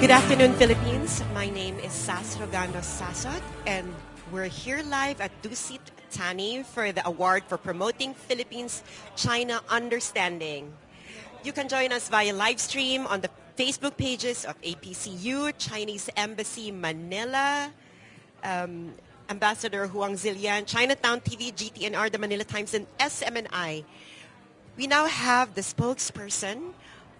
Good afternoon, Philippines. My name is Sas Rogando Sasot, and we're here live at Dusit Tani for the award for promoting Philippines-China understanding. You can join us via live stream on the Facebook pages of APPCU, Chinese Embassy Manila, Ambassador Huang Zilian, Chinatown TV, GTNR, the Manila Times, and SMNI. We now have the spokesperson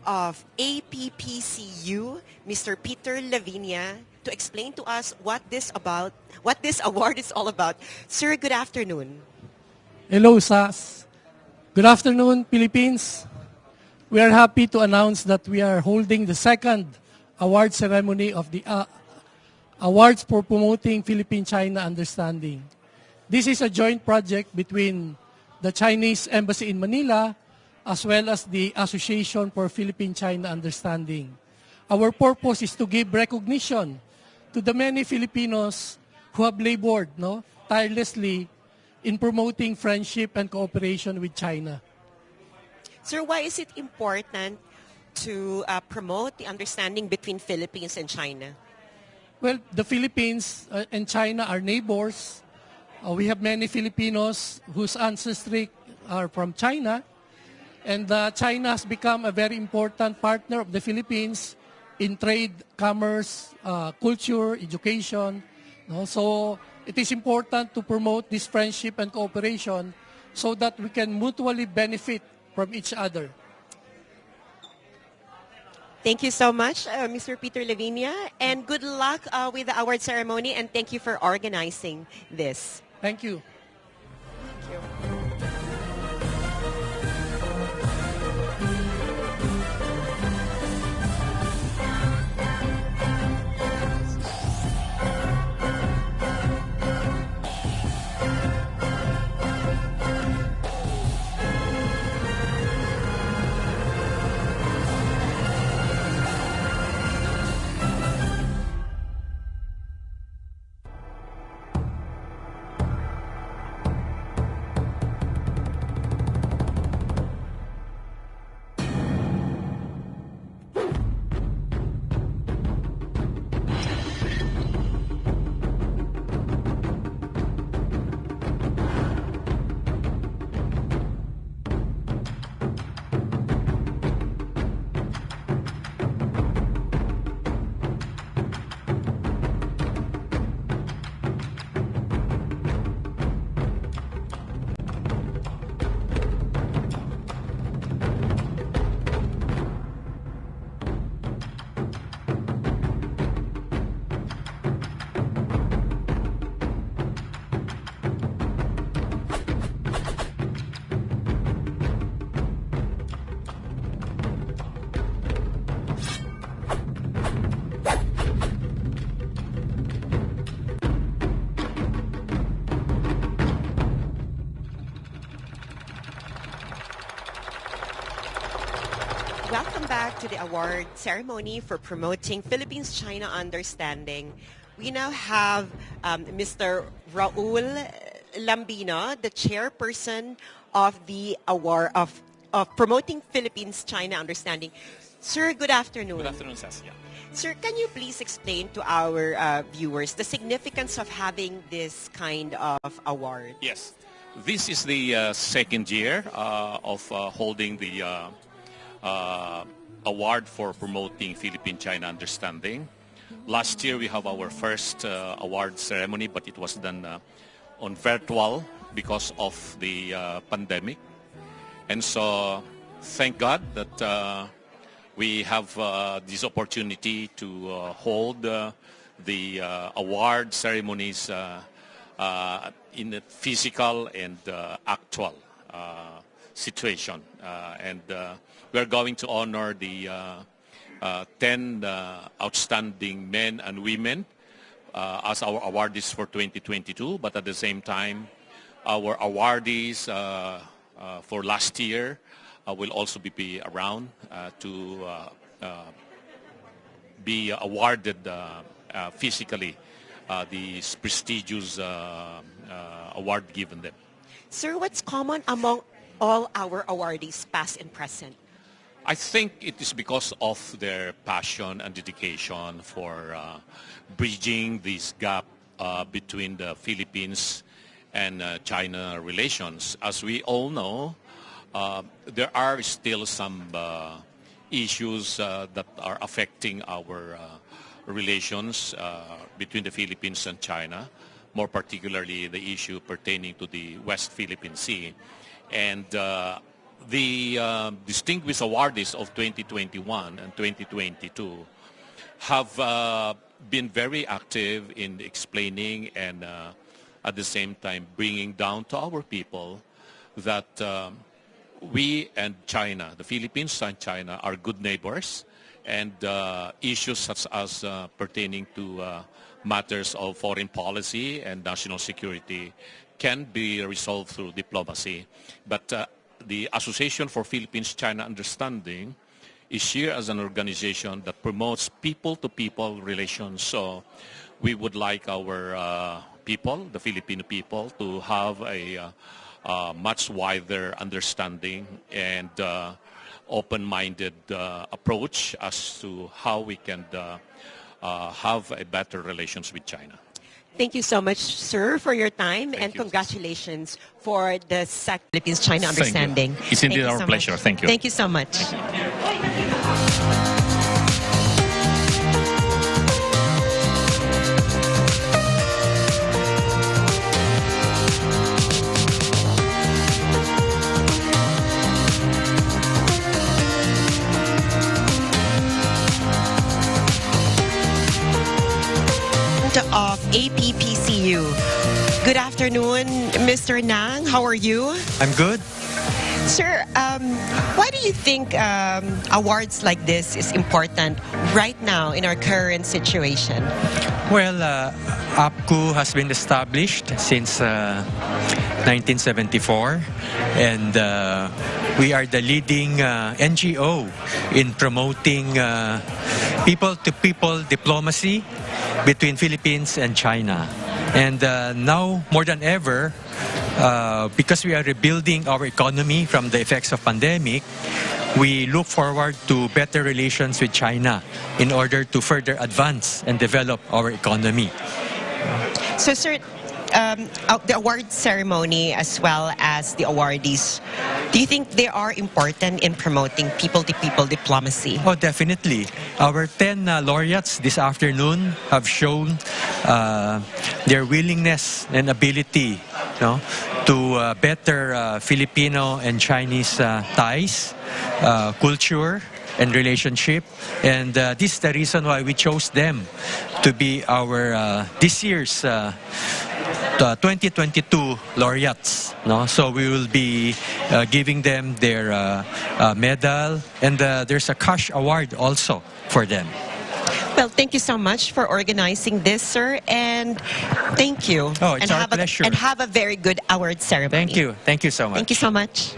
of APPCU, Mr. Peter Lavinia, to explain to us what this award is all about. Sir, good afternoon. Hello, SAS. Good afternoon, Philippines. We are happy to announce that we are holding the second award ceremony of the Awards for Promoting Philippine-China Understanding. This is a joint project between the Chinese Embassy in Manila as well as the Association for Philippine-China Understanding. Our purpose is to give recognition to the many Filipinos who have labored tirelessly in promoting friendship and cooperation with China. Sir, why is it important to promote the understanding between Philippines and China? Well, the Philippines and China are neighbors. We have many Filipinos whose ancestry are from China. And China has become a very important partner of the Philippines in trade, commerce, culture, education. So it is important to promote this friendship and cooperation so that we can mutually benefit from each other. Thank you so much, Mr. Peter Lavinia, and good luck with the award ceremony, and thank you for organizing this. Thank you. Thank you. Welcome back to the award ceremony for promoting Philippines-China understanding. We now have Mr. Raul Lambino, the chairperson of the award of promoting Philippines-China understanding. Sir, good afternoon. Good afternoon, Saskia. Sir, can you please explain to our viewers the significance of having this kind of award? Yes, this is the second year of holding the award for promoting Philippine-China understanding. Last year we have our first award ceremony, but it was done on virtual because of the pandemic. And so thank God that we have this opportunity to hold the award ceremonies in a physical and actual situation. And we are going to honor the 10 outstanding men and women as our awardees for 2022, but at the same time, our awardees for last year will also be around to be awarded physically this prestigious award given them. Sir, what's common among all our awardees, past and present? I think it is because of their passion and dedication for bridging this gap between the Philippines and China relations. As we all know, there are still some issues that are affecting our relations between the Philippines and China, more particularly the issue pertaining to the West Philippine Sea. And the distinguished awardees of 2021 and 2022 have been very active in explaining and at the same time bringing down to our people that we and China, the Philippines and China, are good neighbors, and issues such as pertaining to matters of foreign policy and national security can be resolved through diplomacy. But the Association for Philippines-China Understanding is here as an organization that promotes people-to-people relations. So we would like our people, the Filipino people, to have a much wider understanding and open-minded approach as to how we can have a better relations with China. Thank you so much, sir, for your time, and congratulations for the Philippines-China understanding. It's indeed our pleasure. Thank you. Thank you so much. Of APPCU. Good afternoon, Mr. Nang. How are you? I'm good. Sir, why do you think awards like this is important right now in our current situation? Well, APPCU has been established since 1974, and we are the leading NGO in promoting people-to-people diplomacy between Philippines and China. And now, more than ever, because we are rebuilding our economy from the effects of pandemic, we look forward to better relations with China in order to further advance and develop our economy. So, sir, the award ceremony as well as the awardees, do you think they are important in promoting people-to-people diplomacy? Oh, definitely. Our 10 laureates this afternoon have shown their willingness and ability, to better Filipino and Chinese ties, culture, and relationship. And this is the reason why we chose them to be our this year's 2022 laureates. So we will be giving them their medal, and there's a cash award also for them. Well, thank you so much for organizing this, sir, and thank you. Oh, it's our pleasure. And have a very good award ceremony. Thank you. Thank you so much. Thank you so much.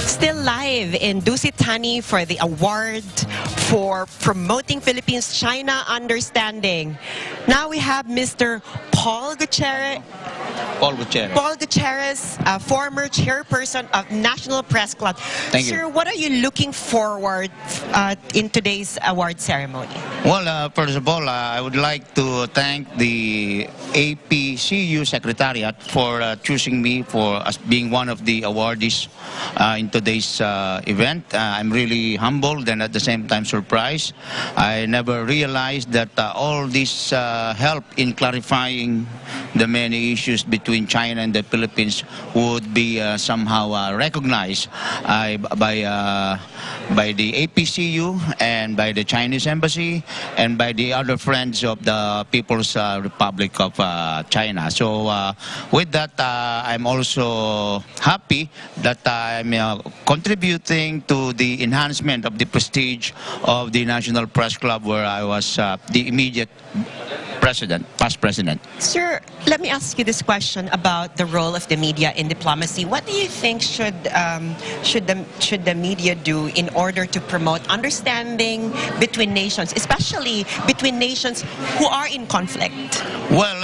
Still live in Dusit Thani for the award for promoting Philippines-China understanding. Now we have Mr. Paul Gutierrez, former chairperson of National Press Club. Thank you. Sir, what are you looking forward in today's award ceremony? Well, first of all, I would like to thank the APPCU Secretariat for choosing me as being one of the awardees in today's event. I'm really humbled and at the same time surprised. I never realized that all this help in clarifying the many issues between China and the Philippines would be somehow recognized by the APPCU and by the Chinese Embassy and by the other friends of the People's Republic of China. So with that, I'm also happy that I'm contributing to the enhancement of the prestige of the National Press Club, where I was the immediate president, past president. Sir, let me ask you this question about the role of the media in diplomacy. What do you think should the media do in order to promote understanding between nations, especially between nations who are in conflict? Well,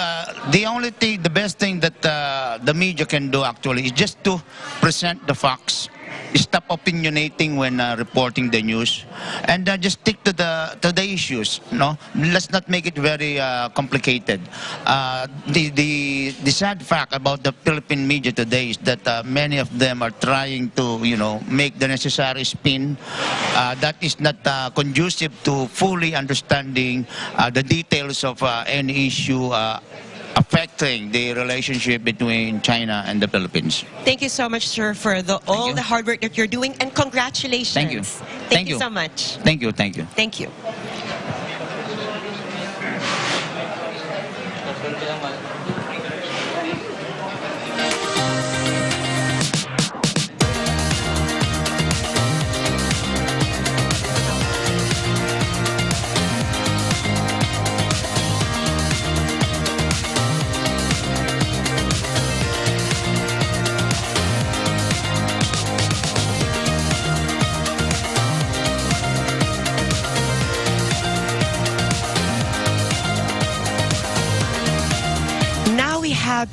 the best thing that the media can do actually is just to present the facts. Stop opinionating when reporting the news, and just stick to the issues. No, let's not make it very complicated. The sad fact about the Philippine media today is that many of them are trying to make the necessary spin that is not conducive to fully understanding the details of any issue affecting the relationship between China and the Philippines. Thank you so much, sir, for all the hard work that you're doing, and congratulations. Thank you. Thank you so much. Thank you. Thank you. Thank you.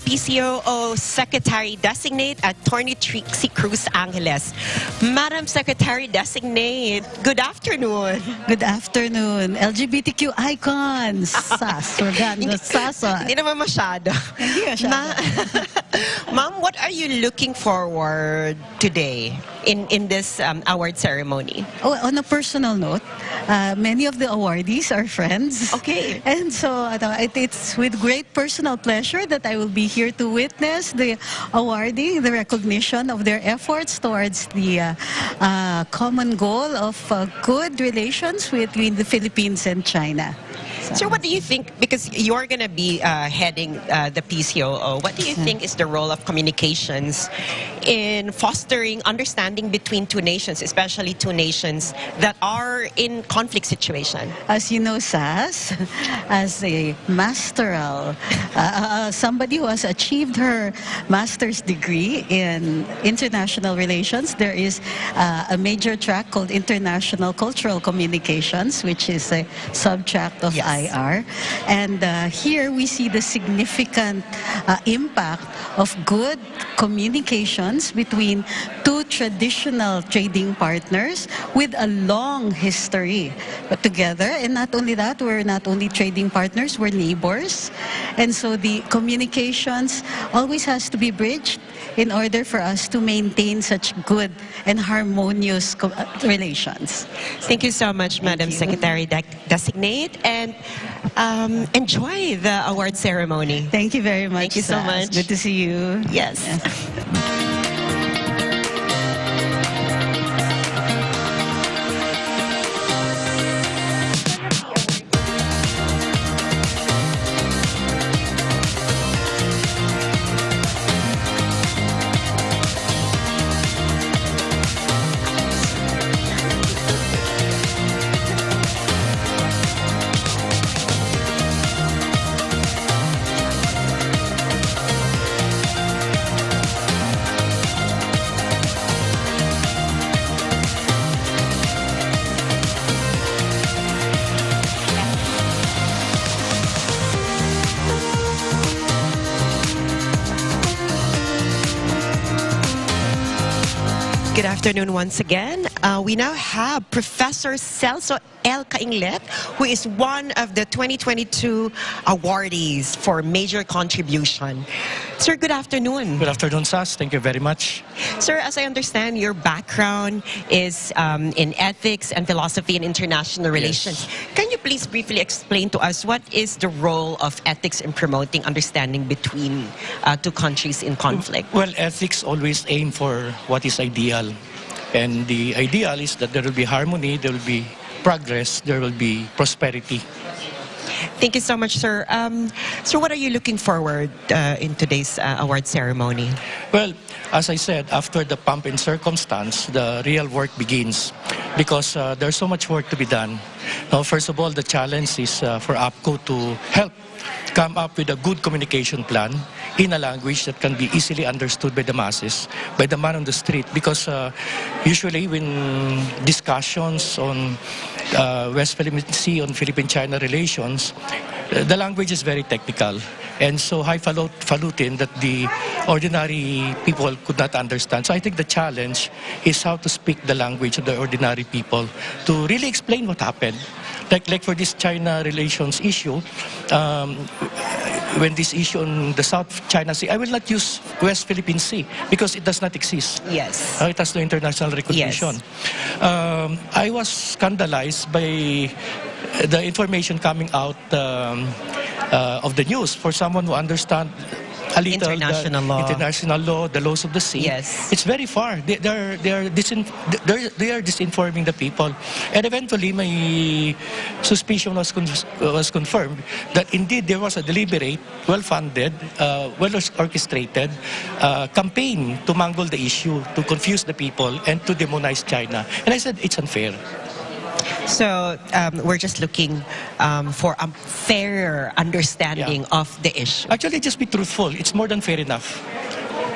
PCOO Secretary Designate Attorney Trixie Cruz Angeles. Madam Secretary Designate, good afternoon. Good afternoon. LGBTQ icons. Sas, Organo, Sasa. Hindi naman masyado. Hindi masyado. Ma'am, what are you looking forward today in this award ceremony? Oh, on a personal note, many of the awardees are friends. Okay. And so it's with great personal pleasure that I will be here to witness the awarding, the recognition of their efforts towards the common goal of good relations between the Philippines and China. So what do you think, because you're going to be heading the PCOO, what do you think is the role of communications in fostering understanding between two nations, especially two nations that are in conflict situation? As you know, Sas, as a masteral, somebody who has achieved her master's degree in international relations, there is a major track called International Cultural Communications, which is a subtract of IR. And here we see the significant impact of good communications between two traditional trading partners with a long history but together. And not only that, we're not only trading partners, we're neighbors. And so the communications always has to be bridged in order for us to maintain such good and harmonious relations. Thank you so much, Madam Secretary Designate, and enjoy the award ceremony. Thank you very much. Thank you so much. Good to see you. Yes. Good afternoon once again. we now have Professor Celso L. Cainglet, who is one of the 2022 awardees for major contribution. Sir, good afternoon. Good afternoon, Sas. Thank you very much. Sir, as I understand, your background is in ethics and philosophy and international relations. Yes. Can you please briefly explain to us what is the role of ethics in promoting understanding between two countries in conflict? Well, ethics always aim for what is ideal. And the ideal is that there will be harmony, there will be progress, there will be prosperity. Thank you so much, sir. So what are you looking forward in today's award ceremony? Well, as I said, after the pomp and circumstance, the real work begins because there's so much work to be done. Now, first of all, the challenge is for APPCU to help come up with a good communication plan in a language that can be easily understood by the masses, by the man on the street. Because usually when discussions on West Philippine Sea, on Philippine-China relations, the language is very technical and so highfalutin that the ordinary people could not understand. So I think the challenge is how to speak the language of the ordinary people to really explain what happened. Like for this China relations issue, when this issue on the South China Sea, I will not use West Philippine Sea because it does not exist. Yes. It has no international recognition. Yes. I was scandalized by the information coming out of the news for someone who understands a little international law, the laws of the sea. Yes. It's very far. They are disinforming the people, and eventually my suspicion was confirmed that indeed there was a deliberate, well-funded, well-orchestrated campaign to mangle the issue, to confuse the people, and to demonize China. And I said it's unfair. So we're just looking for a fairer understanding of the issue. Actually, just be truthful. It's more than fair enough.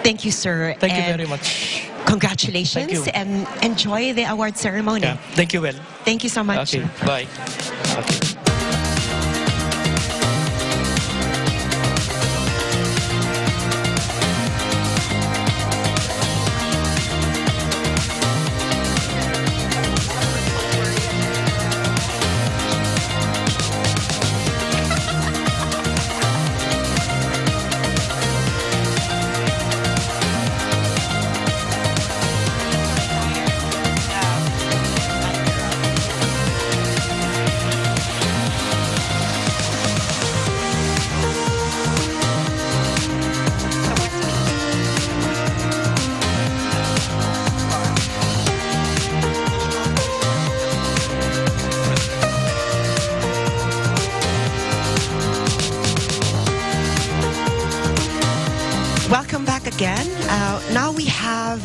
Thank you, sir. Thank you very much. Congratulations. Thank you. And enjoy the award ceremony. Yeah. Thank you, well. Thank you so much. Okay, bye. Okay. Welcome back again. Now we have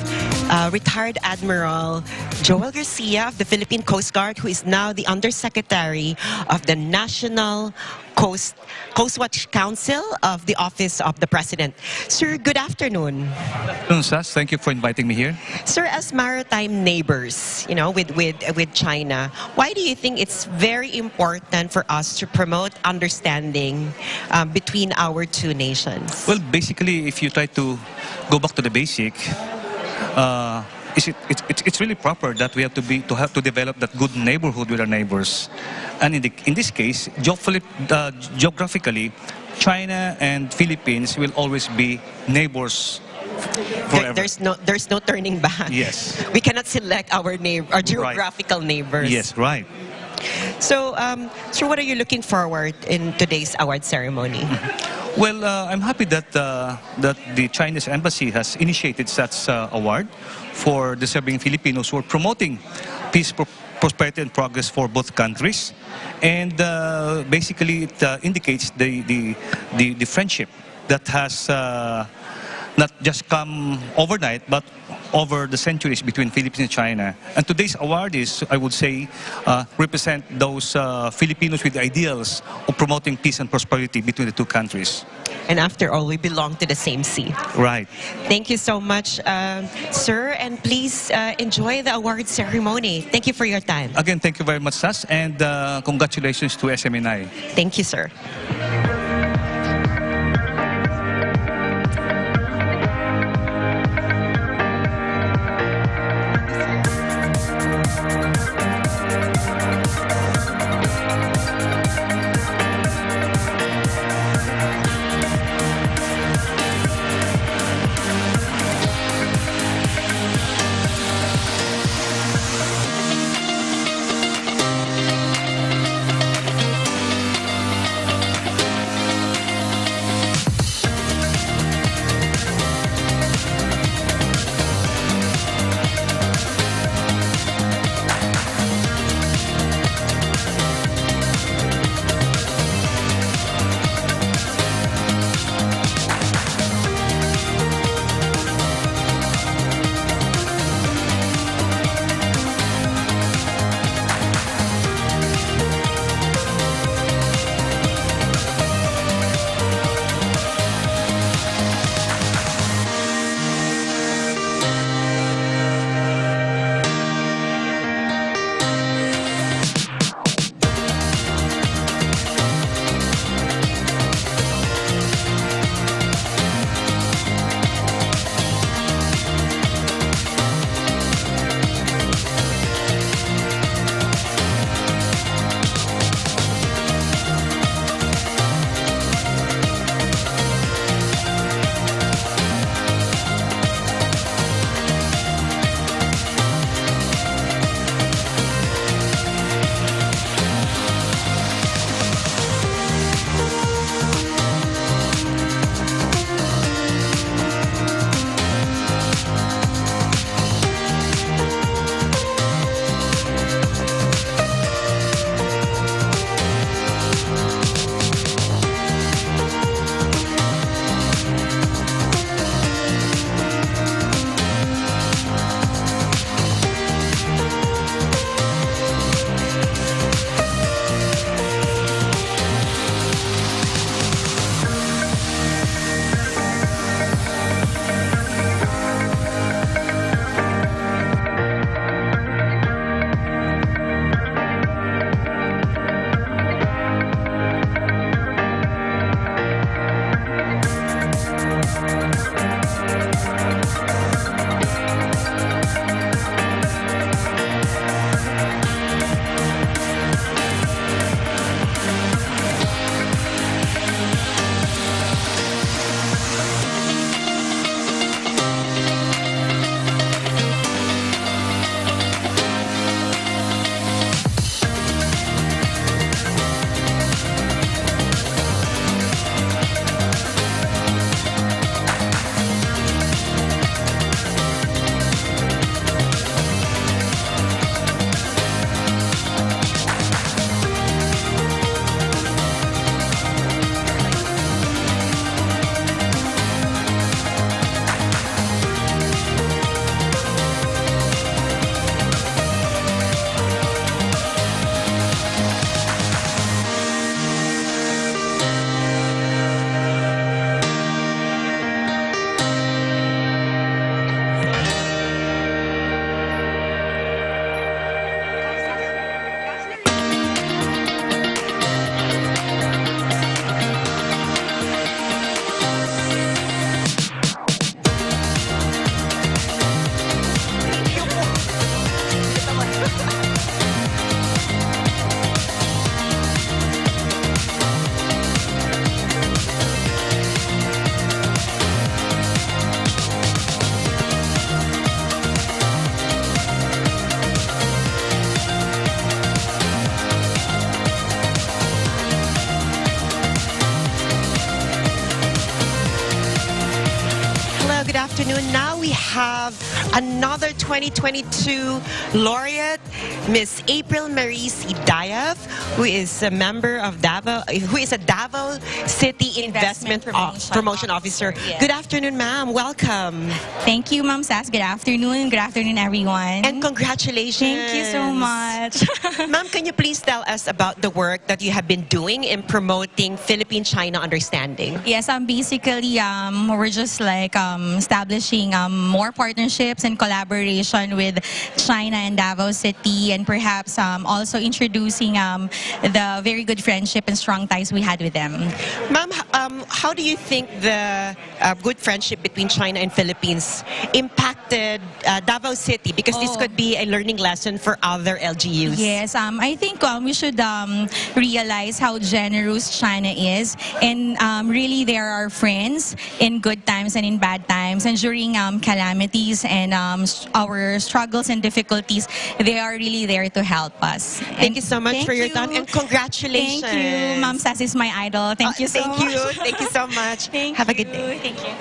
retired Admiral Joel Garcia of the Philippine Coast Guard, who is now the Undersecretary of the National Coast Watch Council of the Office of the President. Sir, good afternoon. Sas, thank you for inviting me here. Sir, as maritime neighbors, with China, why do you think it's very important for us to promote understanding between our two nations? Well, basically, if you try to go back to the basic, it's really proper that we have to develop that good neighborhood with our neighbors, and in this case, geographically, China and Philippines will always be neighbors forever. There's no turning back. Yes. We cannot select our geographical neighbors. Yes, right. So, what are you looking forward in today's award ceremony? Well, I'm happy that the Chinese embassy has initiated such award for deserving Filipinos who are promoting peace, prosperity, and progress for both countries, and basically it indicates the friendship that has not just come overnight, but over the centuries between Philippines and China. And today's award is, I would say, represent those Filipinos with ideals of promoting peace and prosperity between the two countries. And after all, we belong to the same sea. Right. Thank you so much, sir, and please enjoy the award ceremony. Thank you for your time. Again, thank you very much, Sas, and congratulations to SMNI. Thank you, sir. afternoon. Now we have another 2022 laureate, Miss April Marie Sidayev, who is a member of who is a Davao City Investment Promotion Officer. Yes. Good afternoon, ma'am. Welcome. Thank you, Ma'am Sass. Good afternoon. Good afternoon, everyone. And congratulations. Thank you so much. Ma'am, can you please tell us about the work that you have been doing in promoting Philippine-China understanding? Yes, basically, we're just like establishing more partnerships and collaboration with China and Davao City, and perhaps also introducing the very good friendship and strong ties we had with them. Ma'am, how do you think the good friendship between China and Philippines impacted Davao City? Because this could be a learning lesson for other LGUs. Yes, I think we should realize how generous China is, and really they are our friends in good times and in bad times, and during calamities and our struggles and difficulties, they are really there to help us. Thank you so much for your time, and congratulations. Thank you. Ma'am Sass is my idol. Thank you so much. Thank you. Thank you so much. Have a good day. Thank you.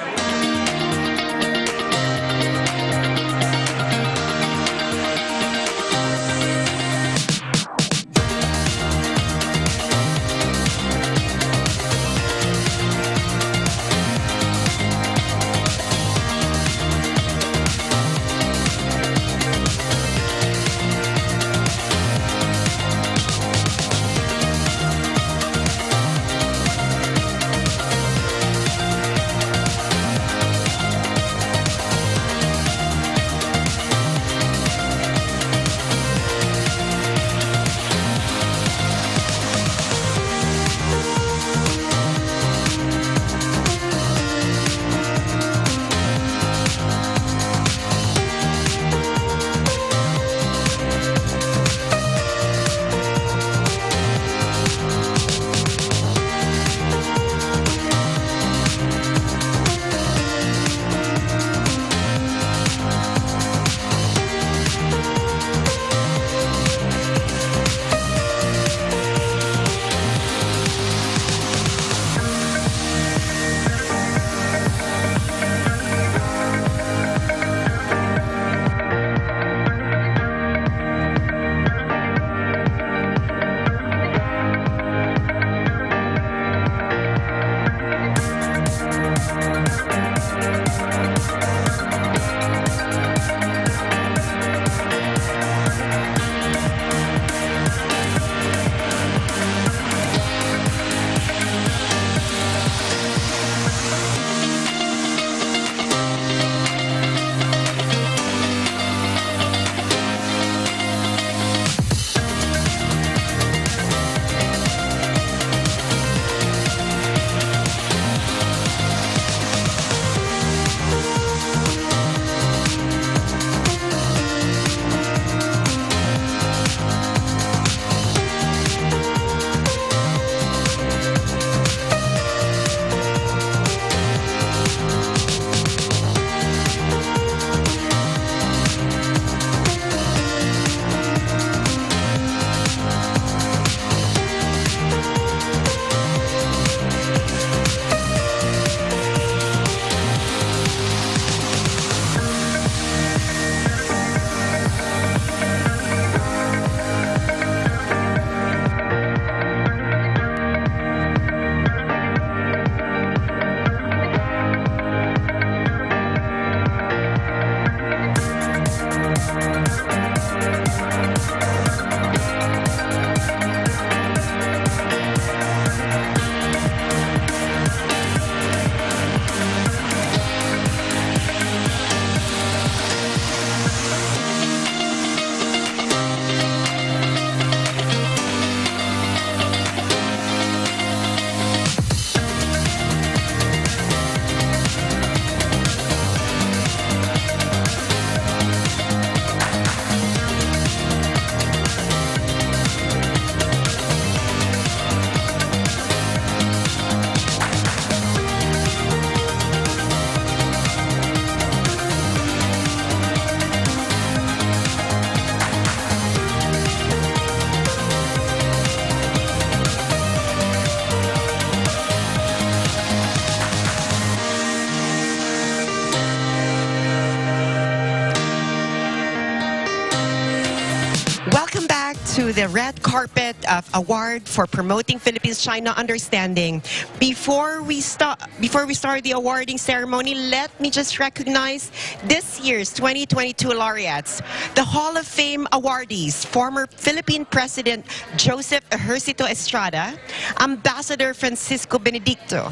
to the red carpet of award for promoting Philippines-China understanding. Before we start the awarding ceremony, let me just recognize this year's 2022 laureates. The Hall of Fame awardees, former Philippine President Joseph Ejercito Estrada, Ambassador Francisco Benedicto.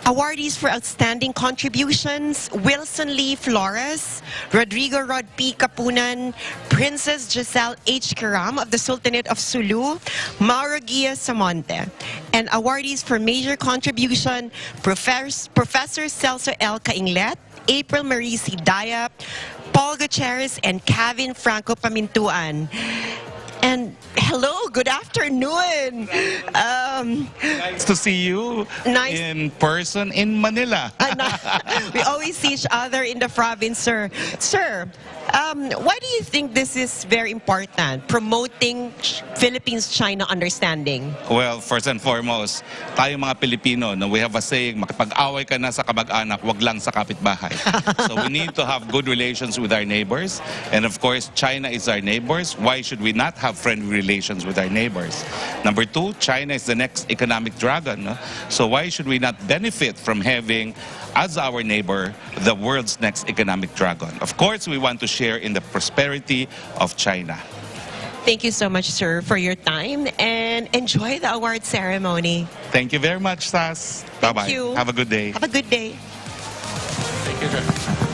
Awardees for outstanding contributions, Wilson Lee Flores, Rodrigo Rod P. Kapunan, Princess Giselle H. Karam of the Sultanate of Sulu, Mauro Gia Samonte. And awardees for major contribution, Professor Celso L. Cainglet, April Marie C. Daya, Paul Gutierrez, and Kevin Franco Pamintuan. And hello, good afternoon. Nice to see you in person in Manila. We always see each other in the province, sir. Sir, why do you think this is very important, promoting Philippines-China understanding? Well, first and foremost, tayo mga Pilipino, no, we have a saying, makipag-away ka na sa kamag-anak, wag lang sa kapitbahay. So we need to have good relations with our neighbors. And of course, China is our neighbors. Why should we not have friendly relations with our neighbors? Number two, China is the next economic dragon. No? So why should we not benefit from having, as our neighbor, the world's next economic dragon? Of course, we want to share in the prosperity of China. Thank you so much, sir, for your time, and enjoy the award ceremony. Thank you very much, Sas. Bye-bye. Thank you. Have a good day. Have a good day. Thank you, sir.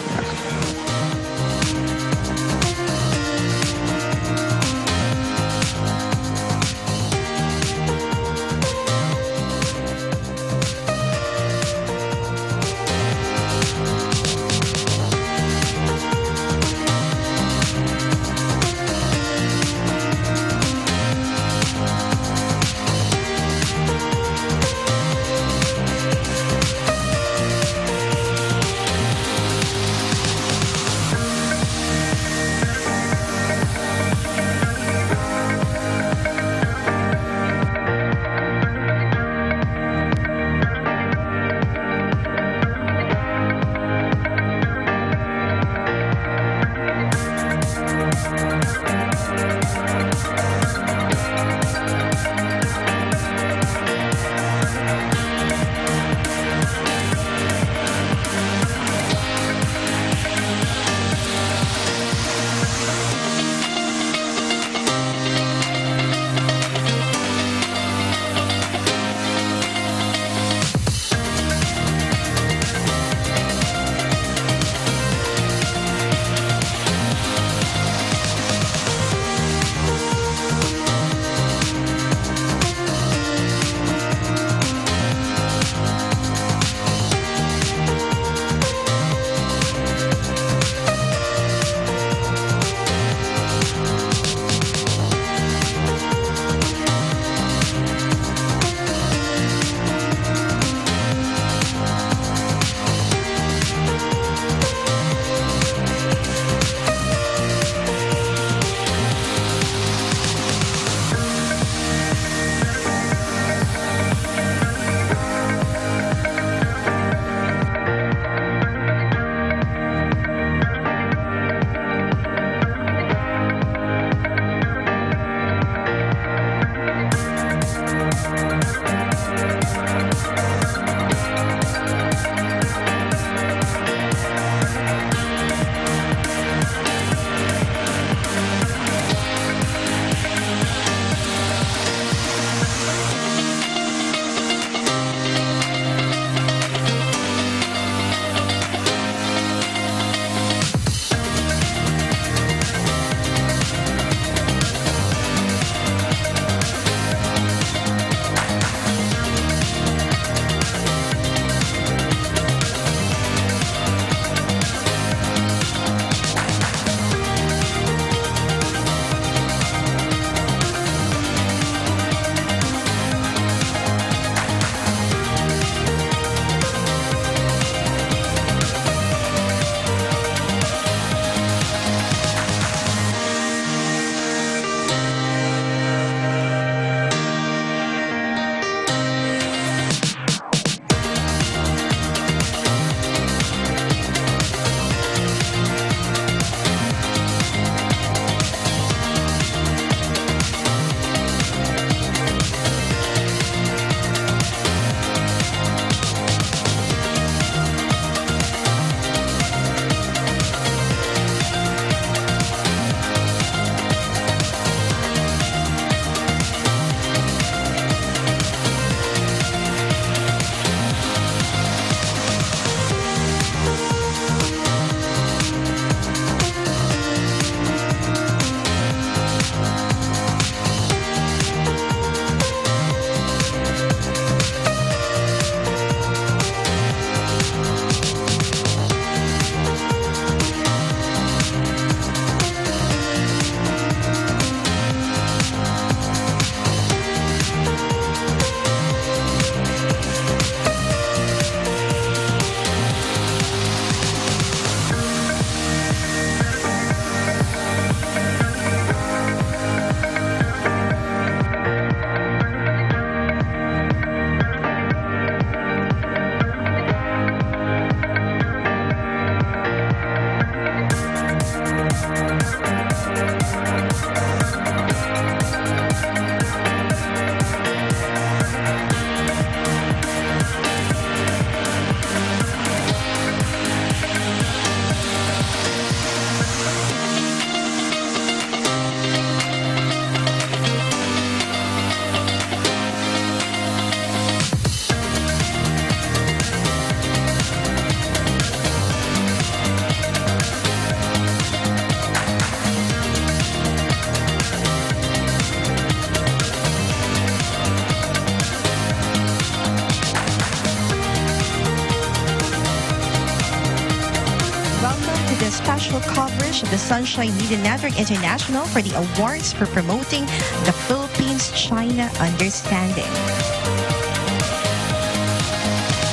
the special coverage of the Sunshine Media Network International for the awards for promoting the Philippines-China understanding.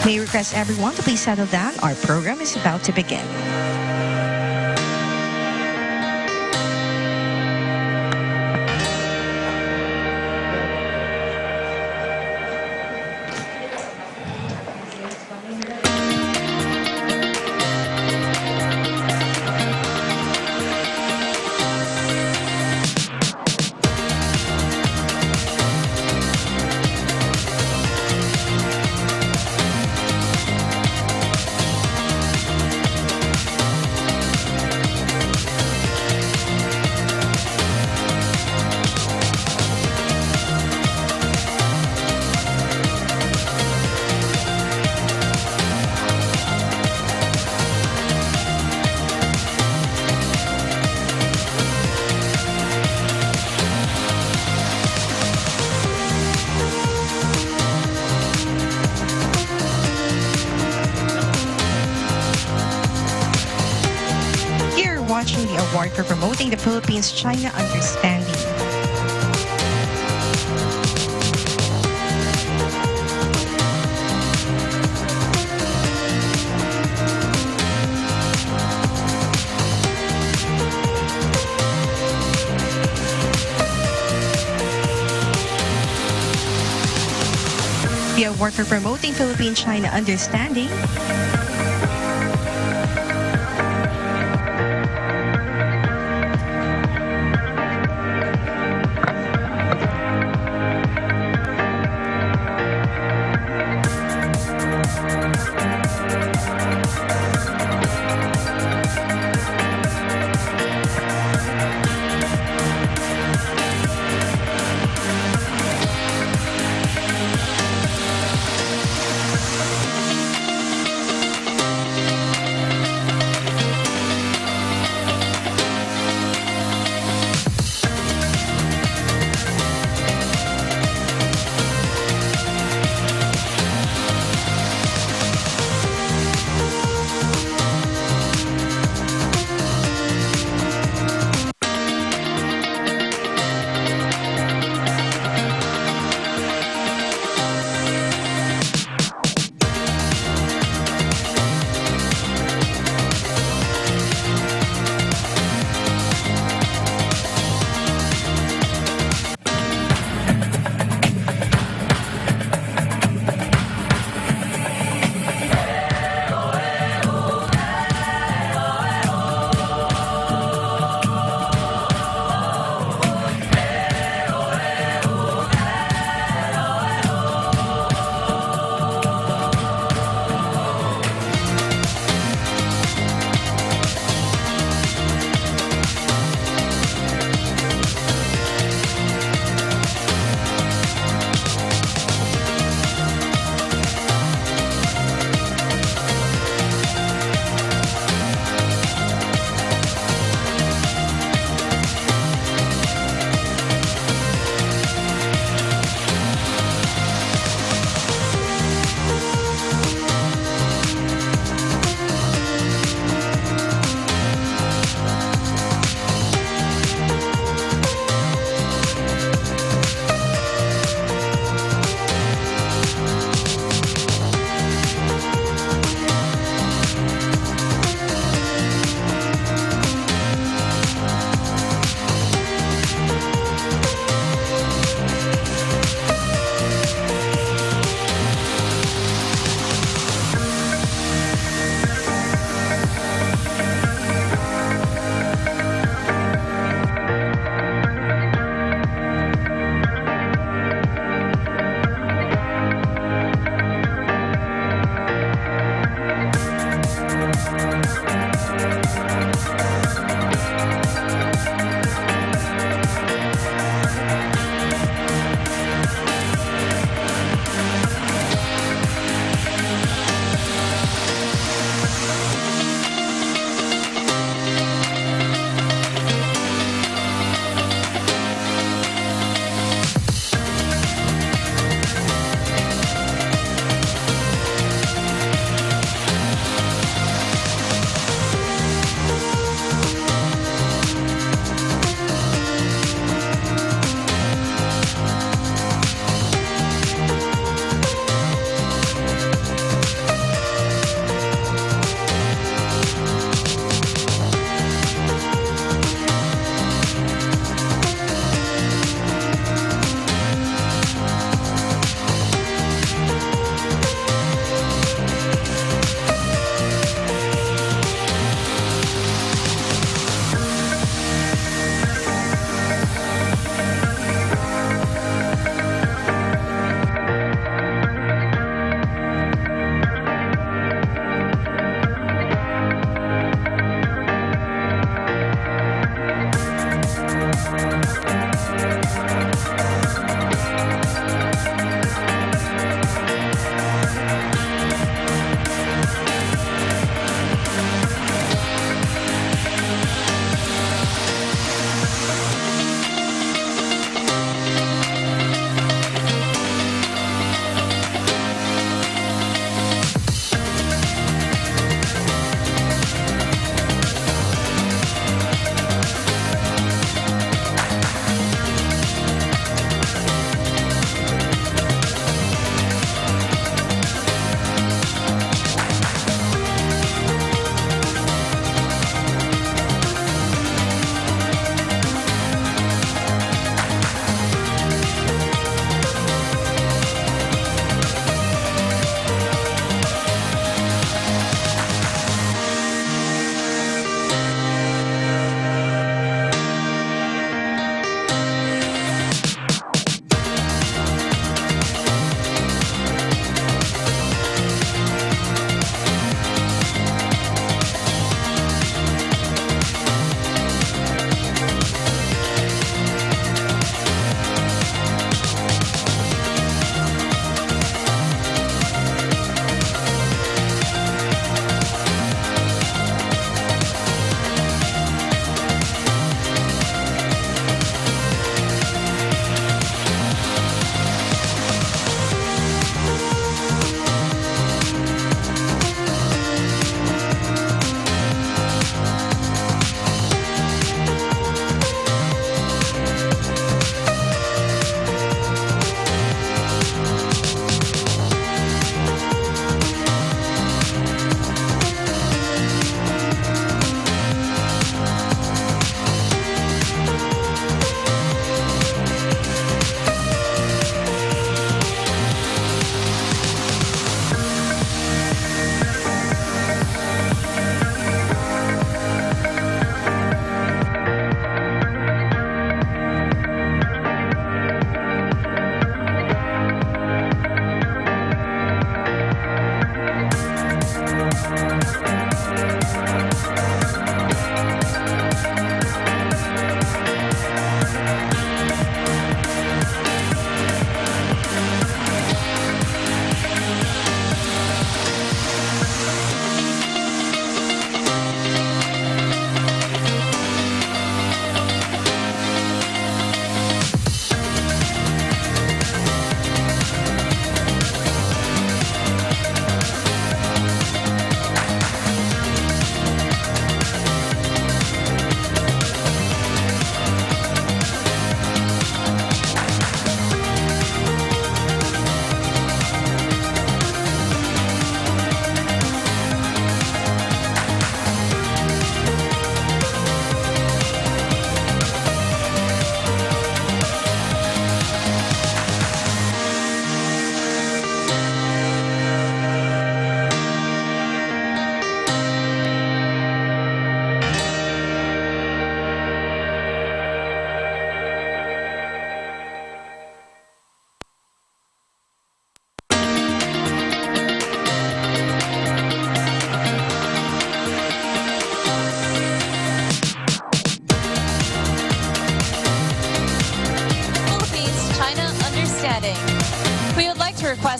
May I request everyone to please settle down. Our program is about to begin. Watching the award for promoting the Philippines-China understanding. The award for promoting Philippine-China understanding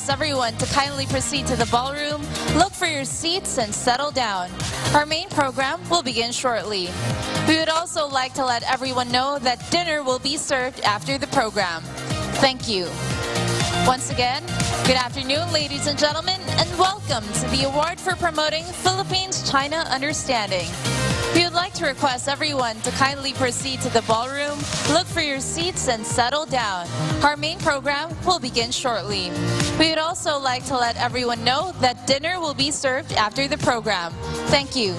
request everyone to kindly proceed to the ballroom, look for your seats, and settle down. Our main program will begin shortly. We would also like to let everyone know that dinner will be served after the program. Thank you. Once again, good afternoon, ladies and gentlemen, and welcome to the Award for Promoting Philippines-China Understanding. We would like to request everyone to kindly proceed to the ballroom, look for your seats, and settle down. Our main program will begin shortly. We would also like to let everyone know that dinner will be served after the program. Thank you.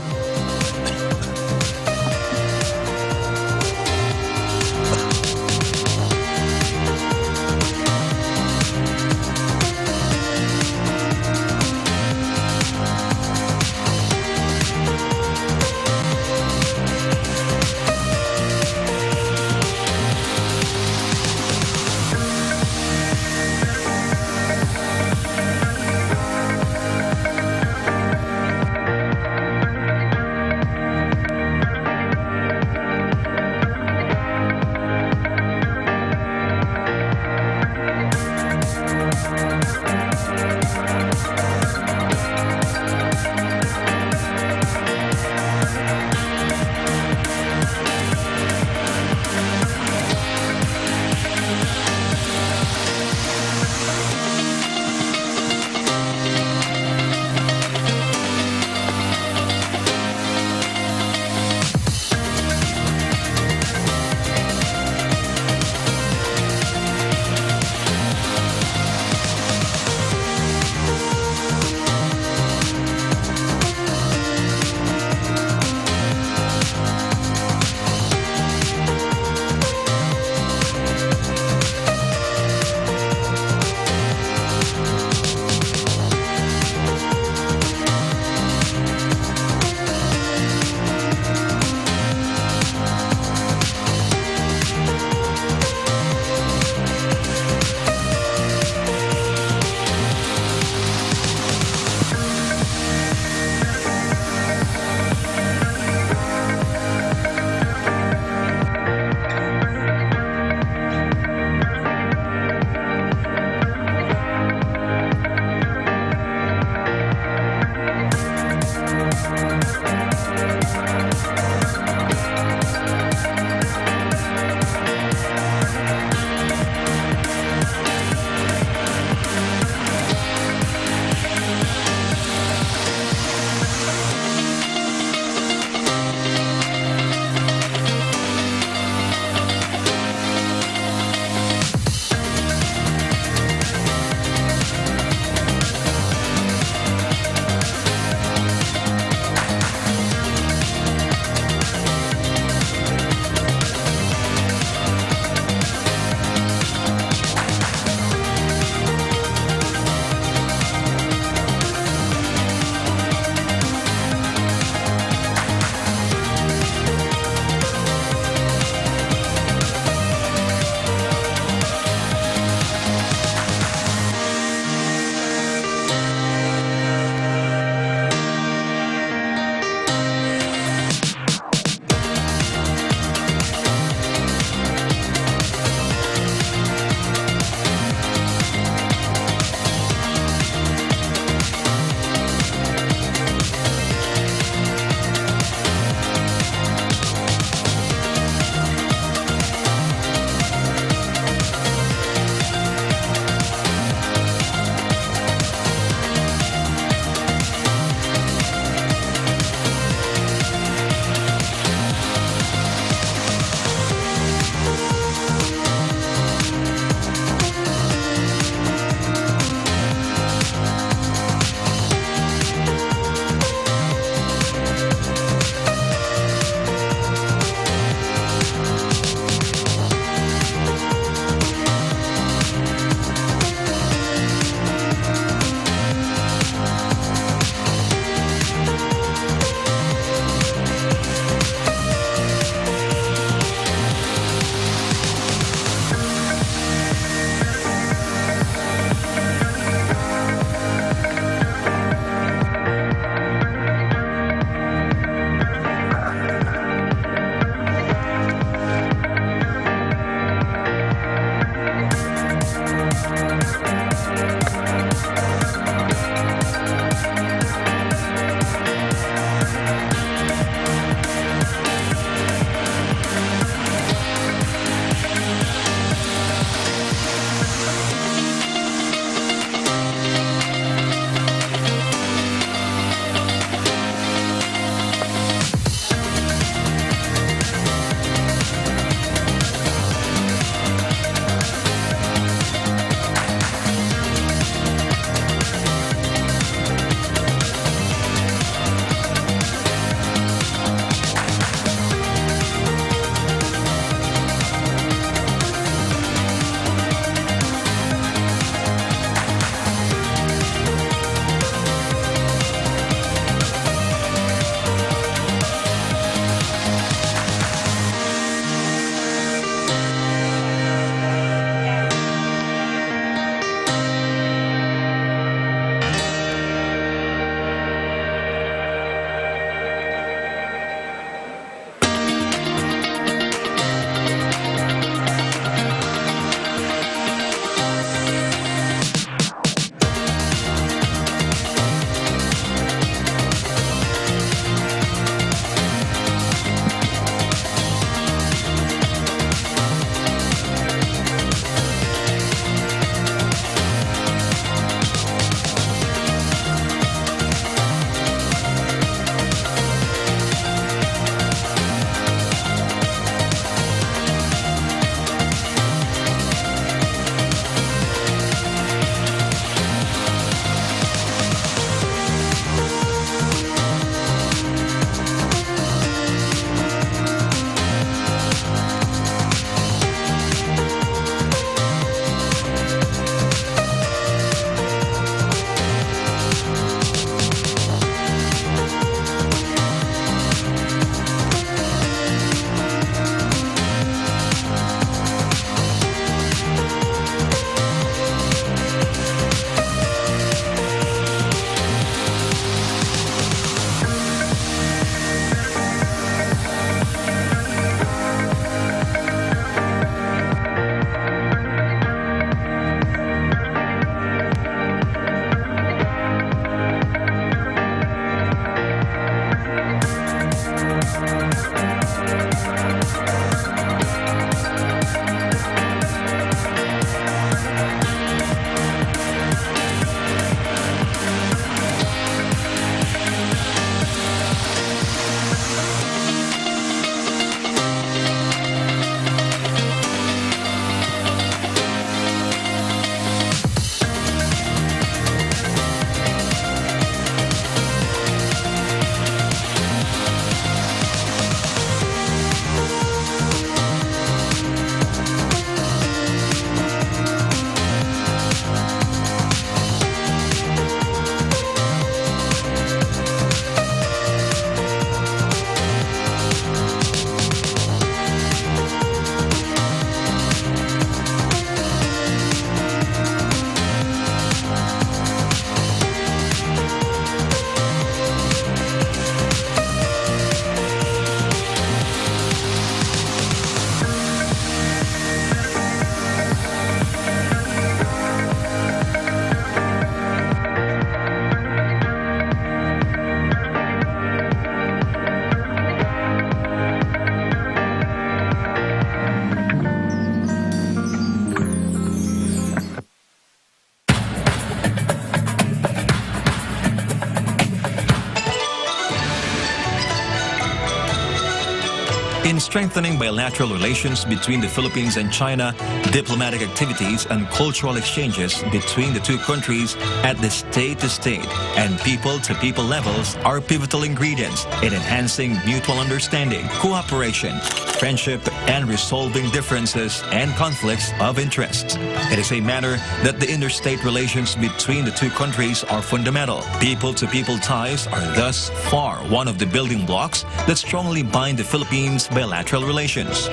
strengthening bilateral relations between the Philippines and China, diplomatic activities and cultural exchanges between the two countries at the state-to-state and people-to-people levels are pivotal ingredients in enhancing mutual understanding, cooperation, friendship, and resolving differences and conflicts of interest. It is a matter that the interstate relations between the two countries are fundamental. People-to-people ties are thus far one of the building blocks that strongly bind the Philippines' bilateral relations.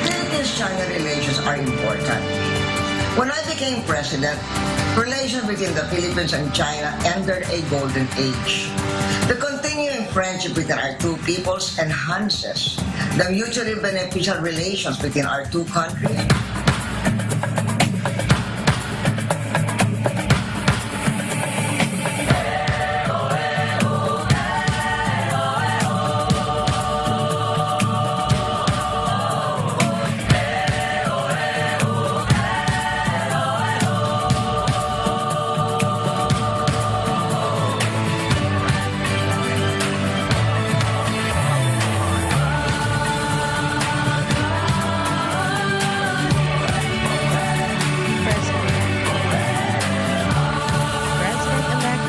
Philippines-China relations are important. When I became president, relations between the Philippines and China entered a golden age. The continuing friendship between our two peoples enhances the mutually beneficial relations between our two countries.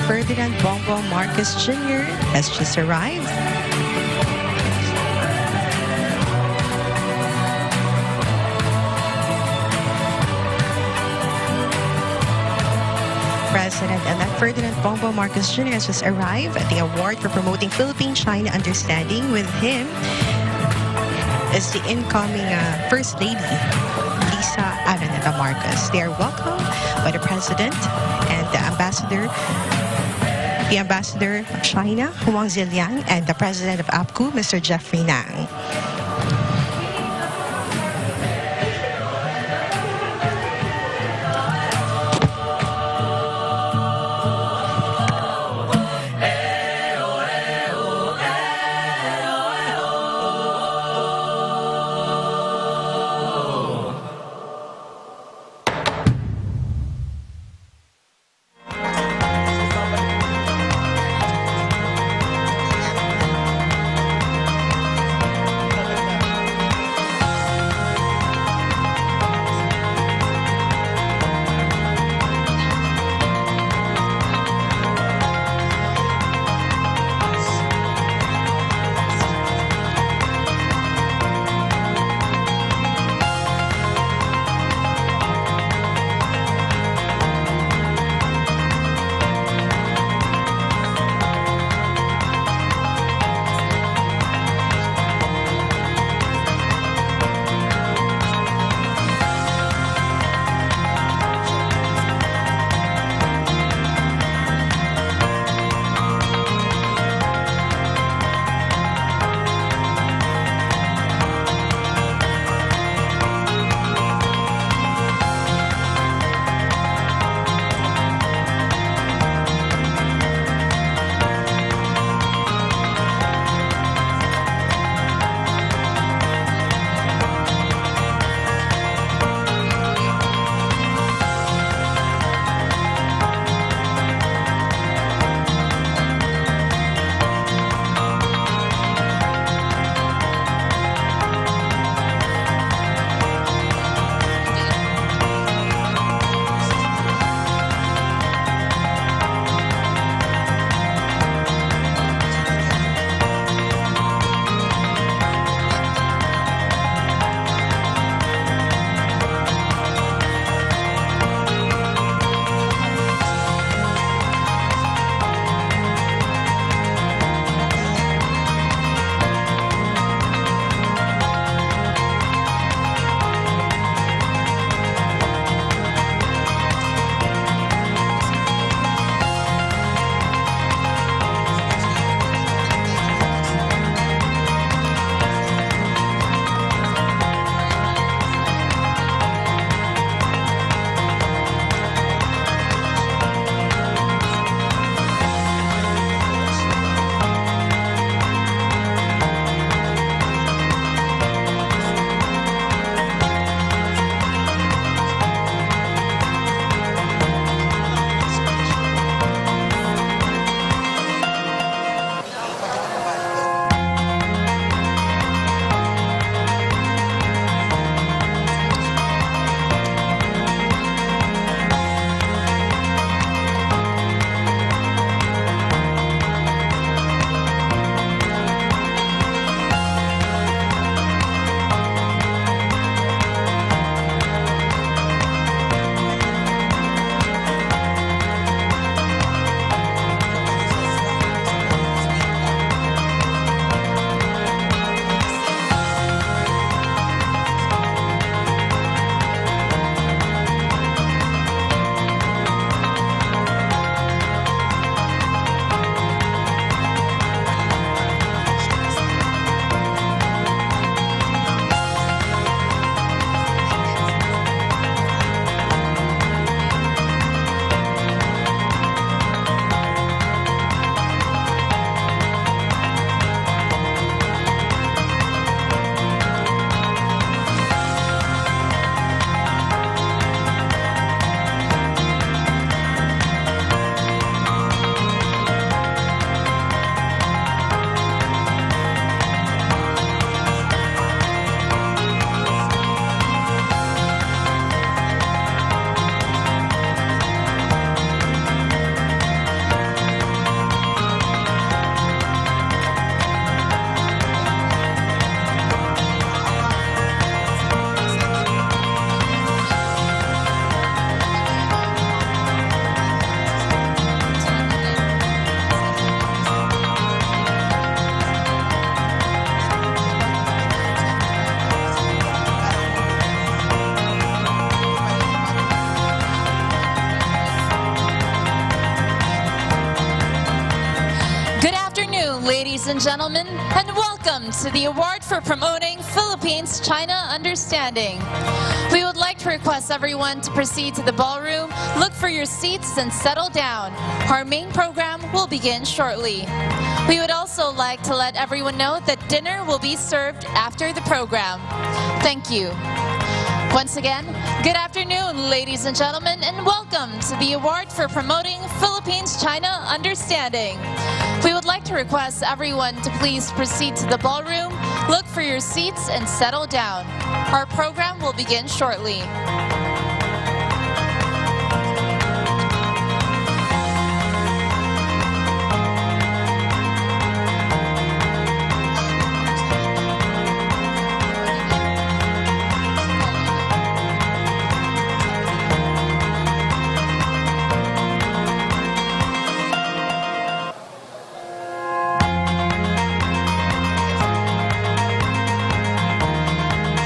Ferdinand Bongbong Marcos Jr. has just arrived. President-elect Ferdinand Bongbong Marcos Jr. has just arrived at the award for promoting Philippine-China understanding. With him is the incoming First Lady, Lisa Araneta Marcos. They are welcomed by the President and the Ambassador of China, Wang Ziliang, and the President of APPCU, Mr. Jeffrey Nang. ladies and gentlemen, and welcome to the Award for Promoting Philippines-China Understanding. We would like to request everyone to proceed to the ballroom, look for your seats, and settle down. Our main program will begin shortly. We would also like to let everyone know that dinner will be served after the program. Thank you. Once again, good afternoon, ladies and gentlemen, and welcome to the Award for Promoting Philippines-China Understanding. We would like to request everyone to please proceed to the ballroom, look for your seats, and settle down. Our program will begin shortly.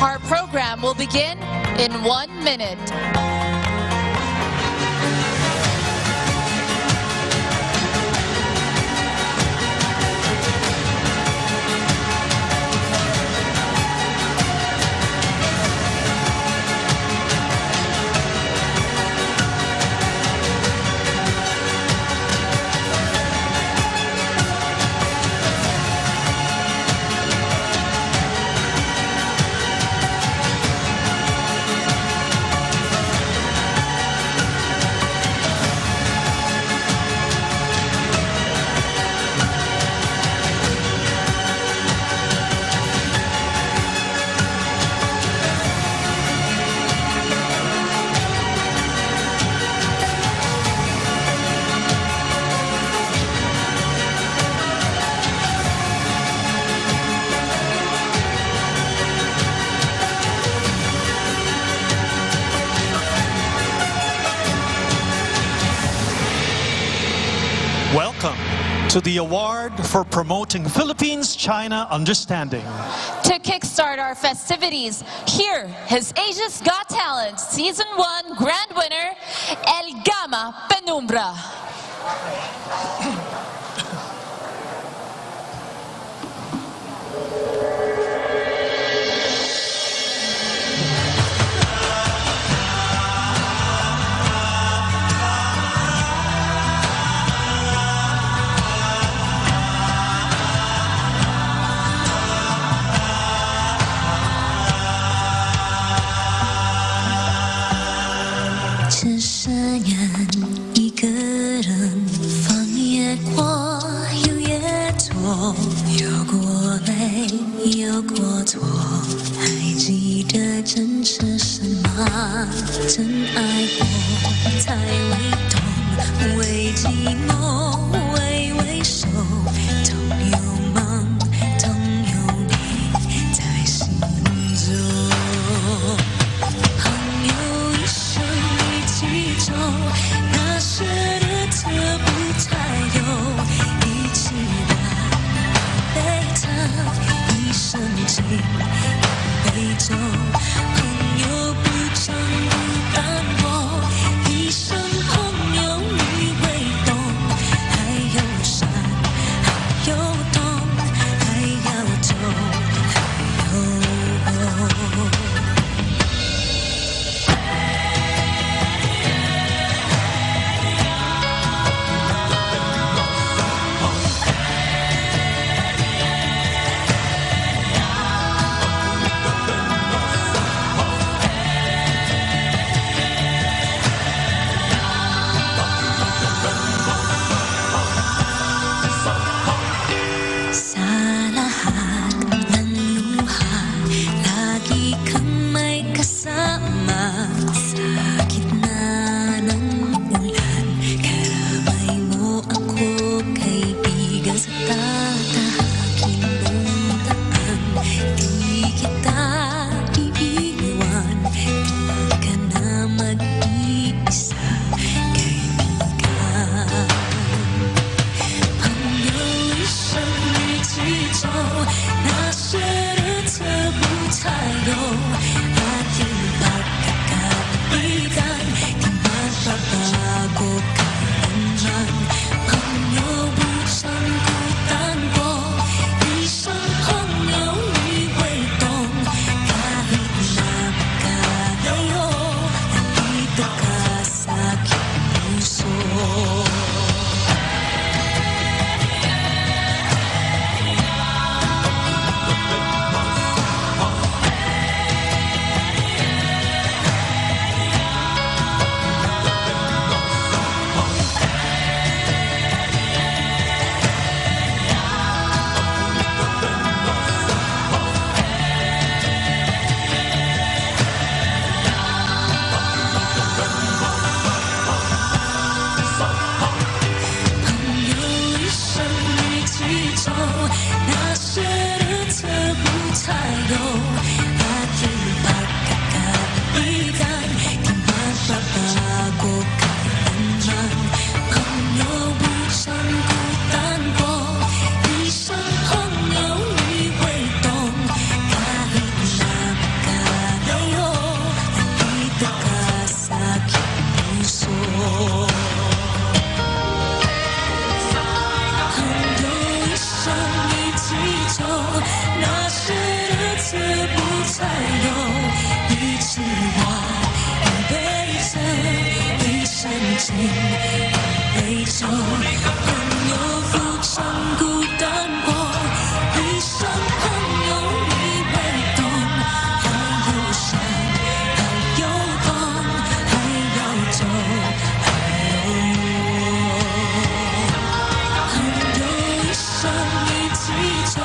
Our program will begin in 1 minute. Welcome to the Award for Promoting Philippines-China Understanding. To kickstart our festivities, here is Asia's Got Talent Season 1 Grand Winner, El Gama Penumbra. 着，朋友浮沉孤单过，一生朋友已被动，还有山，还有光，还要走，还有一生一起走，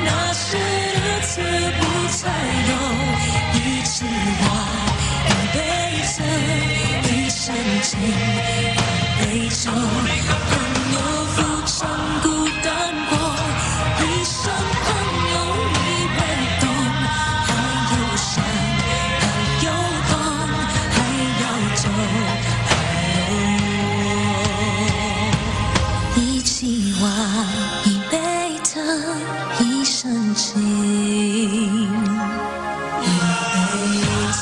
那些日子不再有，一起玩，一辈子，一生情，一杯酒，朋友浮沉孤单过，一生朋友已被动，还有山，还有光，还要走，一起玩一辈子，一生情，一辈子。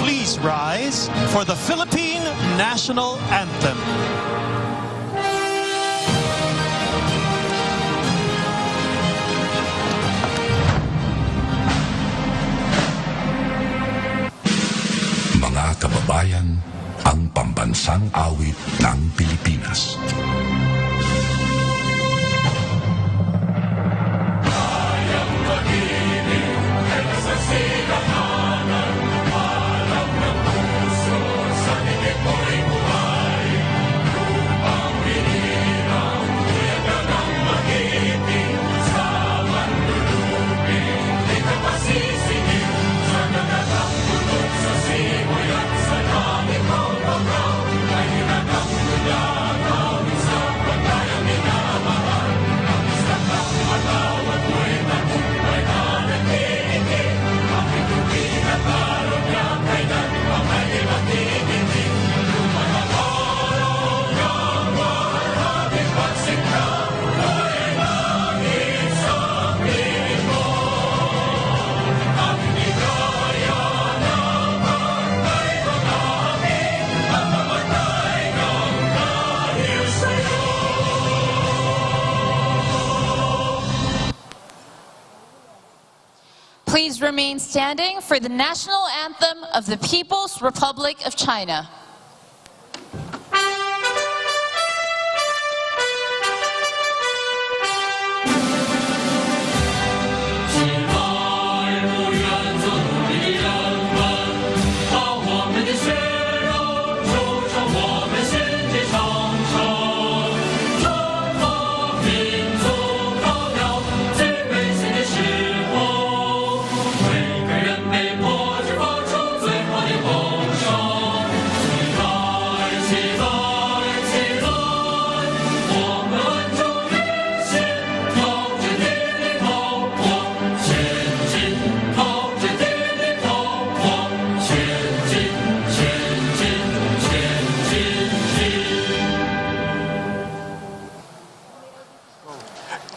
Please rise for the Philippine National Anthem. Mga kababayan, ang pambansang awit ng Pilipinas. Please remain standing for the national anthem of the People's Republic of China.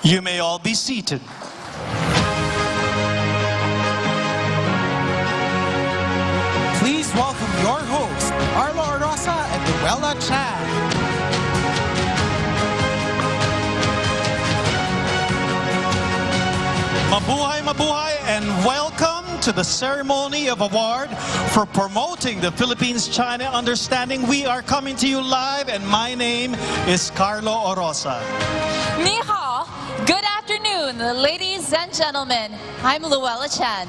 You may all be seated. Please welcome your hosts, Carlo Rosa and Luella Chan. Mabuhay, mabuhay, and welcome to the ceremony of award for promoting the Philippines-China understanding. We are coming to you live, and my name is Carlo Orosa. Ni hao. Good afternoon, ladies and gentlemen. I'm Luella Chan.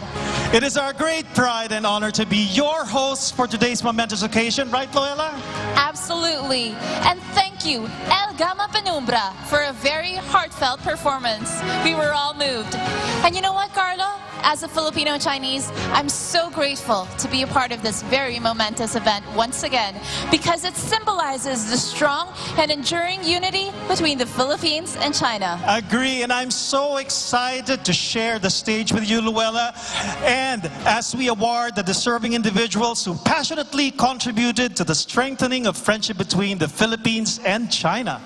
It is our great pride and honor to be your hosts for today's momentous occasion, right, Luella? Absolutely. And thank APPCU, El Gama Penumbra, for a very heartfelt performance. We were all moved. And you know what, Carlo? As a Filipino Chinese, I'm so grateful to be a part of this very momentous event once again, because it symbolizes the strong and enduring unity between the Philippines and China. Agree, and I'm so excited to share the stage with you, Luella, and as we award the deserving individuals who passionately contributed to the strengthening of friendship between the Philippines and China.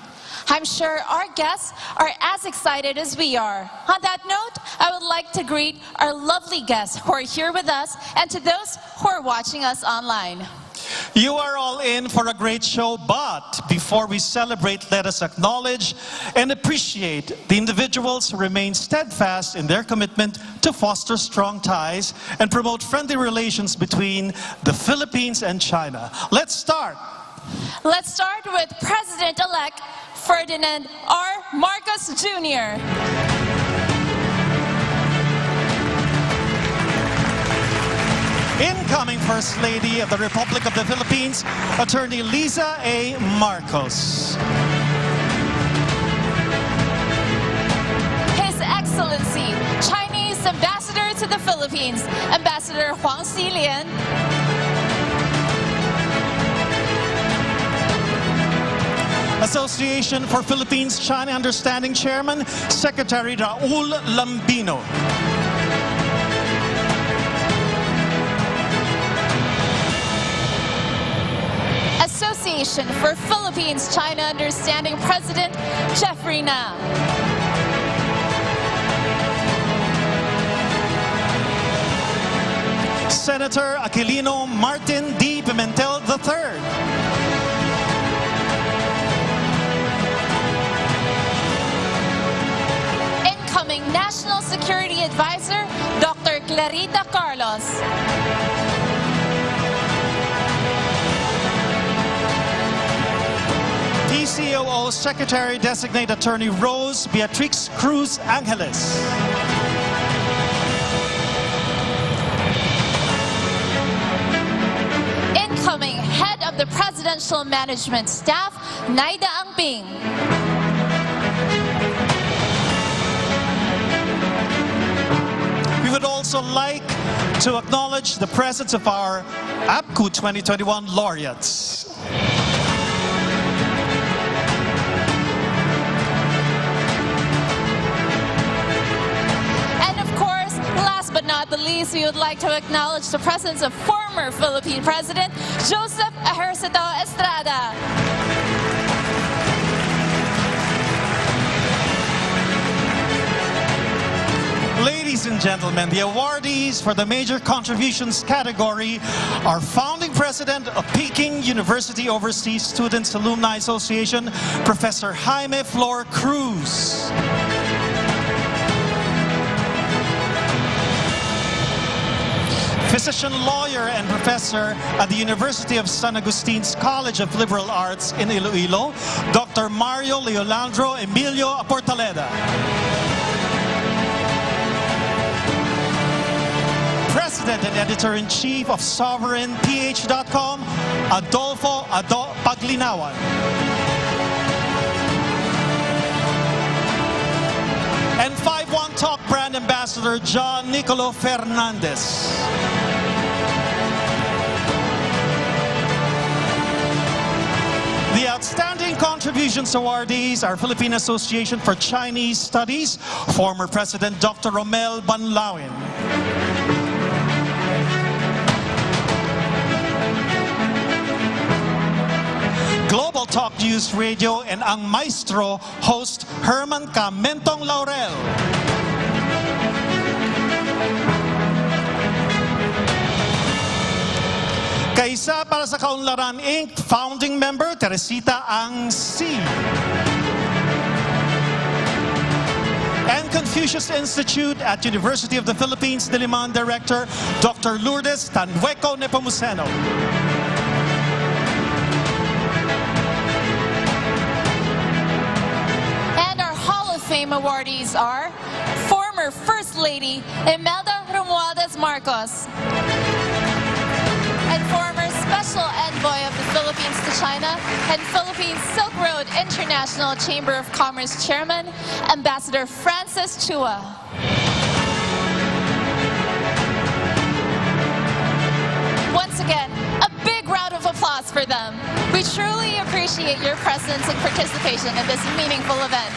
I'm sure our guests are as excited as we are. On that note, I would like to greet our lovely guests who are here with us and to those who are watching us online. You are all in for a great show, but before we celebrate, let us acknowledge and appreciate the individuals who remain steadfast in their commitment to foster strong ties and promote friendly relations between the Philippines and China. Let's start. Let's start with President-elect Ferdinand R. Marcos Jr. Incoming First Lady of the Republic of the Philippines, Attorney Liza A. Marcos. His Excellency, Chinese Ambassador to the Philippines, Ambassador Huang Xilian. Association for Philippines-China Understanding Chairman, Secretary Raul Lambino. Association for Philippines-China Understanding President, Jeffrey Na. Senator Aquilino Martin D. Pimentel III. Incoming National Security Advisor, Dr. Clarita Carlos. PCOO Secretary Designate Attorney Rose Beatrix Cruz Angeles. Incoming Head of the Presidential Management Staff, Naida Angping. We would also like to acknowledge the presence of our APPCU 2021 laureates. And of course, last but not the least, we would like to acknowledge the presence of former Philippine President Joseph Ejercito Estrada. Ladies and gentlemen, the awardees for the major contributions category are founding president of Peking University Overseas Students Alumni Association, Professor Jaime Flor Cruz. Physician, lawyer, and professor at the University of San Agustine's College of Liberal Arts in Iloilo, Dr. Mario Leolandro Emilio Aportaleda. President and Editor-in-Chief of SovereignPH.com, Adolfo Paglinawan. And 5-1 Talk Brand Ambassador, John Nicolo Fernandez. The Outstanding Contributions awardees are Philippine Association for Chinese Studies, former President Dr. Romel Banlawin. Global Talk News Radio and ang maestro host Herman Camentong Laurel. Kaisa para sa Kaunlaran Inc. founding member Teresita Ang C. And Confucius Institute at University of the Philippines Diliman Director Dr. Lourdes Tanhueco Nepomuceno. Fame awardees are former First Lady Imelda Romualdez Marcos and former Special Envoy of the Philippines to China, and Philippines Silk Road International Chamber of Commerce Chairman, Ambassador Francis Chua. Once again, a big round of applause for them. We truly appreciate your presence and participation in this meaningful event.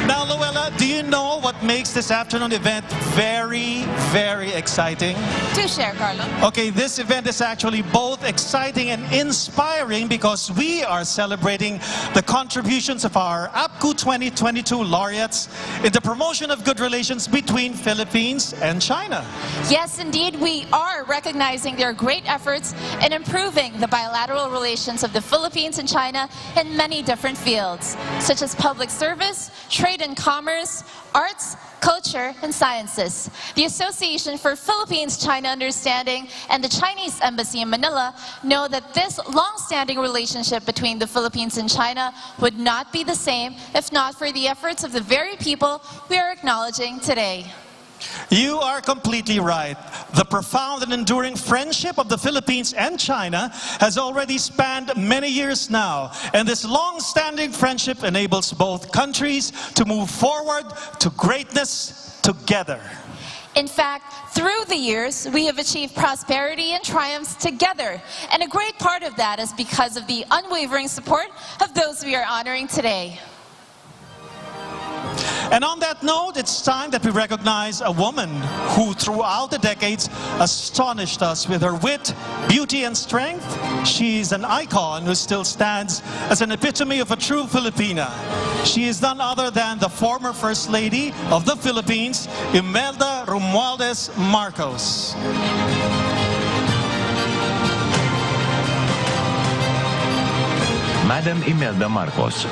Now, Luella, do you know what makes this afternoon event very, very exciting? Do share, Carlo. Okay, this event is actually both exciting and inspiring because we are celebrating the contributions of our APPCU 2022 laureates in the promotion of good relations between Philippines and China. Yes, indeed, we are recognizing their great efforts in improving the bilateral relations of the Philippines and China in many different fields, such as public service, trade and commerce, arts, culture, and sciences. The Association for Philippines-China Understanding and the Chinese Embassy in Manila know that this long-standing relationship between the Philippines and China would not be the same if not for the efforts of the very people we are acknowledging today. You are completely right. The profound and enduring friendship of the Philippines and China has already spanned many years now, and this long-standing friendship enables both countries to move forward to greatness together. In fact, through the years, we have achieved prosperity and triumphs together, and a great part of that is because of the unwavering support of those we are honoring today. And on that note, it's time that we recognize a woman who throughout the decades astonished us with her wit, beauty, and strength. She's an icon who still stands as an epitome of a true Filipina. She is none other than the former First Lady of the Philippines, Imelda Romualdez Marcos. Madam Imelda Marcos,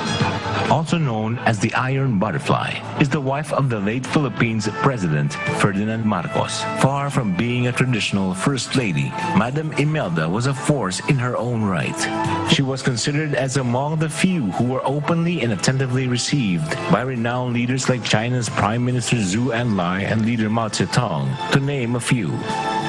also known as the Iron Butterfly, is the wife of the late Philippines President Ferdinand Marcos. Far from being a traditional First Lady, Madam Imelda was a force in her own right. She was considered as among the few who were openly and attentively received by renowned leaders like China's Prime Minister Zhou Enlai and leader Mao Zedong, to name a few.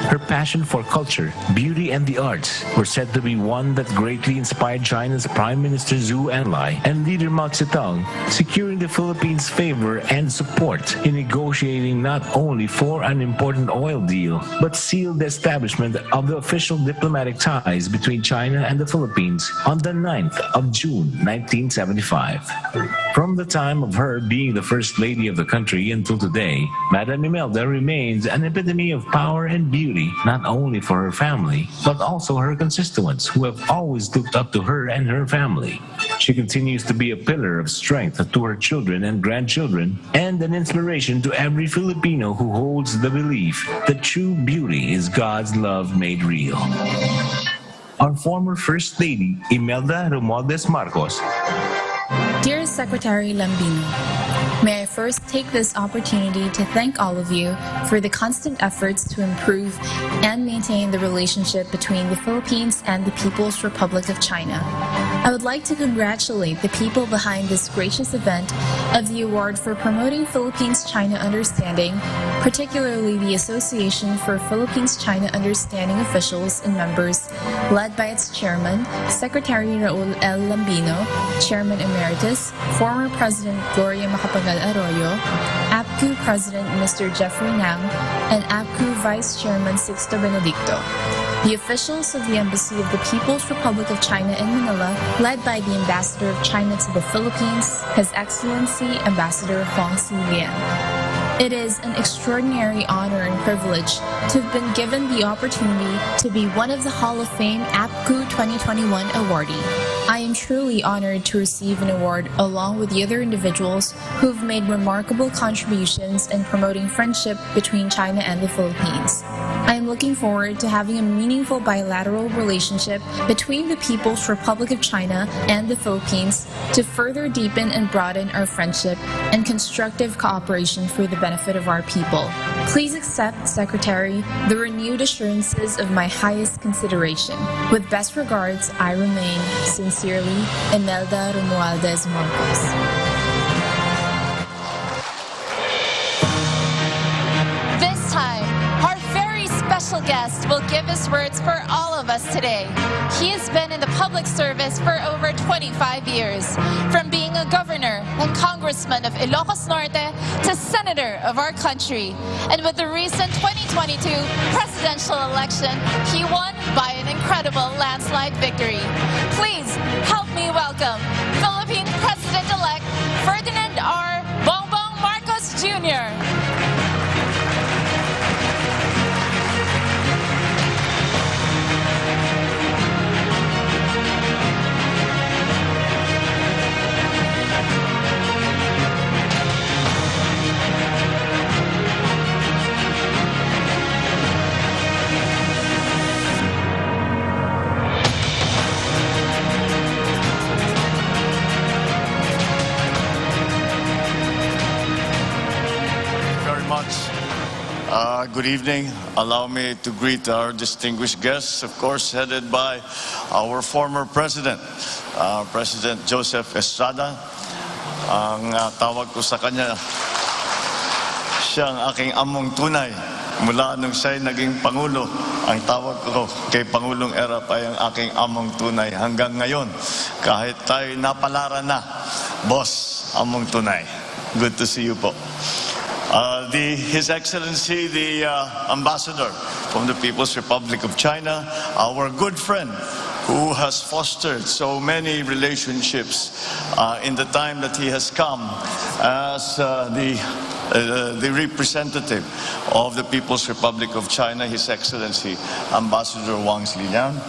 Her passion for culture, beauty, and the arts were said to be one that greatly inspired China's Prime Minister Zhou Enlai and leader Mao Zedong, securing the Philippines' favor and support in negotiating not only for an important oil deal, but sealed the establishment of the official diplomatic ties between China and the Philippines on the 9th of June 1975. From the time of her being the First Lady of the country until today, Madam Imelda remains an epitome of power and beauty, not only for her family, but also her constituents who have always looked up to her and her family. She continues to be a pillar of strength to her children and grandchildren, and an inspiration to every Filipino who holds the belief that true beauty is God's love made real. Our former First Lady, Imelda Romualdez Marcos. Dear Secretary Lambino, may I first take this opportunity to thank all of you for the constant efforts to improve and maintain the relationship between the Philippines and the People's Republic of China. I would like to congratulate the people behind this gracious event of the Award for Promoting Philippines-China Understanding, particularly the Association for Philippines-China Understanding officials and members, led by its chairman, Secretary Raul L. Lambino, Chairman Emeritus, former President Gloria Macapagal Arroyo, APPCU President Mr. Jeffrey Nam, and APPCU Vice Chairman Sixto Benedicto. The officials of the Embassy of the People's Republic of China in Manila, led by the Ambassador of China to the Philippines, His Excellency Ambassador Huang Xilian. It is an extraordinary honor and privilege to have been given the opportunity to be one of the Hall of Fame APPCU 2021 awardee. I am truly honored to receive an award along with the other individuals who have made remarkable contributions in promoting friendship between China and the Philippines. I am looking forward to having a meaningful bilateral relationship between the People's Republic of China and the Philippines to further deepen and broaden our friendship and constructive cooperation for the benefit of our people. Please accept, Secretary, the renewed assurances of my highest consideration. With best regards, I remain, sincerely, Imelda Romualdez Marcos. This time, our very special guest guest will give his words for all of us today. He has been in the public service for over 25 years, from being a governor and congressman of Ilocos Norte to senator of our country. And with the recent 2022 presidential election, he won by an incredible landslide victory. Please help me welcome Philippine President-elect Ferdinand R. Bongbong Marcos Jr. Good evening. Allow me to greet our distinguished guests, of course, headed by our former President, President Joseph Estrada. Ang tawag ko sa kanya, siya ang aking among tunay. Mula nung siya'y naging Pangulo, ang tawag ko kay Pangulong Erap ay ang aking among tunay. Hanggang ngayon, kahit tayo napalaran na, boss, among tunay. Good to see you po. His Excellency, the Ambassador from the People's Republic of China, our good friend who has fostered so many relationships in the time that he has come as the representative of the People's Republic of China, His Excellency Ambassador Wang Ziliang.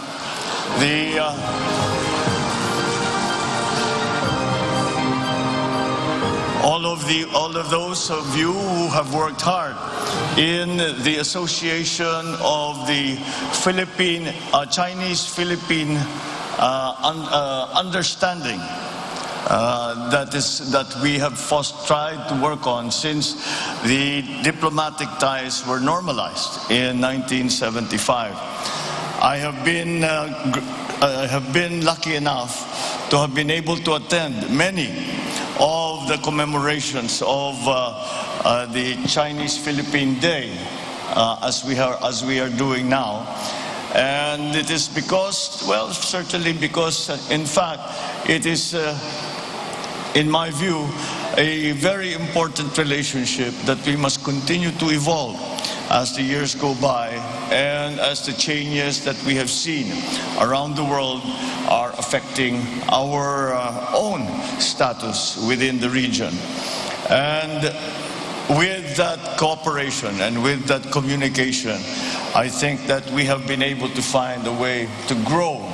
All of those of you who have worked hard in the association of the Chinese-Philippine understanding that we have tried to work on since the diplomatic ties were normalized in 1975. I have been lucky enough to have been able to attend many of the commemorations of the Chinese-Philippine Day as we are doing now. And it is because, well, certainly because, in fact, it is, in my view, a very important relationship that we must continue to evolve as the years go by and as the changes that we have seen around the world are affecting our own status within the region. And with that cooperation and with that communication, I think that we have been able to find a way to grow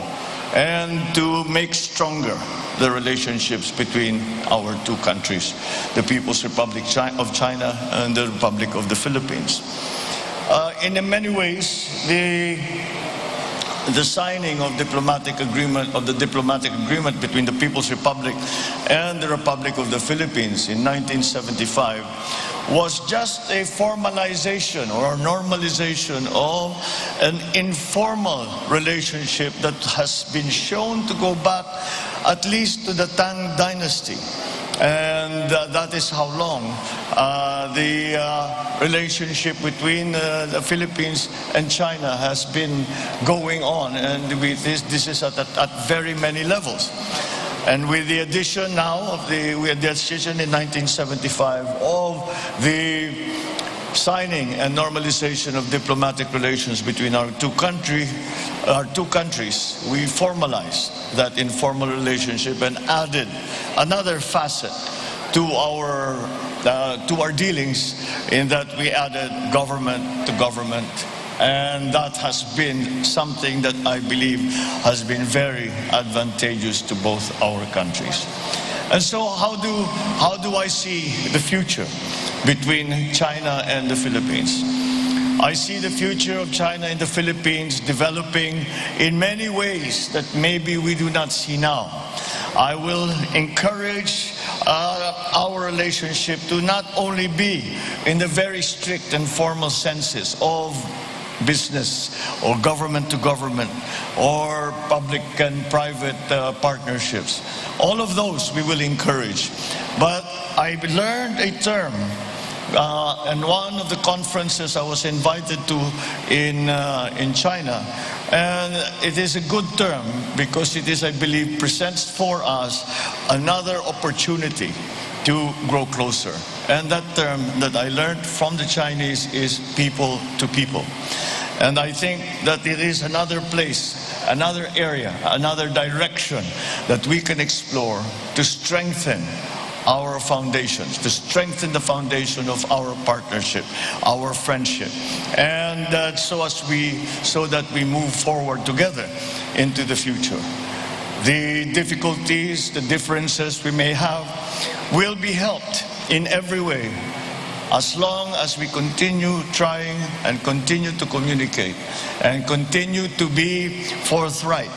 and to make stronger the relationships between our two countries, the People's Republic of China and the Republic of the Philippines. In many ways, the signing of the diplomatic agreement between the People's Republic and the Republic of the Philippines in 1975 was just a formalization or a normalization of an informal relationship that has been shown to go back at least to the Tang Dynasty. And that is how long the relationship between the Philippines and China has been going on, and this is at very many levels. And with the addition now of the addition in 1975 of the signing and normalization of diplomatic relations between our two countries, we formalized that informal relationship and added another facet to our dealings, in that we added government to government. And that has been something that I believe has been very advantageous to both our countries. And so how do I see the future between China and the Philippines? I see the future of China and the Philippines developing in many ways that maybe we do not see now. I will encourage our relationship to not only be in the very strict and formal senses of business or government to government or public and private partnerships. All of those we will encourage. But I learned a term and one of the conferences I was invited to in China. And it is a good term because it is, I believe, presents for us another opportunity to grow closer. And that term that I learned from the Chinese is people to people. And I think that it is another place, another area, another direction that we can explore to strengthen our foundations, to strengthen the foundation of our partnership, our friendship, and so that we move forward together into the future. The difficulties, the differences we may have will be helped in every way as long as we continue trying and continue to communicate and continue to be forthright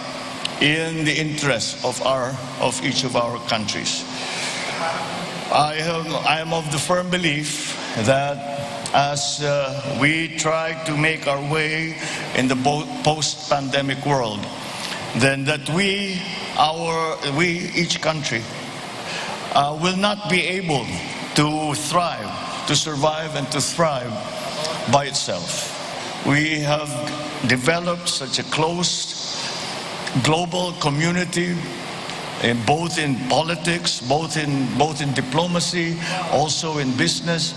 in the interests of each of our countries. I am of the firm belief that as we try to make our way in the post-pandemic world, then that each country will not be able to thrive, to survive and to thrive by itself. We have developed such a close global community, both in politics, both in diplomacy, also in business,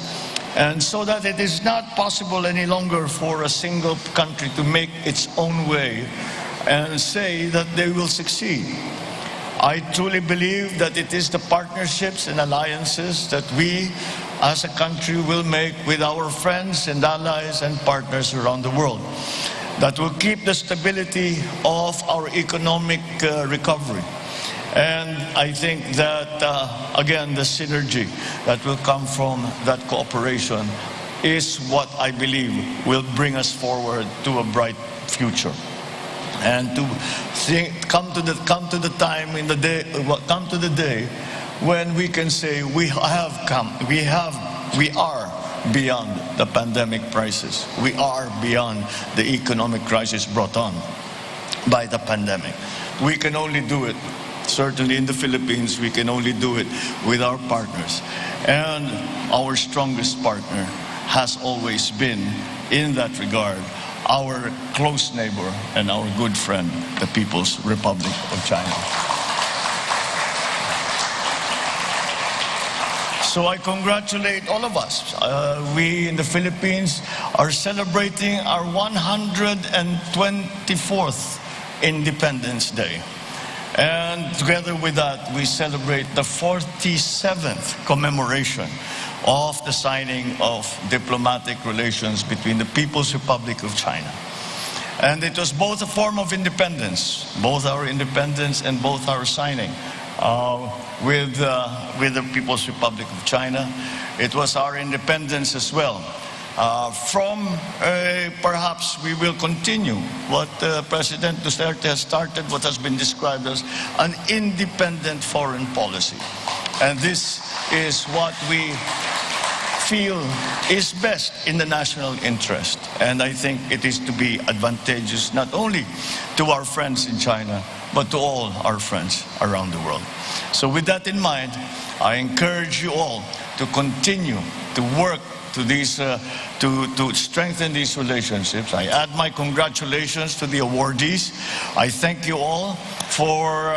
and so that it is not possible any longer for a single country to make its own way and say that they will succeed. I truly believe that it is the partnerships and alliances that we as a country will make with our friends and allies and partners around the world that will keep the stability of our economic recovery. And I think that, again, the synergy that will come from that cooperation is what I believe will bring us forward to a bright future. And to come to the day when we can say we are beyond the pandemic crisis. We are beyond the economic crisis brought on by the pandemic. We can only do it. Certainly in the Philippines, we can only do it with our partners. And our strongest partner has always been, in that regard, our close neighbor and our good friend, the People's Republic of China. So I congratulate all of us. We in the Philippines are celebrating our 124th Independence Day. And together with that, we celebrate the 47th commemoration of the signing of diplomatic relations between the People's Republic of China. And it was both a form of independence, both our independence and both our signing with the People's Republic of China. It was our independence as well. Perhaps we will continue what President Duterte has started, what has been described as an independent foreign policy. And this is what we feel is best in the national interest. And I think it is to be advantageous not only to our friends in China, but to all our friends around the world. So with that in mind, I encourage you all to continue to work to strengthen these relationships. I add my congratulations to the awardees. I thank you all for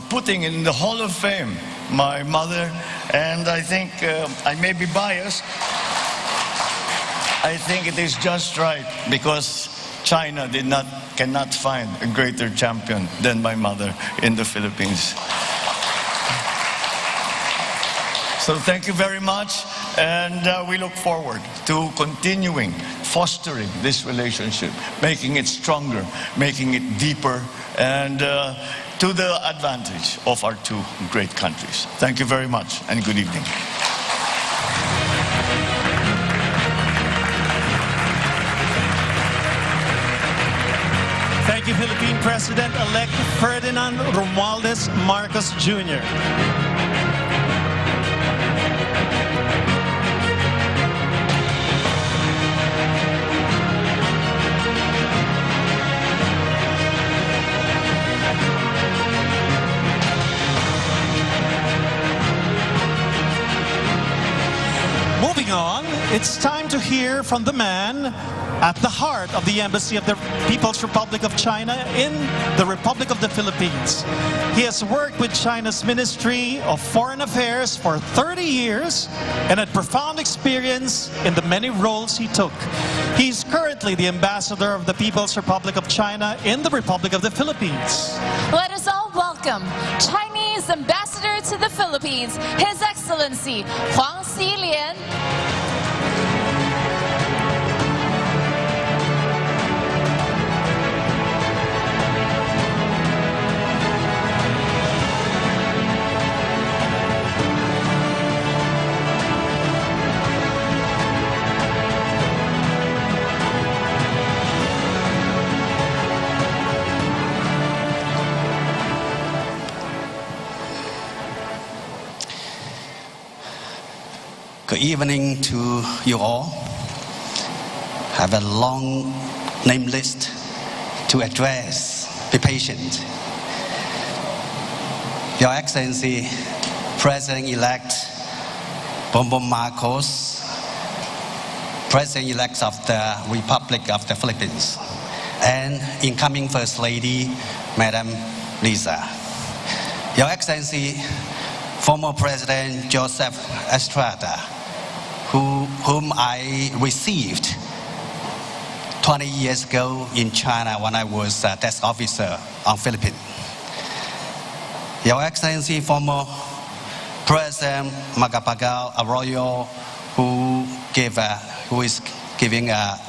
putting in the Hall of Fame my mother, and I think I may be biased. I think it is just right because China cannot find a greater champion than my mother in the Philippines. So thank you very much, and we look forward to continuing fostering this relationship, making it stronger, making it deeper, and to the advantage of our two great countries. Thank you very much, and good evening. Thank you, Philippine President-elect Ferdinand Romualdez Marcos Jr. It's time to hear from the man at the heart of the Embassy of the People's Republic of China in the Republic of the Philippines. He has worked with China's Ministry of Foreign Affairs for 30 years and had profound experience in the many roles he took. He's currently the Ambassador of the People's Republic of China in the Republic of the Philippines. Let us all welcome Chinese Ambassador to the Philippines, His Excellency Huang Xilian. 'Good evening to you all. I have a long name list to address. Be patient. Your Excellency, President-elect Bongbong Marcos, President-elect of the Republic of the Philippines, and incoming First Lady, Madam Lisa. Your Excellency, former President Joseph Estrada, whom I received 20 years ago in China when I was a desk officer on Philippines. Your Excellency, former President Macapagal Arroyo, who is giving a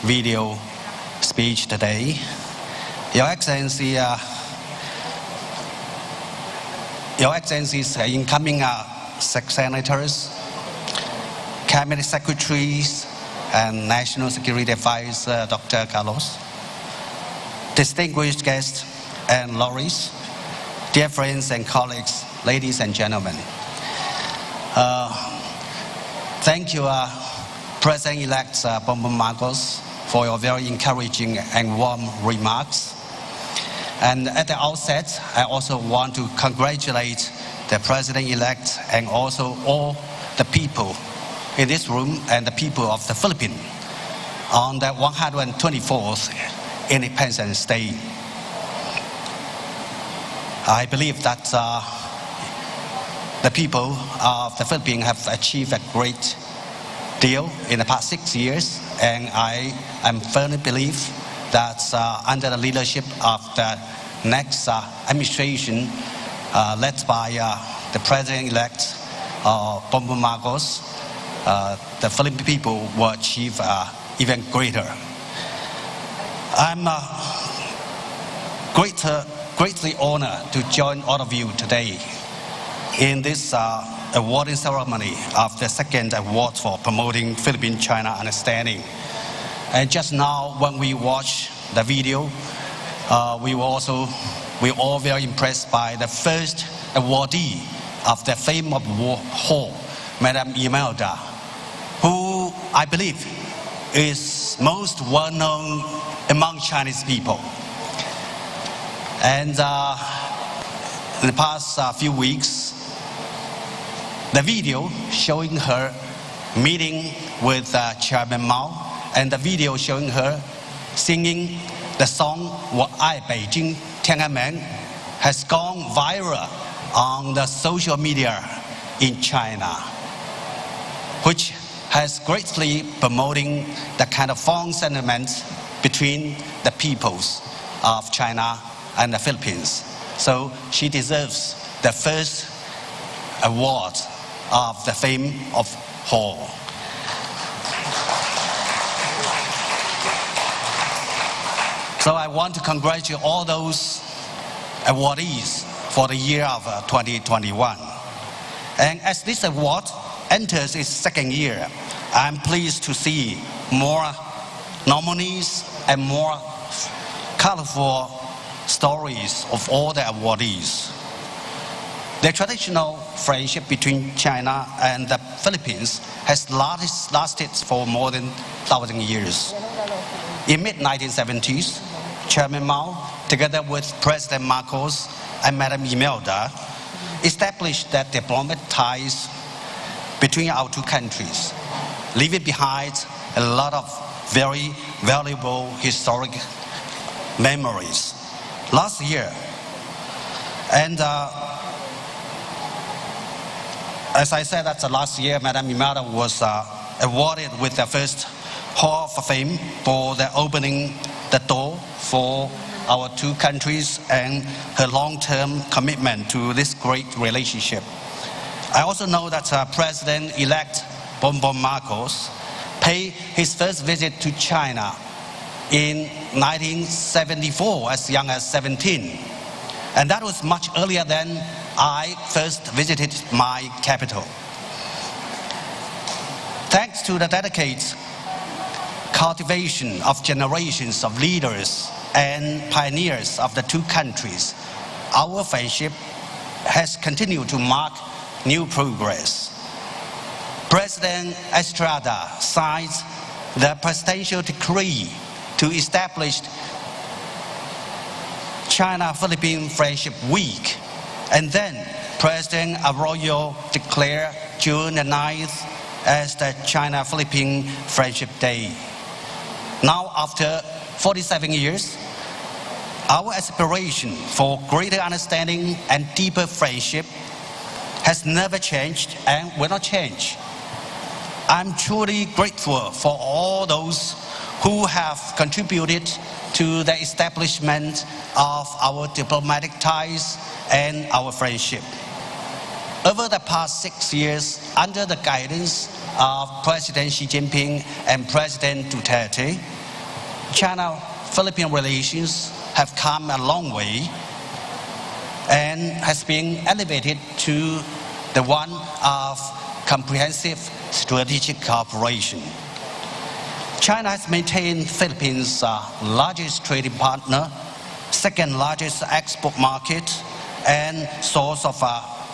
video speech today. Your Excellency's incoming senators, cabinet secretaries, and National Security Advisor Dr. Carlos, distinguished guests and laureates, dear friends and colleagues, ladies and gentlemen. Thank you, President-elect Bongbong Marcos, for your very encouraging and warm remarks. And at the outset, I also want to congratulate the President-elect and also all the people in this room and the people of the Philippines on the 124th Independence Day. I believe that the people of the Philippines have achieved a great deal in the past 6 years, and I am firmly believe that under the leadership of the next administration led by the President-elect Bongbong Marcos, the Philippine people will achieve even greater. I'm greatly honored to join all of you today in this awarding ceremony of the second award for promoting Philippine-China understanding. And just now, when we watch the video, we were all very impressed by the first awardee of the Fame of War Hall, Madam Imelda, who I believe is most well known among Chinese people. And in the past few weeks, the video showing her meeting with Chairman Mao and the video showing her singing the song 我爱北京天安门 has gone viral on the social media in China, which has greatly promoting the kind of fond sentiment between the peoples of China and the Philippines. So she deserves the first award of the Fame of Hall. So I want to congratulate all those awardees for the year of 2021. And as this award enters its second year, I'm pleased to see more nominees and more colorful stories of all the awardees. The traditional friendship between China and the Philippines has lasted for more than 1,000 years. In mid-1970s, Chairman Mao, together with President Marcos and Madam Imelda, established that diplomatic ties between our two countries. leaving behind a lot of very valuable historic memories. Last year, and as I said, that's last year, Madame Imada was awarded with the first Hall of Fame for the opening the door for our two countries and her long-term commitment to this great relationship. I also know that President-elect Bongbong Marcos paid his first visit to China in 1974, as young as 17. And that was much earlier than I first visited my capital. Thanks to the dedicated cultivation of generations of leaders and pioneers of the two countries, our friendship has continued to mark new progress. President Estrada signed the presidential decree to establish China-Philippine Friendship Week, and then President Arroyo declared June the 9th as the China-Philippine Friendship Day. Now, after 47 years, our aspiration for greater understanding and deeper friendship has never changed and will not change. I'm truly grateful for all those who have contributed to the establishment of our diplomatic ties and our friendship. Over the past 6 years, under the guidance of President Xi Jinping and President Duterte, China-Philippine relations have come a long way and has been elevated to the one of comprehensive strategic cooperation. China has maintained Philippines' largest trading partner, second largest export market, and source of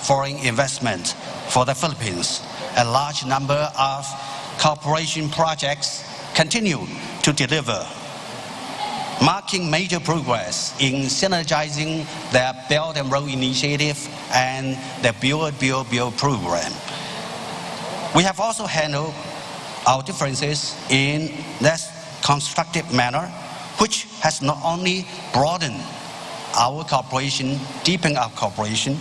foreign investment for the Philippines. A large number of cooperation projects continue to deliver, marking major progress in synergizing the Belt and Road Initiative and the Build program. We have also handled our differences in this constructive manner, which has not only broadened our cooperation, deepened our cooperation,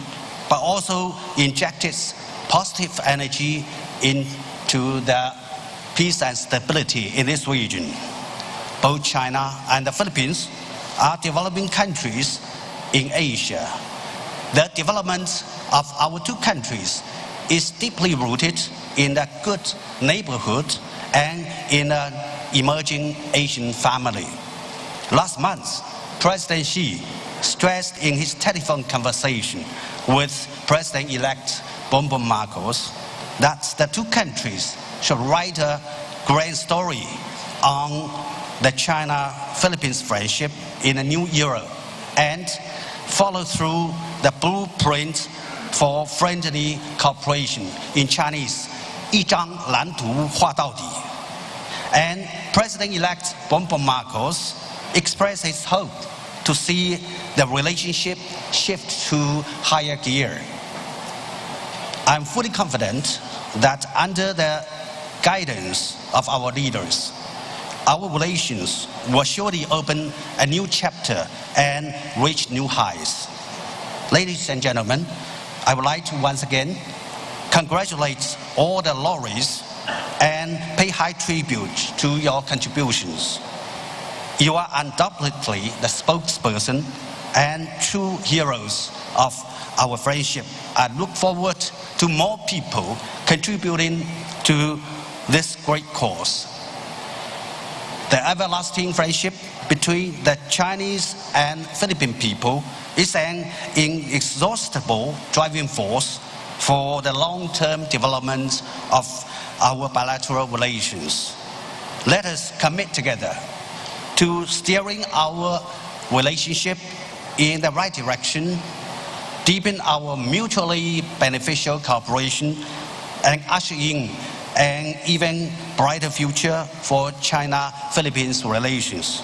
but also injected positive energy into the peace and stability in this region. Both China and the Philippines are developing countries in Asia. The development of our two countries is deeply rooted in the good neighborhood and in an emerging Asian family. Last month, President Xi stressed in his telephone conversation with President-elect Bongbong Marcos that the two countries should write a grand story on the China-Philippines friendship in a new era and follow through the blueprint for friendly cooperation, in Chinese, 一张蓝图画到底. And President-elect Bongbong Marcos expressed his hope to see the relationship shift to higher gear. I'm fully confident that under the guidance of our leaders, our relations will surely open a new chapter and reach new heights. Ladies and gentlemen, I would like to once again congratulate all the laureates and pay high tribute to your contributions. You are undoubtedly the spokesperson and true heroes of our friendship. I look forward to more people contributing to this great cause. The everlasting friendship between the Chinese and Philippine people is an inexhaustible driving force for the long-term development of our bilateral relations. Let us commit together to steering our relationship in the right direction, deepen our mutually beneficial cooperation, and usher in an even brighter future for China-Philippines relations.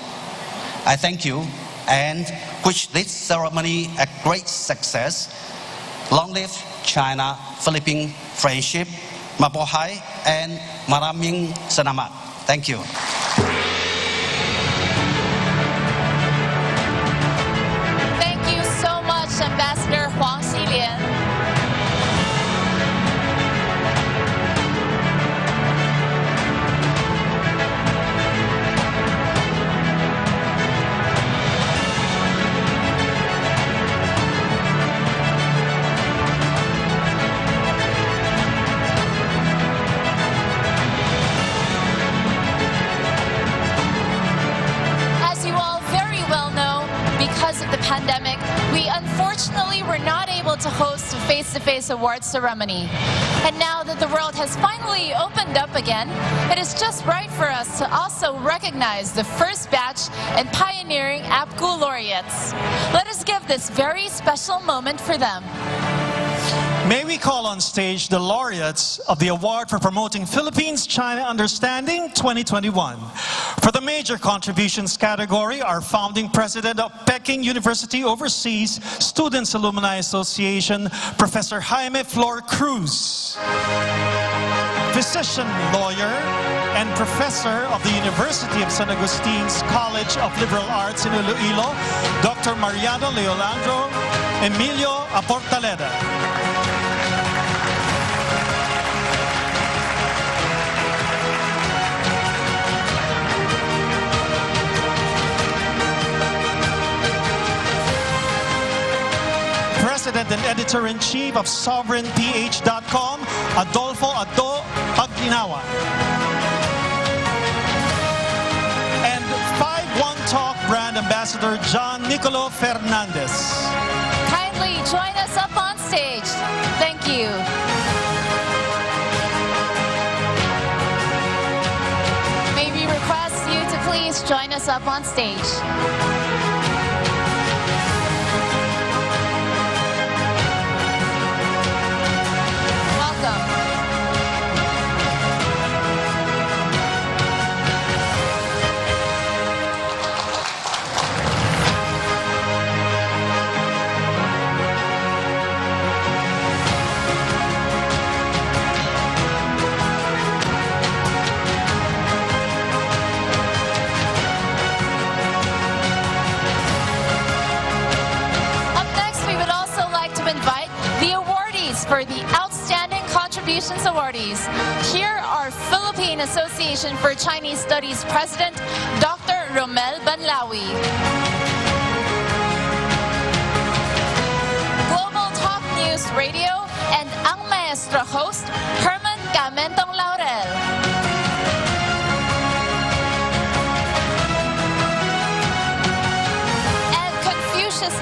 I thank you and wish this ceremony a great success. Long live China-Philippine friendship. mabuhay, and maraming salamat. Thank you. Thank you so much, Ambassador Huang Xilian. Because of the pandemic, we unfortunately were not able to host a face-to-face awards ceremony. And now that the world has finally opened up again, it is just right for us to also recognize the first batch and pioneering APPCU laureates. Let us give this very special moment for them. May we call on stage the laureates of the Award for Promoting Philippines-China Understanding 2021. For the major contributions category, our founding president of Peking University Overseas Students Alumni Association, Professor Jaime Flor Cruz. Physician, lawyer, and professor of the University of San Agustine's College of Liberal Arts in Iloilo, Dr. Mariano Leolandro Emilio Aportaleda. President and Editor-in-Chief of SovereignPH.com, Adolfo Addo Aguinawa. And 5-1 Talk brand ambassador, John Nicolo Fernandez. Kindly join us up on stage. Thank you. May we request you to please join us up on stage. For the Outstanding Contributions Awardees, here are Philippine Association for Chinese Studies President, Dr. Romel Banlawi. Global Talk News Radio and Ang Maestro host, Herman Camentong Laurel.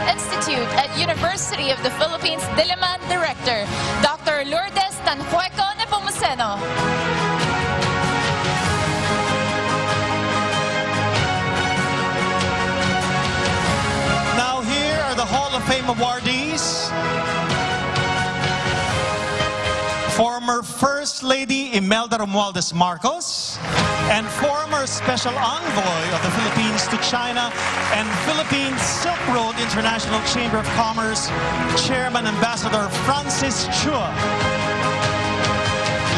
Institute at University of the Philippines Diliman Director, Dr. Lourdes Tanhueco Nepomuceno. Now here are the Hall of Fame awardees. Former First Lady Imelda Romualdez Marcos, and former Special Envoy of the Philippines to China and Philippines Silk Road International Chamber of Commerce, Chairman Ambassador Francis Chua.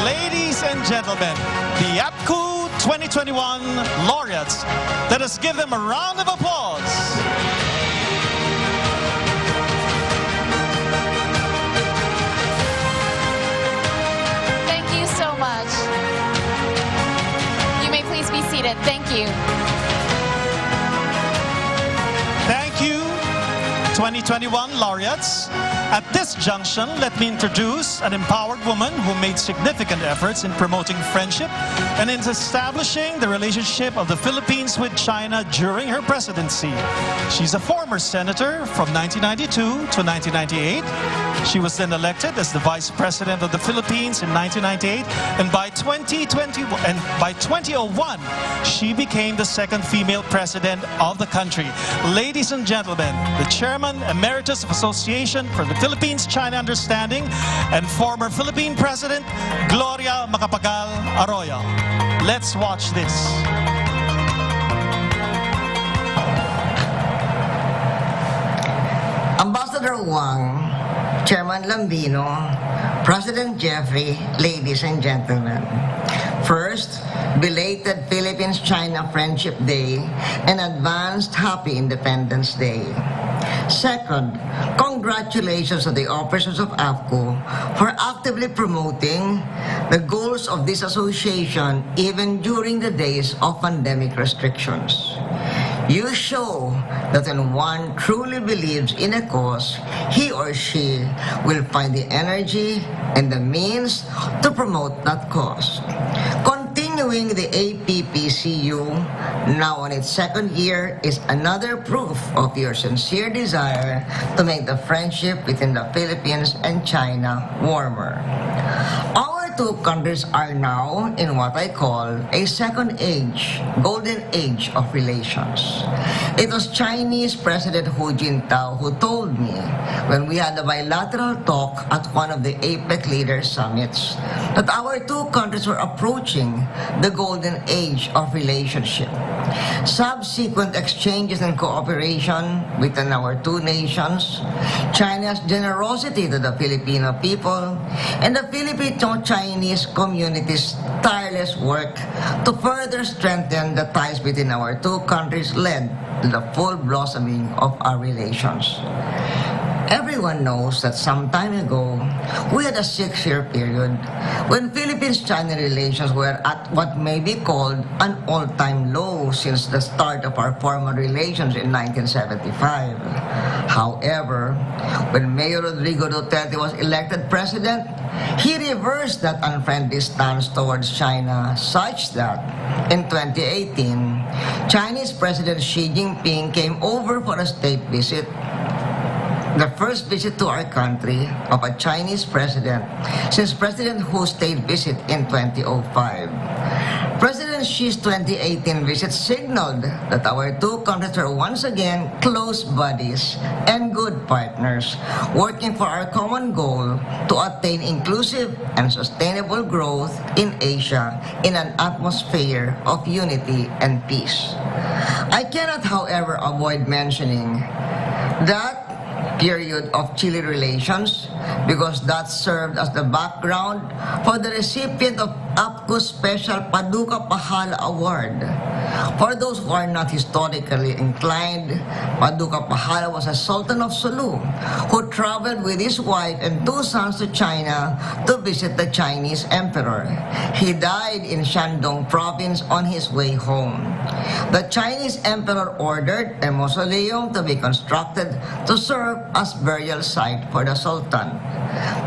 Ladies and gentlemen, the APPCU 2021 laureates. Let us give them a round of applause. So much. You may please be seated. Thank you. Thank you, 2021 laureates. At this junction, let me introduce an empowered woman who made significant efforts in promoting friendship and in establishing the relationship of the Philippines with China during her presidency. She's a former senator from 1992 to 1998. She was then elected as the Vice President of the Philippines in 1998, and by 2001, she became the second female president of the country. Ladies and gentlemen, the Chairman Emeritus of Association for the Philippines-China Understanding and former Philippine President, Gloria Macapagal Arroyo. Let's watch this. Ambassador Wang, Chairman Lambino, President Jeffrey, ladies and gentlemen. First, belated Philippines-China Friendship Day and advanced Happy Independence Day. Second, congratulations to the officers of APPCU for actively promoting the goals of this association even during the days of pandemic restrictions. You show that when one truly believes in a cause, he or she will find the energy and the means to promote that cause. Continuing the APPCU, now on its second year, is another proof of your sincere desire to make the friendship between the Philippines and China warmer. Our two countries are now in what I call a second age, golden age of relations. It was Chinese President Hu Jintao who told me when we had a bilateral talk at one of the APEC leaders summits that our two countries were approaching the golden age of relationship. Subsequent exchanges and cooperation between our two nations, China's generosity to the Filipino people, and the Filipino-Chinese community's tireless work to further strengthen the ties between our two countries led to the full blossoming of our relations. Everyone knows that some time ago, we had a 6-year period when Philippines-China relations were at what may be called an all-time low since the start of our formal relations in 1975. However, when Mayor Rodrigo Duterte was elected president, he reversed that unfriendly stance towards China such that in 2018, Chinese President Xi Jinping came over for a state visit, the first visit to our country of a Chinese president since President Hu's state visit in 2005. President Xi's 2018 visit signaled that our two countries are once again close buddies and good partners, working for our common goal to attain inclusive and sustainable growth in Asia in an atmosphere of unity and peace. I cannot, however, avoid mentioning that period of chilly relations because that served as the background for the recipient of APPCU's Special Paduka Pahala Award. For those who are not historically inclined, Paduka Pahala was a Sultan of Sulu who traveled with his wife and 2 sons to China to visit the Chinese emperor. He died in Shandong province on his way home. The Chinese emperor ordered a mausoleum to be constructed to serve as burial site for the Sultan.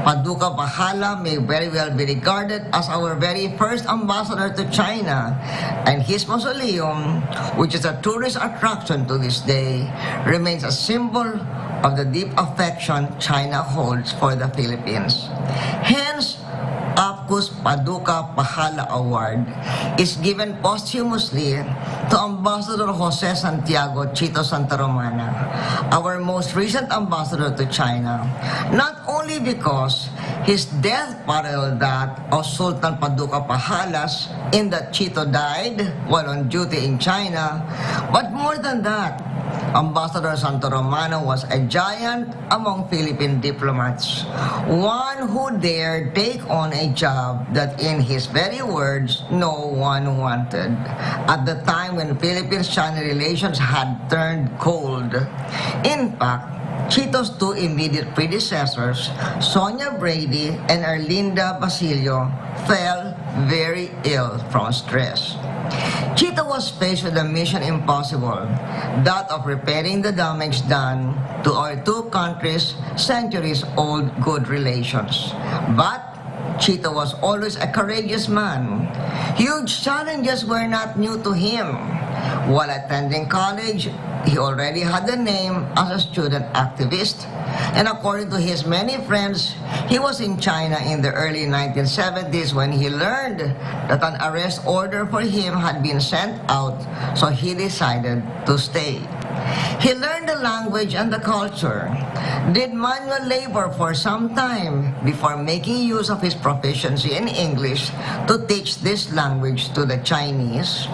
Paduka Pahala may very well be regarded as our very first ambassador to China, and his mausoleum, which is a tourist attraction to this day, remains a symbol of the deep affection China holds for the Philippines. Hence, APPCU's Paduka Pahala Award is given posthumously to Ambassador Jose Santiago Chito Santa Romana, our most recent ambassador to China, not only because his death paralleled that of Sultan Paduka Pahalas in that Chito died while on duty in China, but more than that, Ambassador Santa Romana was a giant among Philippine diplomats, one who dared take on a job that, in his very words, no one wanted, at the time when Philippines-China relations had turned cold. In fact, Chito's 2 immediate predecessors, Sonia Brady and Erlinda Basilio, fell very ill from stress. Chito was faced with a mission impossible, that of repairing the damage done to our two countries' centuries-old good relations. But Chito was always a courageous man. Huge challenges were not new to him. While attending college, he already had a name as a student activist, and according to his many friends, he was in China in the early 1970s when he learned that an arrest order for him had been sent out, so he decided to stay. He learned the language and the culture, did manual labor for some time before making use of his proficiency in English to teach this language to the Chinese,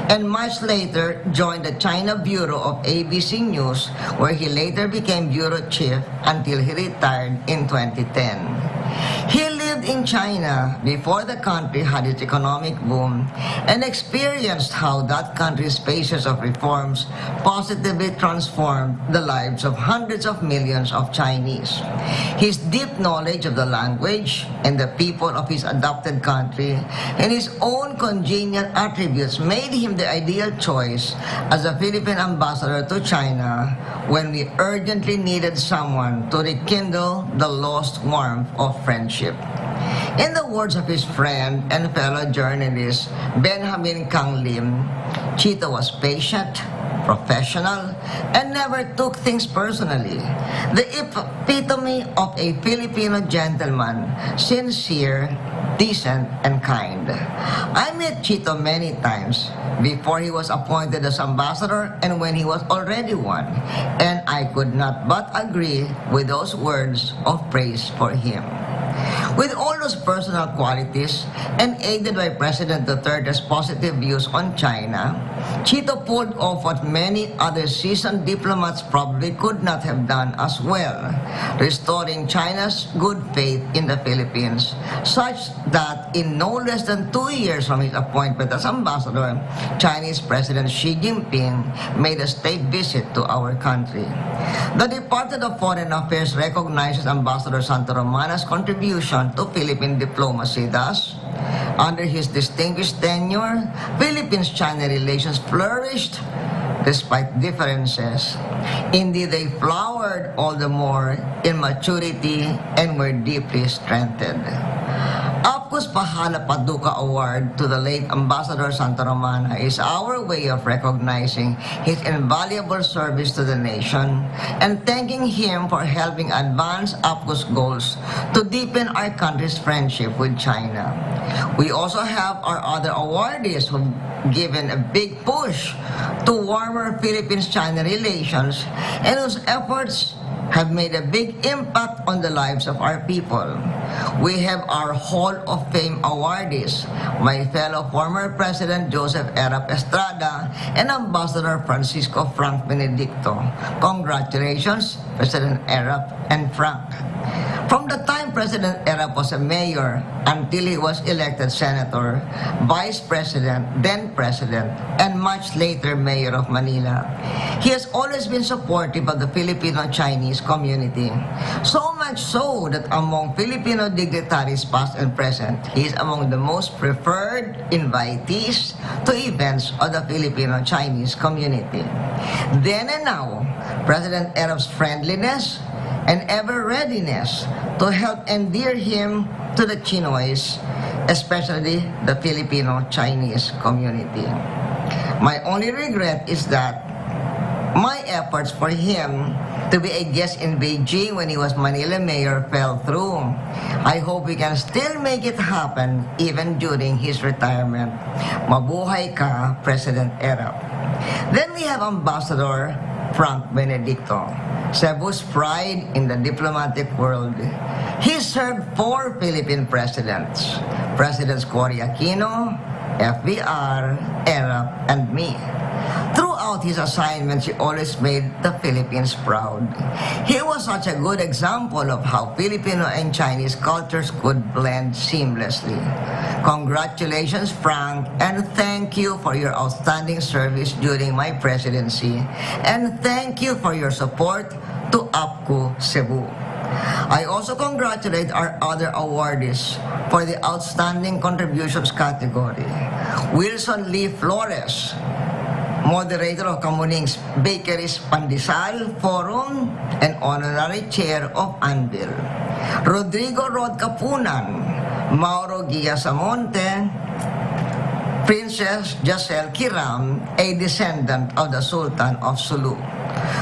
and much later joined the China Bureau of ABC News, where he later became bureau chief until he retired in 2010. He lived in China before the country had its economic boom and experienced how that country's paces of reforms positively transformed the lives of hundreds of millions of Chinese. His deep knowledge of the language and the people of his adopted country and his own congenial attributes made him the ideal choice as a Philippine ambassador to China when we urgently needed someone to rekindle the lost warmth of friendship. In the words of his friend and fellow journalist Benjamin Kang Lim, Chito was patient, professional, and never took things personally. The epitome of a Filipino gentleman, sincere, decent, and kind. I met Chito many times before he was appointed as ambassador and when he was already one, and I could not but agree with those words of praise for him. With all those personal qualities and aided by President Duterte's positive views on China, Chito pulled off what many other seasoned diplomats probably could not have done as well, restoring China's good faith in the Philippines, such that in no less than 2 years from his appointment as ambassador, Chinese President Xi Jinping made a state visit to our country. The Department of Foreign Affairs recognizes Ambassador Santa Romana's contribution to Philippine diplomacy. Thus, under his distinguished tenure, Philippines-China relations flourished despite differences. Indeed, they flowered all the more in maturity and were deeply strengthened. APPCU's Pahala Paduka Award to the late Ambassador Santa Romana is our way of recognizing his invaluable service to the nation and thanking him for helping advance APPCU's goals to deepen our country's friendship with China. We also have our other awardees who've given a big push to warmer Philippines-China relations and whose efforts have made a big impact on the lives of our people. We have our Hall of Fame awardees, my fellow former President Joseph Erap Estrada and Ambassador Francisco Frank Benedicto. Congratulations, President Erap and Frank. From the time President Erap was a mayor until he was elected senator, vice president, then president, and much later mayor of Manila, he has always been supportive of the Filipino-Chinese community. So much so that among Filipino dignitaries past and present, he is among the most preferred invitees to events of the Filipino-Chinese community. Then and now, President Erap's friendliness and ever-readiness to help endear him to the Chinoys, especially the Filipino-Chinese community. My only regret is that my efforts for him to be a guest in Beijing when he was Manila mayor fell through. I hope we can still make it happen even during his retirement. Mabuhay ka, President Erap. Then we have Ambassador Frank Benedicto, Cebu's pride in the diplomatic world. He served 4 Philippine presidents, Presidents Cory Aquino, FBR, Erap, and me. Throughout his assignments, he always made the Philippines proud. He was such a good example of how Filipino and Chinese cultures could blend seamlessly. Congratulations, Frank, and thank you for your outstanding service during my presidency. And thank you for your support to APPCU Cebu. I also congratulate our other awardees for the Outstanding Contributions category. Wilson Lee Flores, moderator of Kamuning's Bakeries Pandesal Forum and honorary chair of Anvil. Rodrigo Rod Capunan, Mauro Giasamonte, Princess Giselle Kiram, a descendant of the Sultan of Sulu.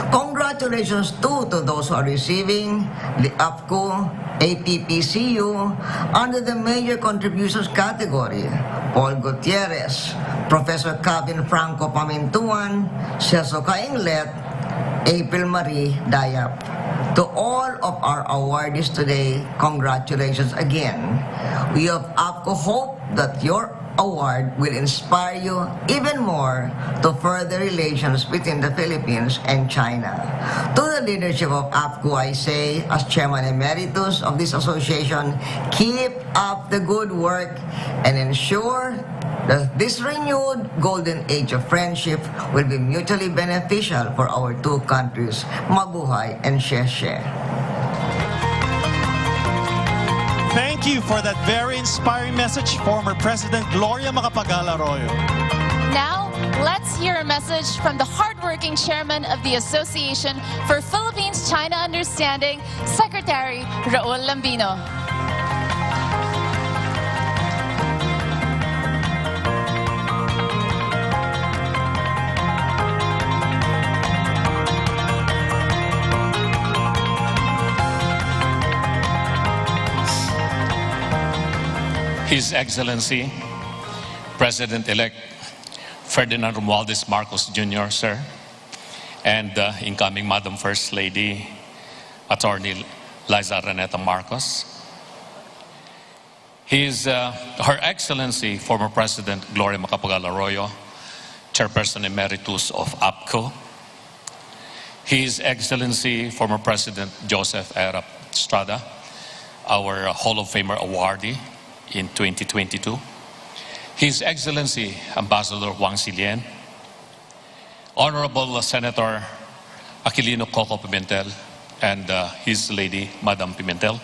Congratulations too to those who are receiving the APPCU under the Major Contributions category. Paul Gutierrez, Professor Cabin Franco Pamintuan, Celso Cainglet, April Marie Dayap. To all of our awardees today, congratulations again. We of APPCU hope that your award will inspire you even more to further relations between the Philippines and China. To the leadership of APPCU, I say, as Chairman Emeritus of this association, keep up the good work and ensure that this renewed golden age of friendship will be mutually beneficial for our two countries. Mabuhay and share. Thank you for that very inspiring message, former President Gloria Macapagal-Arroyo. Now, let's hear a message from the hardworking chairman of the Association for Philippines-China Understanding, Secretary Raul Lambino. His Excellency, President-elect Ferdinand Romualdez Marcos Jr., sir, and incoming Madam First Lady, Attorney Liza Reneta Marcos. Her Excellency, former President Gloria Macapagal-Arroyo, Chairperson Emeritus of APPCU. His Excellency, former President Joseph Erap Estrada, our Hall of Famer awardee in 2022. His Excellency Ambassador Wang Silien, Honorable Senator Aquilino Coco Pimentel and his lady Madam Pimentel,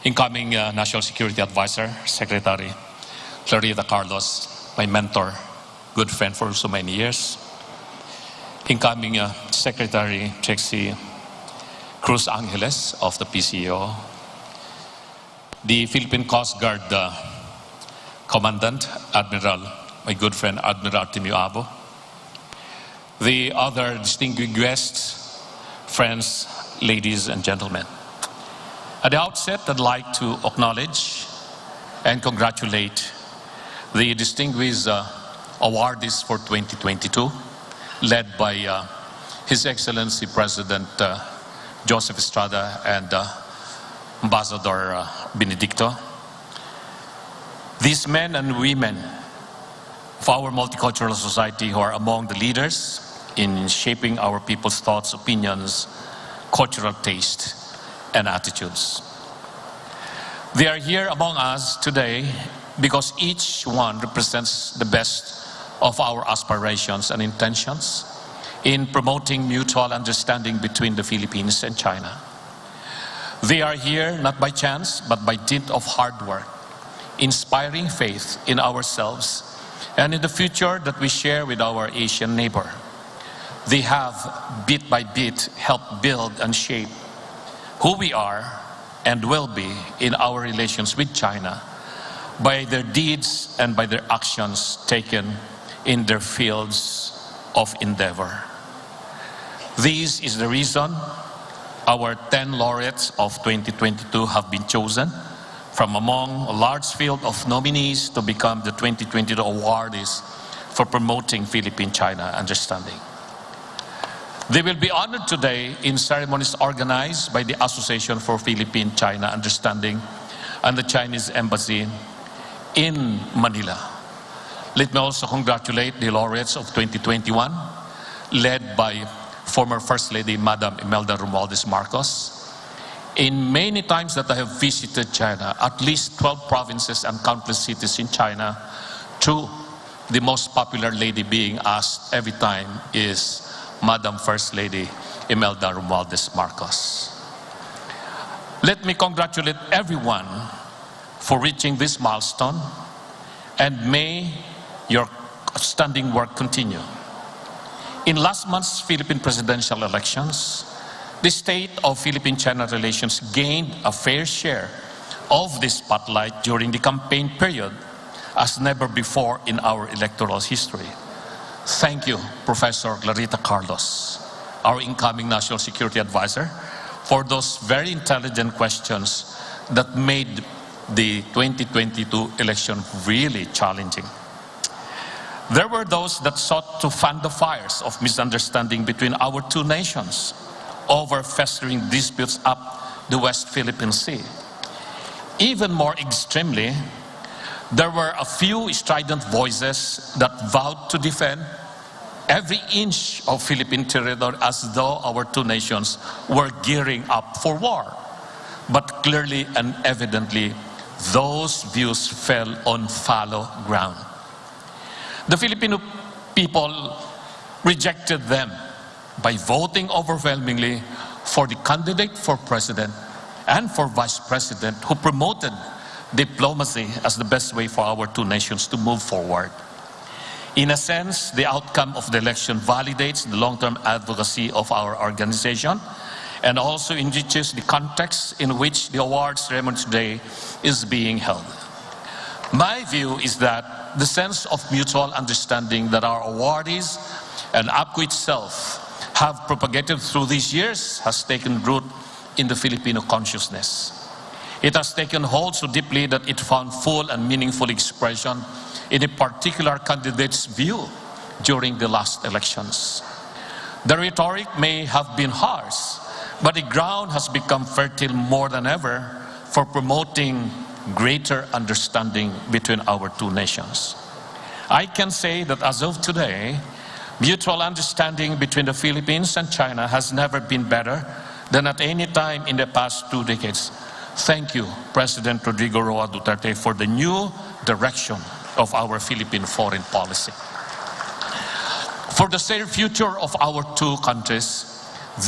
incoming National Security Advisor Secretary Clarita Carlos, my mentor, good friend for so many years, incoming Secretary Trixie Cruz Angeles of the PCO, the Philippine Coast Guard Commandant, Admiral, my good friend Admiral Artemio Abo, the other distinguished guests, friends, ladies and gentlemen. At the outset, I'd like to acknowledge and congratulate the distinguished awardees for 2022, led by His Excellency President Joseph Estrada and Ambassador Benedicto. These men and women of our multicultural society who are among the leaders in shaping our people's thoughts, opinions, cultural taste, and attitudes. They are here among us today because each one represents the best of our aspirations and intentions in promoting mutual understanding between the Philippines and China. They are here not by chance, but by dint of hard work, inspiring faith in ourselves and in the future that we share with our Asian neighbor. They have, bit by bit, helped build and shape who we are and will be in our relations with China by their deeds and by their actions taken in their fields of endeavor. This is the reason our 10 laureates of 2022 have been chosen from among a large field of nominees to become the 2022 awardees for promoting Philippine-China understanding. They will be honored today in ceremonies organized by the Association for Philippine-China Understanding and the Chinese Embassy in Manila. Let me also congratulate the laureates of 2021, led by former First Lady Madam Imelda Romualdez Marcos. In many times that I have visited China, at least 12 provinces and countless cities in China, the most popular lady being asked every time is Madam First Lady Imelda Romualdez Marcos. Let me congratulate everyone for reaching this milestone, and may your outstanding work continue. In last month's Philippine presidential elections, the state of Philippine-China relations gained a fair share of the spotlight during the campaign period as never before in our electoral history. Thank you, Professor Clarita Carlos, our incoming National Security Advisor, for those very intelligent questions that made the 2022 election really challenging. There were those that sought to fan the fires of misunderstanding between our two nations over festering disputes up the West Philippine Sea. Even more extremely, There were a few strident voices that vowed to defend every inch of Philippine territory as though our two nations were gearing up for war. But clearly and evidently, those views fell on fallow ground. The Filipino people rejected them by voting overwhelmingly for the candidate for president and for vice president who promoted diplomacy as the best way for our two nations to move forward. In a sense, the outcome of the election validates the long-term advocacy of our organization and also enriches the context in which the awards ceremony today is being held. My view is that the sense of mutual understanding that our awardees and APPCU itself have propagated through these years has taken root in the Filipino consciousness. It has taken hold so deeply that it found full and meaningful expression in a particular candidate's view during the last elections. The rhetoric may have been harsh, but the ground has become fertile more than ever for promoting greater understanding between our two nations. I can say that as of today, mutual understanding between the Philippines and China has never been better than at any time in the past 2 decades. Thank you, President Rodrigo Roa Duterte, for the new direction of our Philippine foreign policy. For the shared future of our two countries,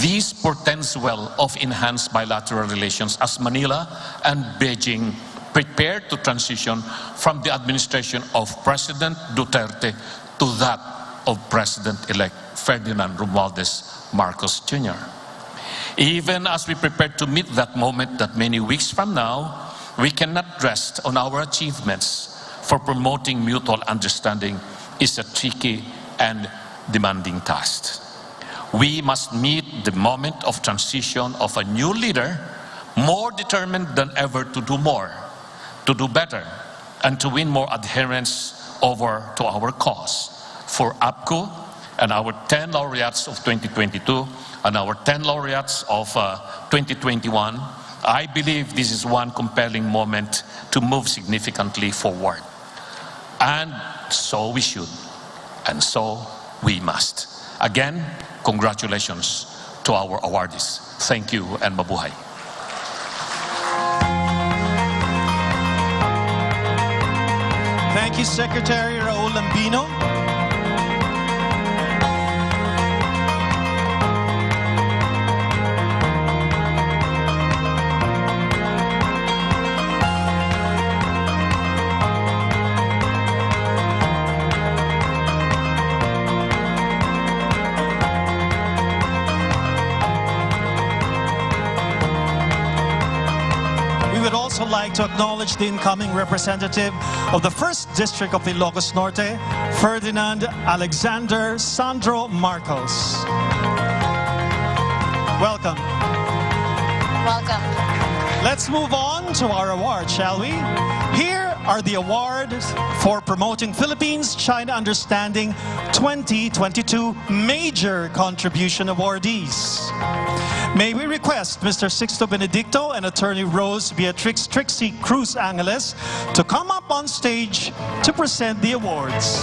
this portends well of enhanced bilateral relations as Manila and Beijing prepare to transition from the administration of President Duterte to that of President-elect Ferdinand Romualdez Marcos Jr. Even as we prepare to meet that moment that many weeks from now, we cannot rest on our achievements, for promoting mutual understanding is a tricky and demanding task. We must meet the moment of transition of a new leader more determined than ever to do more, to do better, and to win more adherence over to our cause. For APPCU and our 10 laureates of 2022 and our 10 laureates of 2021, I believe this is one compelling moment to move significantly forward. And so we should, and so we must. Again, congratulations to our awardees. Thank you and mabuhay. Thank you, Secretary Raul Lambino. Like to acknowledge the incoming representative of the 1st District of Ilocos Norte, Ferdinand Alexander Sandro Marcos. Welcome. Welcome. Let's move on to our award, shall we? Here are the awards for promoting Philippines-China Understanding 2022 Major Contribution Awardees. May we request Mr. Sixto Benedicto and Attorney Rose Beatrix Trixie Cruz Angeles to come up on stage to present the awards.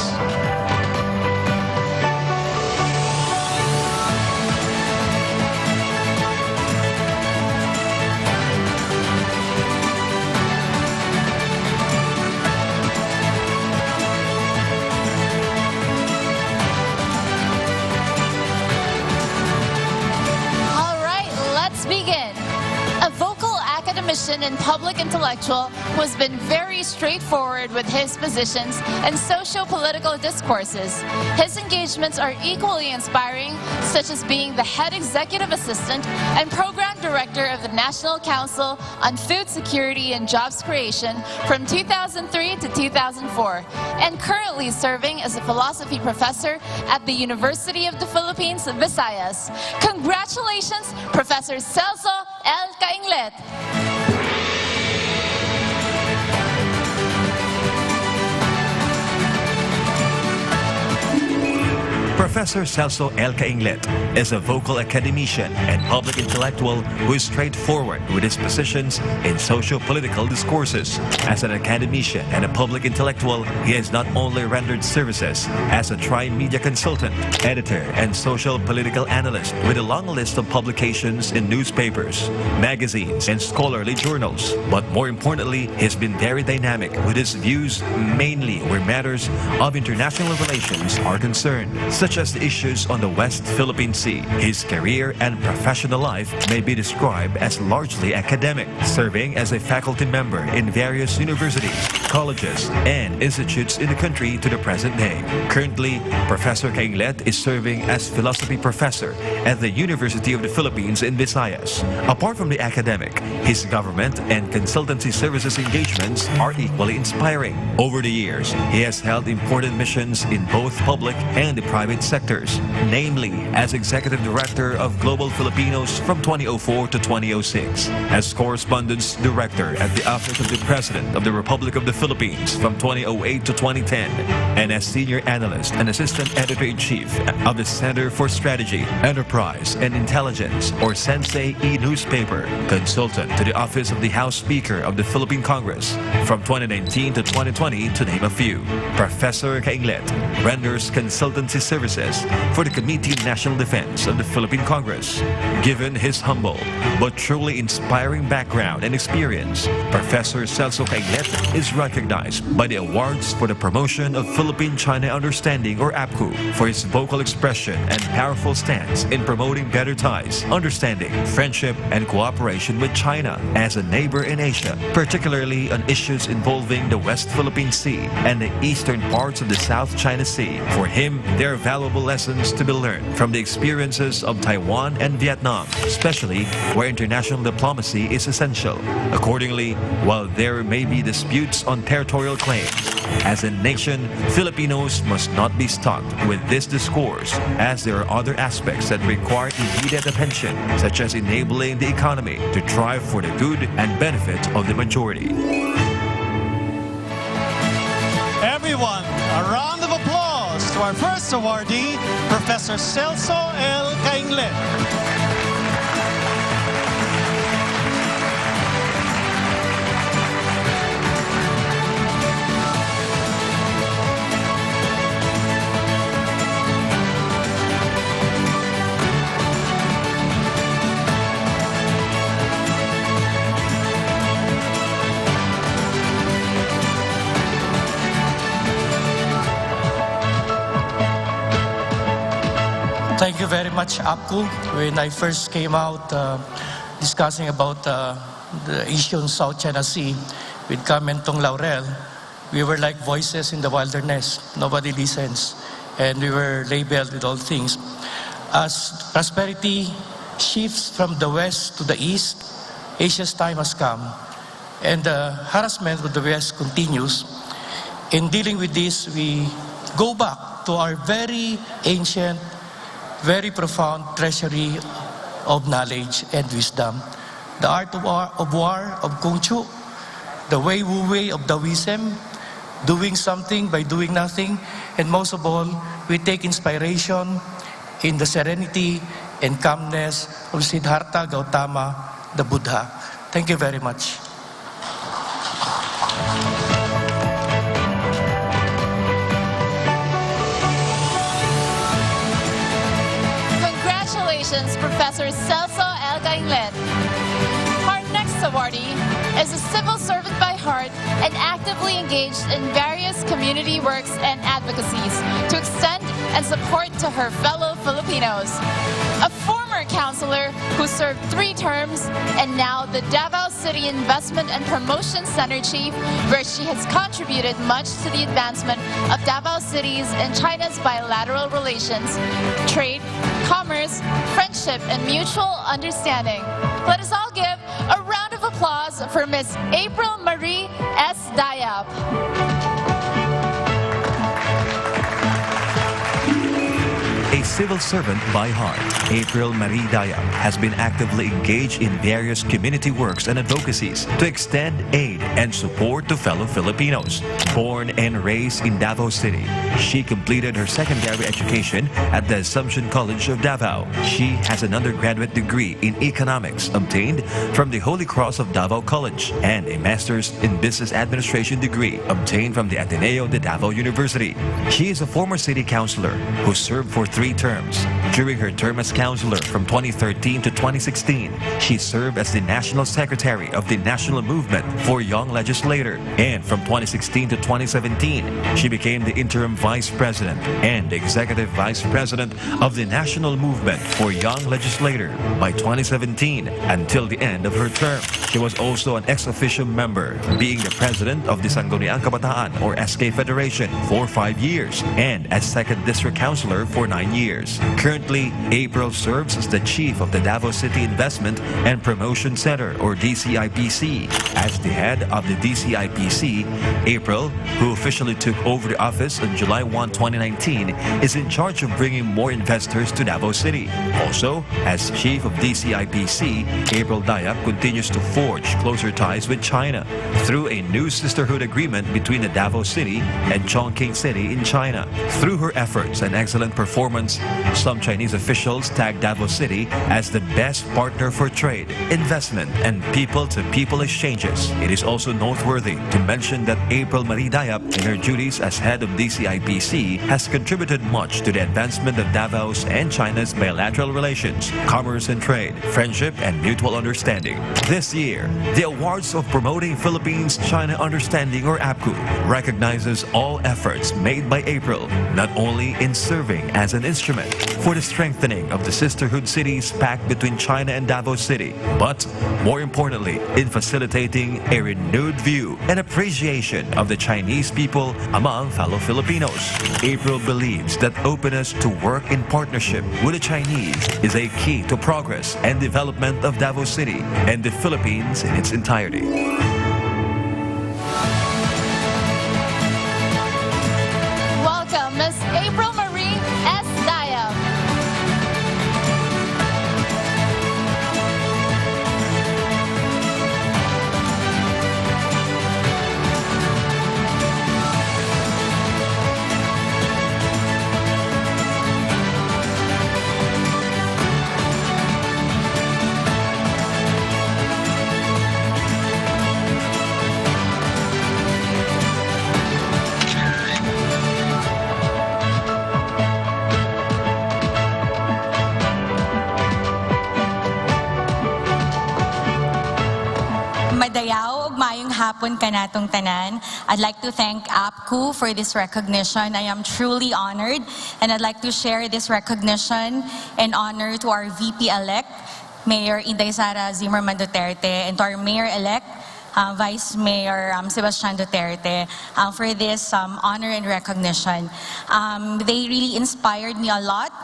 And public intellectual who has been very straightforward with his positions and socio-political discourses. His engagements are equally inspiring, such as being the head executive assistant and program director of the National Council on Food Security and Jobs Creation from 2003 to 2004, and currently serving as a philosophy professor at the University of the Philippines, Visayas. Congratulations, Professor Celso L. Cainglet. Professor Celso L. Cainglet is a vocal academician and public intellectual who is straightforward with his positions in socio-political discourses. As an academician and a public intellectual, he has not only rendered services as a tri-media consultant, editor, and social political analyst with a long list of publications in newspapers, magazines, and scholarly journals, but more importantly, he has been very dynamic with his views mainly where matters of international relations are concerned, such as the issues on the West Philippine Sea. His career and professional life may be described as largely academic, serving as a faculty member in various universities, colleges, and institutes in the country to the present day. Currently, Professor Cainglet is serving as philosophy professor at the University of the Philippines in Visayas. Apart from the academic, his government and consultancy services engagements are equally inspiring. Over the years, he has held important missions in both public and the private sectors, namely as Executive Director of Global Filipinos from 2004 to 2006, as Correspondence Director at the Office of the President of the Republic of the Philippines from 2008 to 2010, and as Senior Analyst and Assistant Editor-in-Chief of the Center for Strategy, Enterprise, and Intelligence, or Sensei e-newspaper, consultant to the Office of the House Speaker of the Philippine Congress from 2019 to 2020, to name a few. Professor Cainglet renders consultancy services for the Committee on National Defense of the Philippine Congress. Given his humble but truly inspiring background and experience, Professor Celso Cainglet is recognized by the Awards for the Promotion of Philippine-China Understanding, or APPCU, for his vocal expression and powerful stance in promoting better ties, understanding, friendship, and cooperation with China as a neighbor in Asia, particularly on issues involving the West Philippine Sea and the eastern parts of the South China Sea. For him, there are valuable lessons to be learned from the experiences of Taiwan and Vietnam, especially where international diplomacy is essential. Accordingly, while there may be disputes on territorial claims, as a nation, Filipinos must not be stuck with this discourse, as there are other aspects that require immediate attention, such as enabling the economy to thrive for the good and benefit of the majority. Everyone, a round of applause to our first awardee, Professor Celso L. Cainglet. Thank you very much, APPCU. When I first came out discussing about the issue in South China Sea with Camentong Laurel, we were like voices in the wilderness. Nobody listens. And we were labeled with all things. As prosperity shifts from the west to the east, Asia's time has come. And the harassment of the West continues. In dealing with this, we go back to our very ancient, very profound treasury of knowledge and wisdom. The art of war of Kung Fu, the Wei Wu Wei of Taoism, doing something by doing nothing, and most of all, we take inspiration in the serenity and calmness of Siddhartha Gautama, the Buddha. Thank you very much. Congratulations, Professor Celso L. Cainglet. Our next awardee is a civil servant by heart and actively engaged in various community works and advocacies to extend and support to her fellow Filipinos. A former counselor who served 3 terms and now the Davao City Investment and Promotion Center Chief, where she has contributed much to the advancement of Davao City's and China's bilateral relations, trade, commerce, friendship, and mutual understanding. Let us all give a round of applause for Ms. April Marie S. Dayap. A civil servant by heart, April Marie Dayap has been actively engaged in various community works and advocacies to extend aid and support to fellow Filipinos. Born and raised in Davao City, she completed her secondary education at the Assumption College of Davao. She has an undergraduate degree in economics obtained from the Holy Cross of Davao College and a master's in business administration degree obtained from the Ateneo de Davao University. She is a former city councilor who served for 3 terms. During her term as councilor from 2013 to 2016, she served as the National Secretary of the National Movement for Young Legislator. And from 2016 to 2017, she became the interim Vice President and Executive Vice President of the National Movement for Young Legislator. By 2017, until the end of her term, she was also an ex-officio member, being the President of the Sangguniang Kabataan or SK Federation for 5 years and as Second District Councilor for 9 years. Currently, April serves as the Chief of the Davao City Investment and Promotion Center or DCIPC. As the head of the DCIPC, April, who officially took over the office on July 1, 2019, is in charge of bringing more investors to Davao City. Also, as Chief of DCIPC, April Dayap continues to forge closer ties with China through a new sisterhood agreement between the Davao City and Chongqing City in China. Through her efforts and excellent performance, some Chinese officials tagged Davao City as the best partner for trade, investment, and people-to-people exchanges. It is also noteworthy to mention that April Marie Dayap, in her duties as head of DCIPC, has contributed much to the advancement of Davao's and China's bilateral relations, commerce and trade, friendship, and mutual understanding. This year, the Awards of Promoting Philippines-China Understanding or APPCU recognizes all efforts made by April, not only in serving as an instrument for the strengthening of the sisterhood cities pact between China and Davao City, but more importantly, in facilitating a renewed view and appreciation of the Chinese people among fellow Filipinos. April believes that openness to work in partnership with the Chinese is a key to progress and development of Davao City and the Philippines in its entirety. Welcome, Miss April Marie S. Dayap. Madayaw, ugmayong hapon kanatong tanan. I'd like to thank APPCU for this recognition. I am truly honored, and I'd like to share this recognition and honor to our VP-elect, Mayor Inday Sara Zimmerman Duterte, and to our Mayor-elect, Vice Mayor Sebastian Duterte, for this honor and recognition. They really inspired me a lot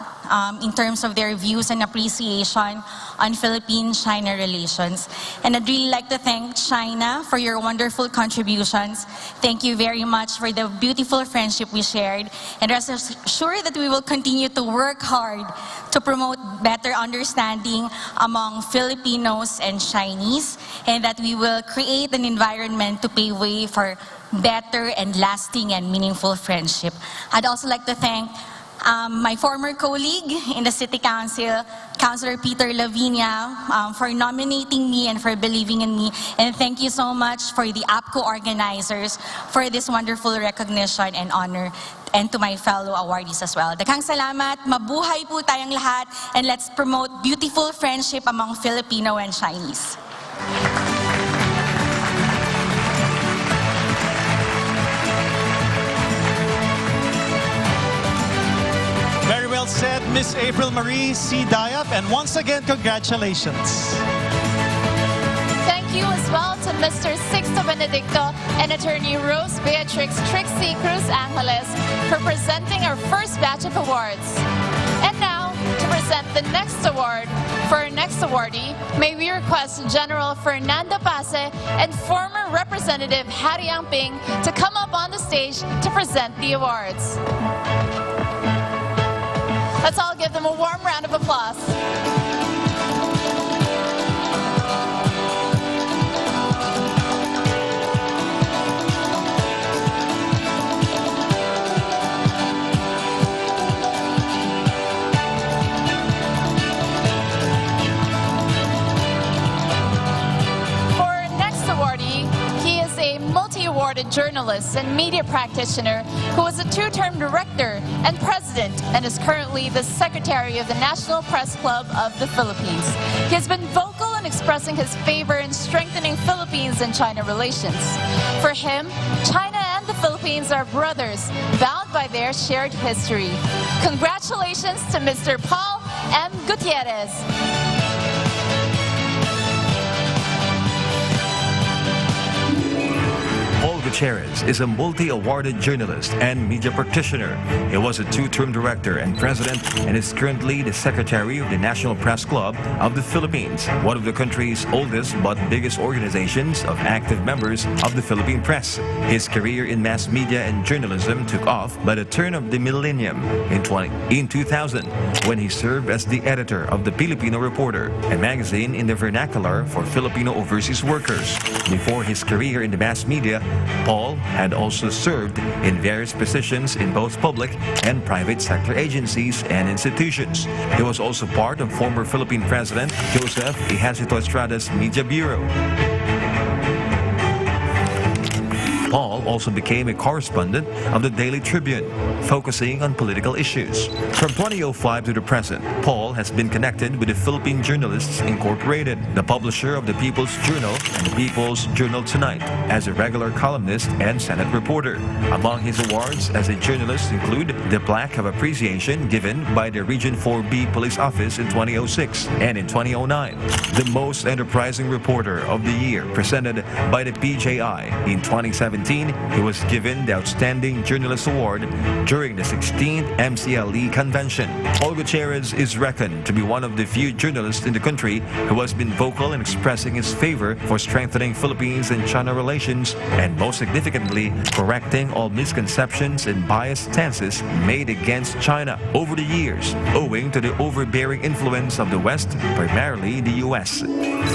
in terms of their views and appreciation on Philippine-China relations. And I'd really like to thank China for your wonderful contributions. Thank you very much for the beautiful friendship we shared. And rest assured that we will continue to work hard to promote better understanding among Filipinos and Chinese, and that we will create an environment to pave way for better and lasting and meaningful friendship. I'd also like to thank my former colleague in the City Council, Councilor Peter Lavinia, for nominating me and for believing in me. And thank you so much for the APPCU organizers for this wonderful recognition and honor, and to my fellow awardees as well. Daghang salamat, mabuhay po tayong lahat, and let's promote beautiful friendship among Filipino and Chinese. Very well said, Miss April Marie C. Dayap, and once again, congratulations. Thank you as well to Mr. Sixto Benedicto and Attorney Rose Beatrix Trixie Cruz Angeles for presenting our first batch of awards. And now, to present the next award, for our next awardee, may we request General Fernando Pase and former Representative Harry Angping to come up on the stage to present the awards. Let's all give them a warm round of applause. Multi-awarded journalist and media practitioner who was a two-term director and president and is currently the secretary of the National Press Club of the Philippines. He has been vocal in expressing his favor in strengthening Philippines and China relations. For him, China and the Philippines are brothers, bound by their shared history. Congratulations to Mr. Paul M. Gutierrez. Paul Gutierrez is a multi-awarded journalist and media practitioner. He was a two-term director and president and is currently the secretary of the National Press Club of the Philippines, one of the country's oldest but biggest organizations of active members of the Philippine press. His career in mass media and journalism took off by the turn of the millennium in 2000, when he served as the editor of the Filipino Reporter, a magazine in the vernacular for Filipino overseas workers. Before his career in the mass media, Paul had also served in various positions in both public and private sector agencies and institutions. He was also part of former Philippine President Joseph Ejercito Estrada's Media Bureau. Paul also became a correspondent of the Daily Tribune, focusing on political issues. From 2005 to the present, Paul has been connected with the Philippine Journalists Incorporated, the publisher of the People's Journal and the People's Journal Tonight, as a regular columnist and Senate reporter. Among his awards as a journalist include the Plaque of Appreciation given by the Region 4B Police Office in 2006 and in 2009, the Most Enterprising Reporter of the Year presented by the PJI in 2017. He was given the Outstanding Journalist Award during the 16th MCLE convention. Paul Gutierrez is reckoned to be one of the few journalists in the country who has been vocal in expressing his favor for strengthening Philippines and China relations and, most significantly, correcting all misconceptions and biased stances made against China over the years, owing to the overbearing influence of the West, primarily the U.S.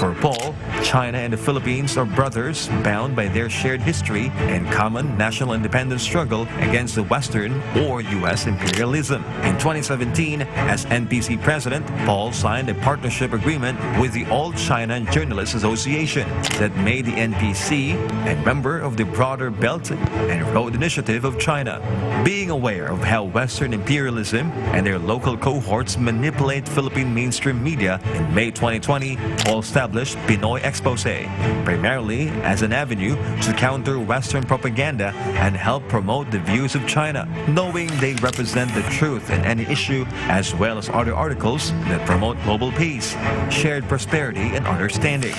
For Paul, China and the Philippines are brothers bound by their shared history and common national independence struggle against the Western or U.S. imperialism. In 2017, as NPC president, Paul signed a partnership agreement with the All China Journalists Association that made the NPC a member of the broader Belt and Road Initiative of China. Being aware of how Western imperialism and their local cohorts manipulate Philippine mainstream media, in May 2020, Paul established Pinoy Expose, primarily as an avenue to counter Western propaganda and help promote the views of China, knowing they represent the truth in any issue, as well as other articles that promote global peace, shared prosperity, and understanding.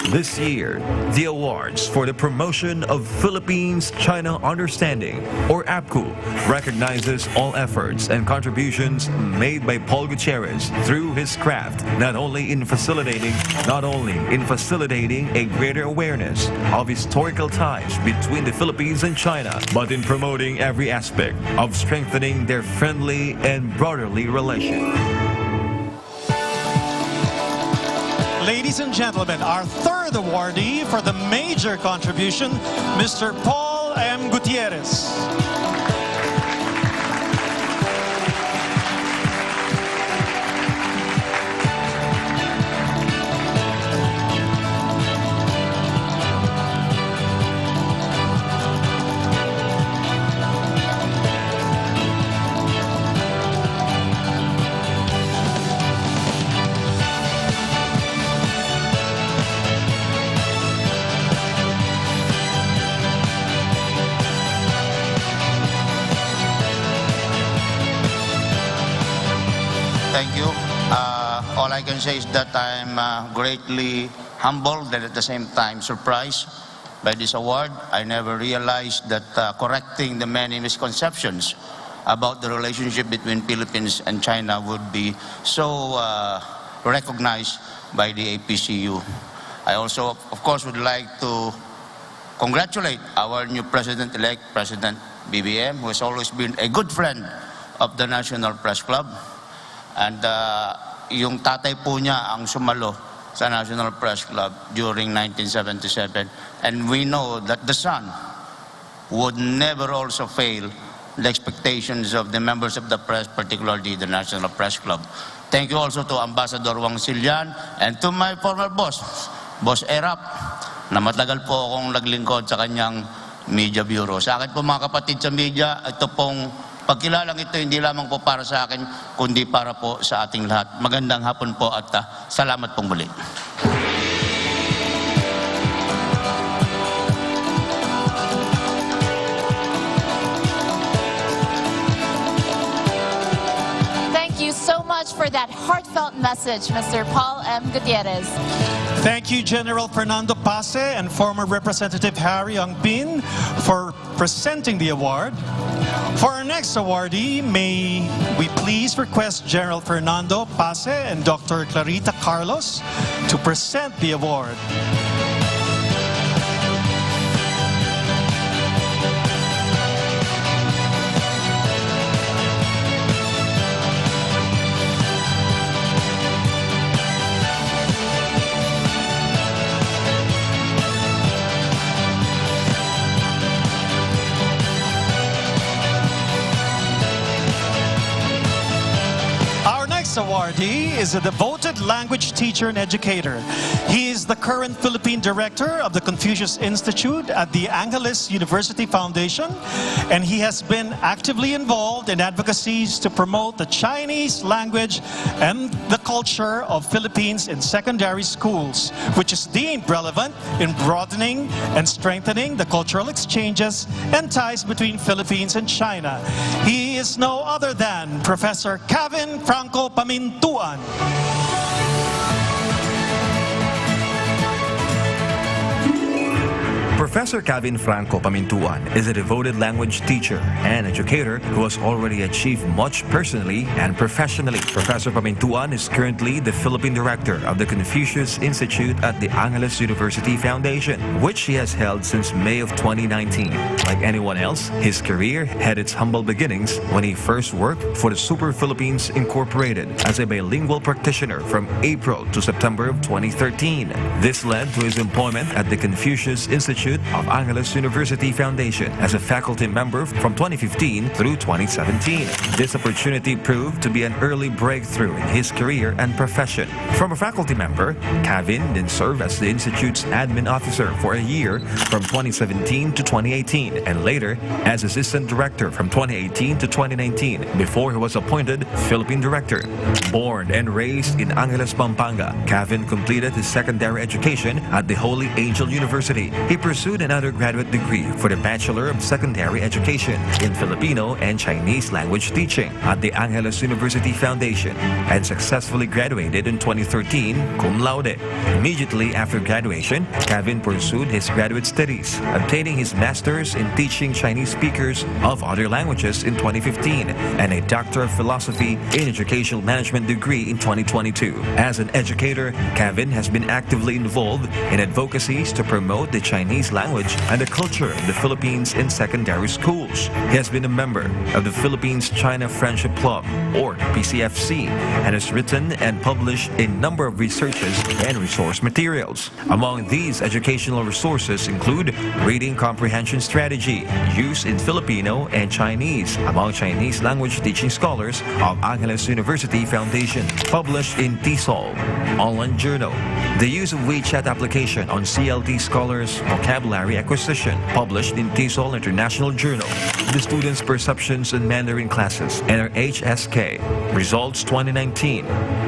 This year, the awards for the promotion of Philippines-China understanding, or APPCU, recognizes all efforts and contributions made by Paul Gutierrez through his craft, not only in facilitating a greater awareness of historical ties between the Philippines and China, but in promoting every aspect of strengthening their friendly and brotherly relation. Ladies and gentlemen, our third awardee for the major contribution, Mr. Paul M. Gutierrez. Thank you. All I can say is that I'm greatly humbled and at the same time surprised by this award. I never realized that correcting the many misconceptions about the relationship between Philippines and China would be so recognized by the APPCU. I also, of course, would like to congratulate our new President-elect, President BBM, who has always been a good friend of the National Press Club. And yung tatay po niya ang sumalo sa National Press Club during 1977. And we know that the son would never also fail the expectations of the members of the press, particularly the National Press Club. Thank you also to Ambassador Wang Silian and to my former boss, Boss Erap, na matagal po akong naglingkod sa kanyang media bureau. Sa akin po mga kapatid sa media, ito pong pagkilalang ito hindi lamang po para sa akin, kundi para po sa ating lahat. Magandang hapon po at salamat pong muli. Thank you so much for that heartfelt message, Mr. Paul M. Gutierrez. Thank you, General Fernando Pace and former Representative Harry Ang Bin for presenting the award. For our next awardee, may we please request General Fernando Pace and Dr. Clarita Carlos to present the award. Awardee is a devoted language teacher and educator. He is the current Philippine Director of the Confucius Institute at the Angeles University Foundation, and he has been actively involved in advocacies to promote the Chinese language and the culture of Philippines in secondary schools, which is deemed relevant in broadening and strengthening the cultural exchanges and ties between Philippines and China. He is no other than Professor Kevin Franco Pamintuan. Professor Kevin Franco Pamintuan is a devoted language teacher and educator who has already achieved much personally and professionally. Professor Pamintuan is currently the Philippine Director of the Confucius Institute at the Angeles University Foundation, which he has held since May of 2019. Like anyone else, his career had its humble beginnings when he first worked for the Super Philippines Incorporated as a bilingual practitioner from April to September of 2013. This led to his employment at the Confucius Institute of Angeles University Foundation as a faculty member from 2015 through 2017. This opportunity proved to be an early breakthrough in his career and profession. From a faculty member, Kevin then served as the Institute's admin officer for a year from 2017 to 2018 and later as assistant director from 2018 to 2019 before he was appointed Philippine Director. Born and raised in Angeles, Pampanga, Kevin completed his secondary education at the Holy Angel University. He pursued an undergraduate degree for the Bachelor of Secondary Education in Filipino and Chinese language teaching at the Angeles University Foundation and successfully graduated in 2013 cum laude. Immediately after graduation, Kevin pursued his graduate studies, obtaining his master's in teaching Chinese speakers of other languages in 2015 and a Doctor of Philosophy in Educational Management degree in 2022. As an educator, Kevin has been actively involved in advocacies to promote the Chinese language and the culture of the Philippines in secondary schools. He has been a member of the Philippines-China Friendship Club, or PCFC, and has written and published a number of researches and resource materials. Among these educational resources include Reading Comprehension Strategy, used in Filipino and Chinese among Chinese language teaching scholars of Angeles University Foundation, published in TESOL, Online Journal. The use of WeChat application on CLT scholars' vocabulary acquisition, published in TESOL International Journal. The students' perceptions in Mandarin classes, NRHSK, results 2019.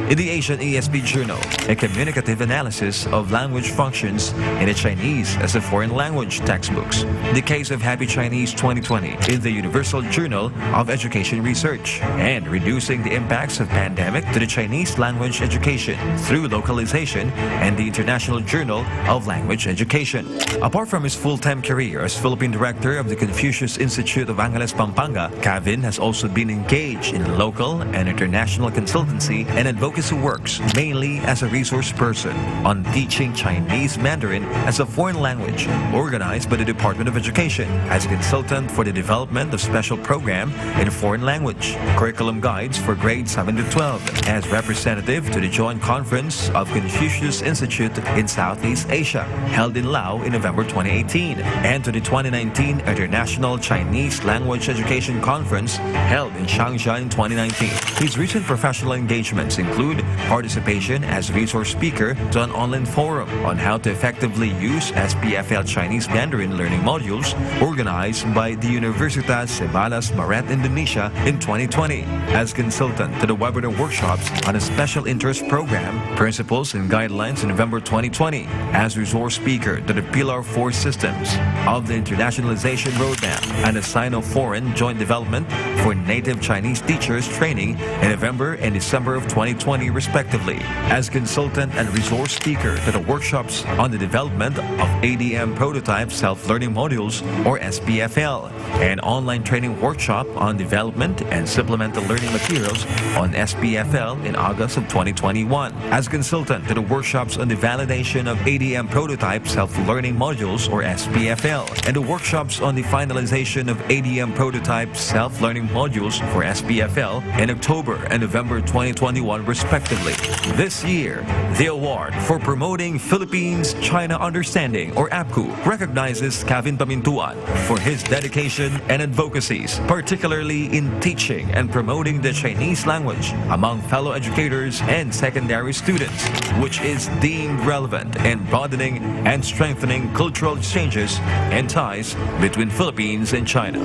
In the Asian ESP Journal, a communicative analysis of language functions in the Chinese as a foreign language textbooks. The Case of Happy Chinese 2020 in the Universal Journal of Education Research, and reducing the impacts of pandemic to the Chinese language education through localization and the International Journal of Language Education. Apart from his full-time career as Philippine Director of the Confucius Institute of Angeles, Pampanga, Kevin has also been engaged in local and international consultancy and advocacy works, mainly as a resource person on teaching Chinese Mandarin as a foreign language, organized by the Department of Education as consultant for the development of special program in foreign language, curriculum guides for grades 7 to 12, as representative to the Joint Conference of Confucius Institute in Southeast Asia, held in Laos in November 2018, and to the 2019 International Chinese Language Education Conference held in Shanghai in 2019. His recent professional engagements include participation as resource speaker to an online forum on how to effectively use SPFL Chinese Mandarin learning modules organized by the Universitas Sebalas Maret Indonesia in 2020, as consultant to the webinar workshops on a special interest program, Principles and Guidelines in November 2020, as resource speaker to the Pillar 4 Systems of the Internationalization Roadmap and a Sino-Foreign Joint Development for Native Chinese Teachers Training in November and December of 2020 respectively, as consultant and resource speaker to the workshops on the development of ADM Prototype Self-Learning Modules or SPFL, an online training workshop on development and supplemental learning materials on SPFL in August of 2021, as consultant to the workshops on the validation of ADM Prototype Self-Learning Modules or SPFL, and the workshops on the finalization of ADM Prototype Self-Learning Modules for SPFL in October and November 2021 respectively. This year, the award for promoting Philippines-China Understanding or APPCU recognizes Kevin Pamintuan for his dedication and advocacies, particularly in teaching and promoting the Chinese language among fellow educators and secondary students, which is deemed relevant in broadening and strengthening cultural exchanges and ties between Philippines and China.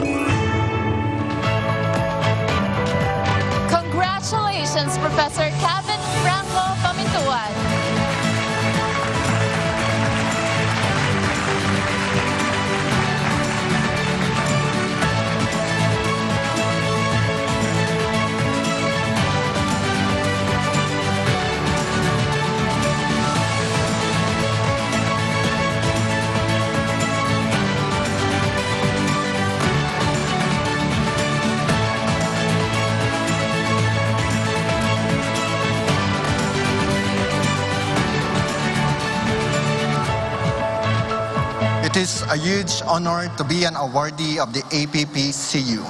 Congratulations, Professor Kevin Franco Pamintuan. It is a huge honor to be an awardee of the APPCU.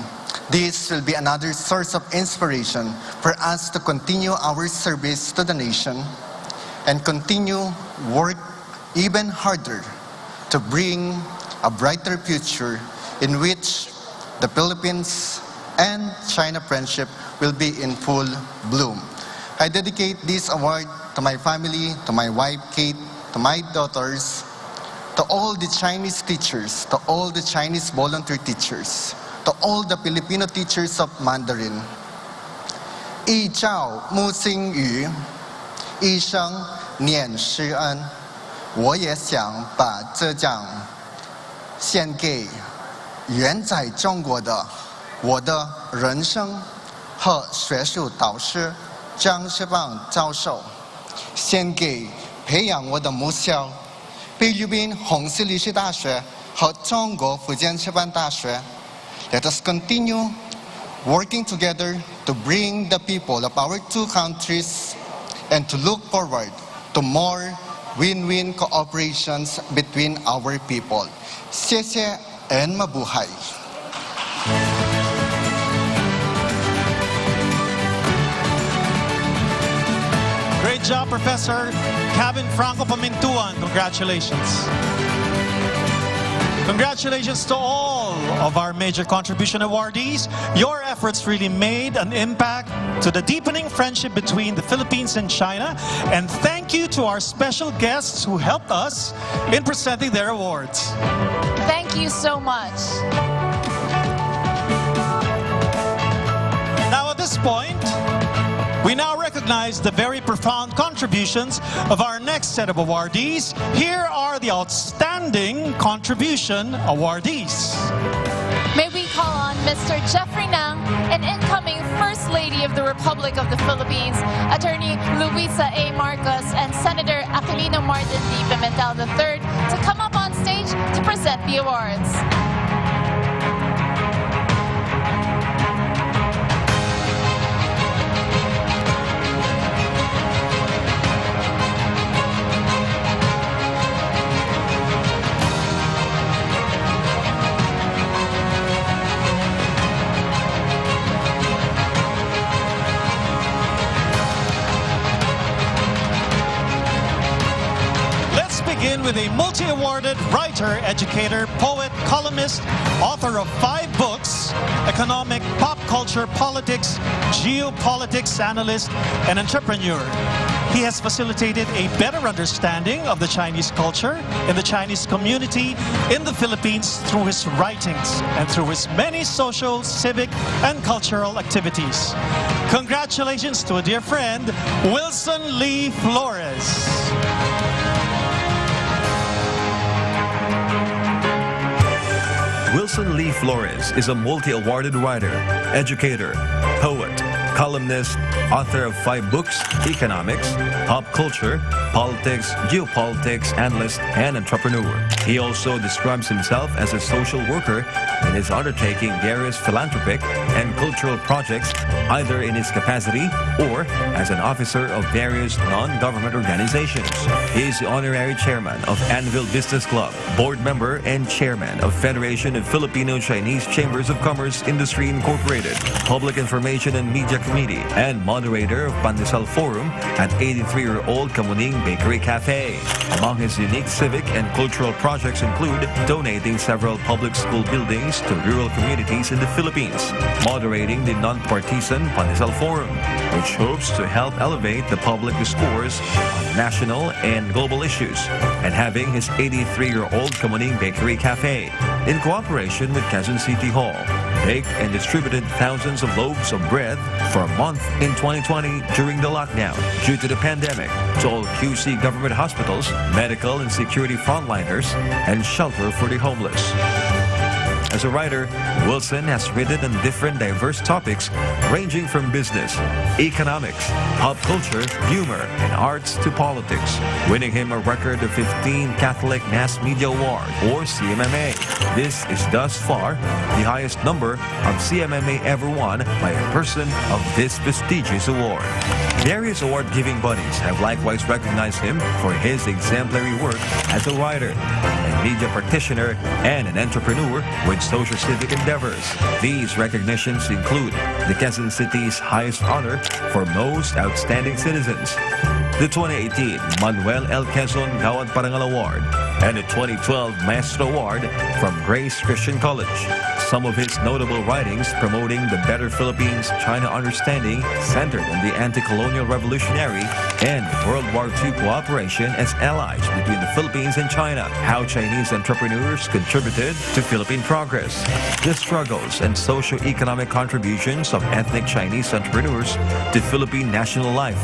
This will be another source of inspiration for us to continue our service to the nation and continue work even harder to bring a brighter future in which the Philippines and China friendship will be in full bloom. I dedicate this award to my family, to my wife Kate, to my daughters, to all the Chinese teachers, to all the Chinese volunteer teachers, to all the Filipino teachers of Mandarin. 一照木星雨，一生念师恩。我也想把这奖献给远在中国的我的人生和学术导师张世棒教授，献给培养我的母校菲律宾红十字大学和中国福建师范大学。Let us continue working together to bring the people of our two countries and to look forward to more win-win cooperations between our people. 谢谢 and mabuhay. Great job, Professor Kevin Franco Pamintuan. Congratulations. Congratulations to all of our major contribution awardees. Your efforts really made an impact to the deepening friendship between the Philippines and China. And thank you to our special guests who helped us in presenting their awards. Thank you so much. Now at this point, we now recognize the very profound contributions of our next set of awardees. Here are the Outstanding Contribution awardees. May we call on Mr. Jeffrey Nang, an incoming First Lady of the Republic of the Philippines, Attorney Luisa A. Marcos, and Senator Aquilino Martin D. Pimentel III to come up on stage to present the awards. Begin with a multi-awarded writer, educator, poet, columnist, author of 5 books, economic, pop culture, politics, geopolitics analyst, and entrepreneur. He has facilitated a better understanding of the Chinese culture and the Chinese community in the Philippines through his writings and through his many social, civic, and cultural activities. Congratulations to a dear friend, Wilson Lee Flores. Wilson Lee Flores is a multi-awarded writer, educator, poet, columnist, author of 5 books, economics, pop culture, politics, geopolitics, analyst, and entrepreneur. He also describes himself as a social worker and is undertaking various philanthropic and cultural projects either in his capacity or as an officer of various non-government organizations. He is the honorary chairman of Anvil Business Club, board member and chairman of Federation of Filipino-Chinese Chambers of Commerce Industry Incorporated, Public Information and Media Committee, and moderator of Pandesal Forum at 83-year-old Kamuning Bakery Cafe. Among his unique civic and cultural projects include donating several public school buildings to rural communities in the Philippines, moderating the non-partisan Pandesal Forum, which hopes to help elevate the public discourse on national and global issues, and having his 83-year-old Kamuning Bakery Cafe, in cooperation with Quezon City Hall, baked and distributed thousands of loaves of bread for a month in 2020 during the lockdown due to the pandemic to all QC government hospitals, medical and security frontliners, and shelter for the homeless. As a writer, Wilson has written on different diverse topics ranging from business, economics, pop culture, humor, and arts to politics, winning him a record of 15 Catholic Mass Media Award, or CMMA. This is thus far the highest number of CMMA ever won by a person of this prestigious award. Various award-giving bodies have likewise recognized him for his exemplary work as a writer, a media practitioner, and an entrepreneur with social civic endeavors. These recognitions include the Quezon City's highest honor for most outstanding citizens, the 2018 Manuel L. Quezon Gawad Parangal Award, and the 2012 Maestro Award from Grace Christian College. Some of his notable writings promoting the better Philippines-China understanding centered on the anti-colonial revolutionary and World War II cooperation as allies between the Philippines and China, how Chinese entrepreneurs contributed to Philippine progress, the struggles and socio-economic contributions of ethnic Chinese entrepreneurs to Philippine national life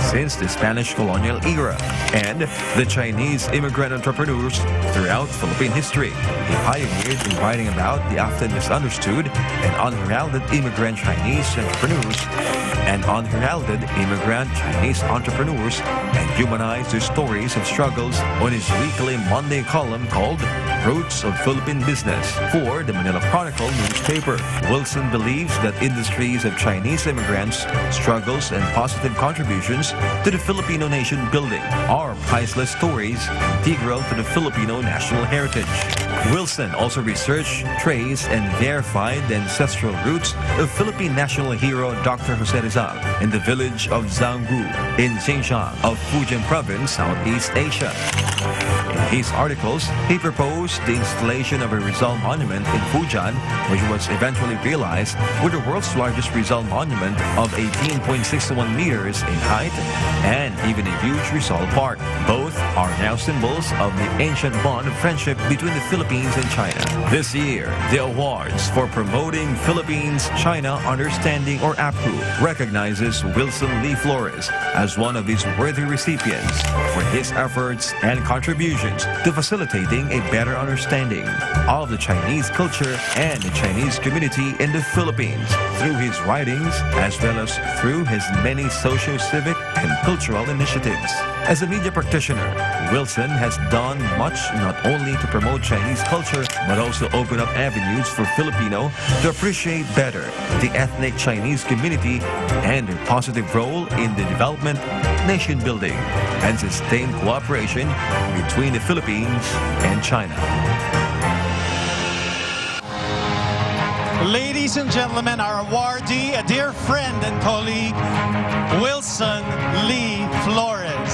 since the Spanish colonial era, and the Chinese immigrant entrepreneurs throughout Philippine history. He pioneered in writing about the often misunderstood and unheralded immigrant Chinese entrepreneurs and humanized their stories and struggles on his weekly Monday column called Roots of Philippine Business for the Manila Chronicle newspaper. Wilson believes that industries of Chinese immigrants' struggles and positive contributions to the Filipino nation building are priceless stories integral to the Filipino national heritage. Wilson also researched, traced, and verified the ancestral roots of Philippine national hero Dr. Jose Rizal in the village of Zanggu in Xinjiang of Fujian Province, Southeast Asia. In his articles, he proposed the installation of a Rizal monument in Fujian, which was eventually realized with the world's largest Rizal monument of 18.61 meters in height and even a huge Rizal Park. Both are now symbols of the ancient bond of friendship between the Philippines and China. This year, the awards for promoting Philippines-China Understanding, or APPCU, recognizes Wilson Lee Flores as one of these worthy recipients for his efforts and contributions to facilitating a better understanding of the Chinese culture and the Chinese community in the Philippines through his writings as well as through his many socio-civic and cultural initiatives. As a media practitioner, Wilson has done much not only to promote Chinese culture, but also open up avenues for Filipino to appreciate better the ethnic Chinese community and their positive role in the development, nation building, and sustained cooperation between the Philippines and China. Ladies and gentlemen, our awardee, a dear friend and colleague, Wilson Lee Flores.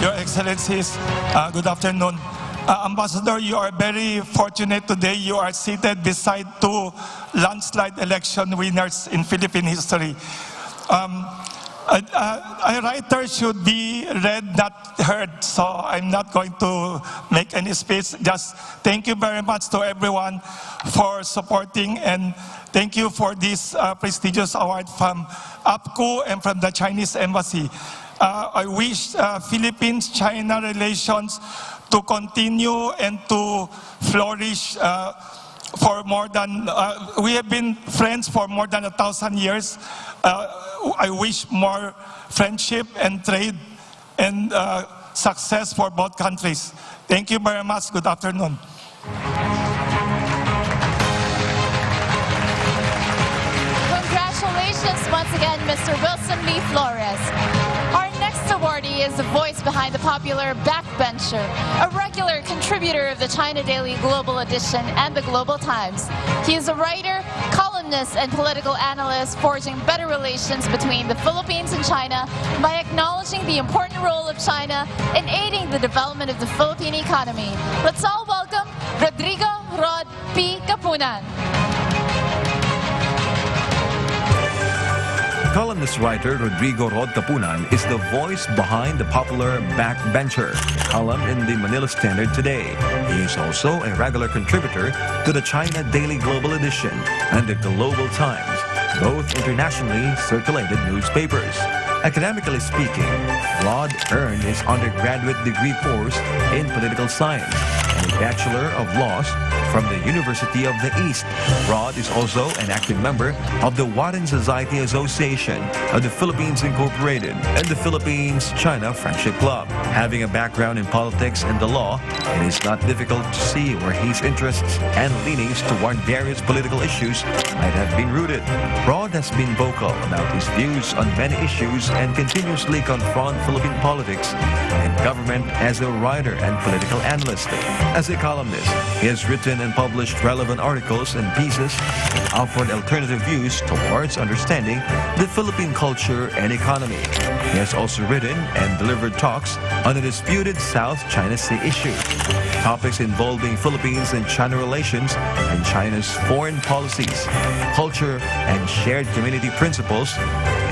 Your Excellencies, good afternoon. Ambassador, you are very fortunate today. You are seated beside two landslide election winners in Philippine history. A writer should be read, not heard, so I'm not going to make any speech. Just thank you very much to everyone for supporting, and thank you for this prestigious award from APPCU and from the Chinese Embassy. I wish Philippines-China relations to continue and to flourish for more than, we have been friends for more than 1,000 years. I wish more friendship and trade and success for both countries. Thank you very much. Good afternoon. Congratulations once again, Mr. Wilson Lee Flores. Our next awardee is the voice behind the popular Backbencher, a regular contributor of the China Daily Global Edition and the Global Times. He is a writer, columnist, and political analyst, forging better relations between the Philippines and China by acknowledging the important role of China in aiding the development of the Philippine economy. Let's all welcome Rodrigo Rod P. Kapunan. Columnist writer Rodrigo Rod Kapunan is the voice behind the popular Backbencher column in the Manila Standard today. He is also a regular contributor to the China Daily Global Edition and the Global Times, both internationally circulated newspapers. Academically speaking, Rod earned his undergraduate degree course in political science and a Bachelor of Laws from the University of the East. Rod is also an active member of the Warren Society Association of the Philippines Incorporated and the Philippines-China Friendship Club. Having a background in politics and the law, it is not difficult to see where his interests and leanings toward various political issues might have been rooted. Rod has been vocal about his views on many issues and continuously confront Philippine politics and government as a writer and political analyst. As a columnist, he has written and published relevant articles and pieces and offered alternative views towards understanding the Philippine culture and economy. He has also written and delivered talks on the disputed South China Sea issue, topics involving Philippines and China relations and China's foreign policies, culture, and shared community principles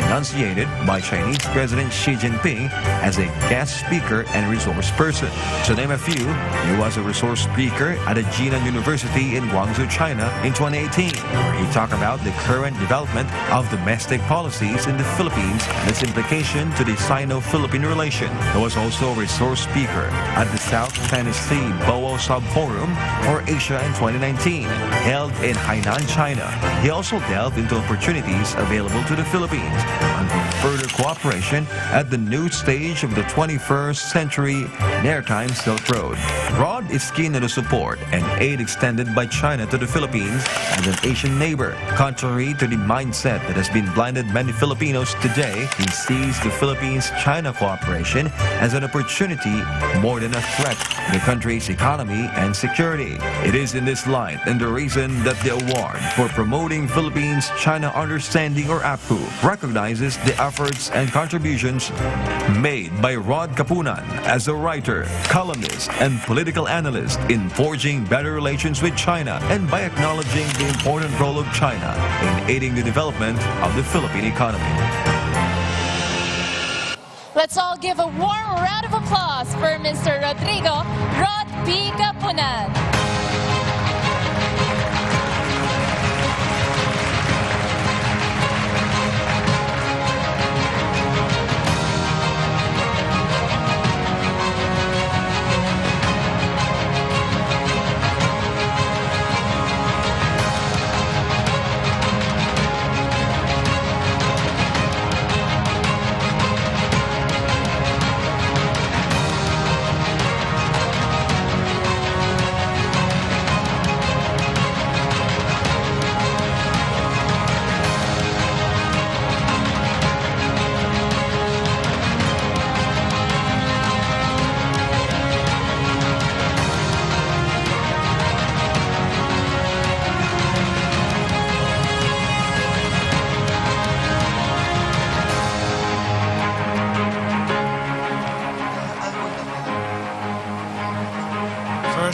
enunciated by Chinese President Xi Jinping as a guest speaker and resource person. To name a few, he was a resource speaker at the Jinan University in Guangzhou, China in 2018, where he talked about the current development of domestic policies in the Philippines and its implication to the Sino-Philippine relation. He was also a resource speaker at the South China Sea Boao Sub-Forum, or Asia, in 2019, held in Hainan, China. He also delved into opportunities available to the Philippines on further cooperation at the new stage of the 21st century maritime Silk Road. Rod is keen on the support and aid extended by China to the Philippines as an Asian neighbor. Contrary to the mindset that has been blinded many Filipinos today, he sees the Philippines-China cooperation as an opportunity more than a threat to the country's economy and security. It is in this light and the reason that the award for promoting Philippines-China understanding, or APPCU, recognizes the efforts and contributions made by Rod Kapunan as a writer, columnist, and political analyst panelists in forging better relations with China and by acknowledging the important role of China in aiding the development of the Philippine economy. Let's all give a warm round of applause for Mr. Rodrigo Rod P. Kapunan.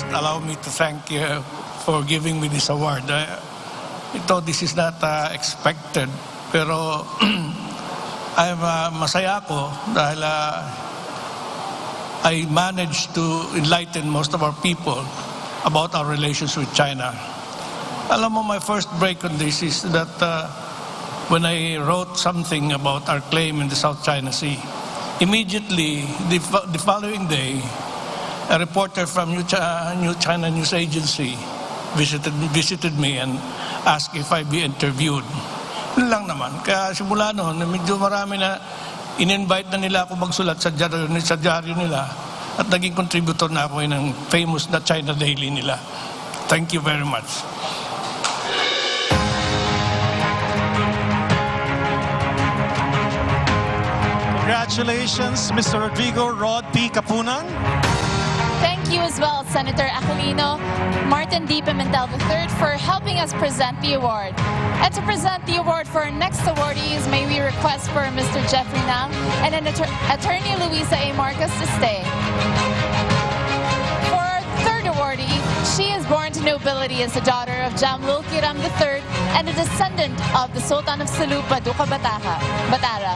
Allow me to thank you for giving me this award. Ito, this is not expected, pero masaya ako dahil I managed to enlighten most of our people about our relations with China. Alam mo, my first break on this is that when I wrote something about our claim in the South China Sea, immediately the following day, a reporter from New China News Agency visited me and asked if I'd be interviewed. Yun lang naman. Kaya simula noon, medyo marami na in-invite na nila ako magsulat sa dyaryo nila at naging contributor na ako ng famous na China Daily nila. Thank you very much. Congratulations, Mr. Rodrigo Rod P. Kapunan. Thank you as well, Senator Aquilino, Martin D. Pimentel III, for helping us present the award. And to present the award for our next awardees, may we request for Mr. Jeffrey Nang and Attorney Luisa A. Marcos to stay. For our third awardee, she is born to nobility as the daughter of Jamlul Kiram III and a descendant of the Sultan of Sulu, Paduka Batara.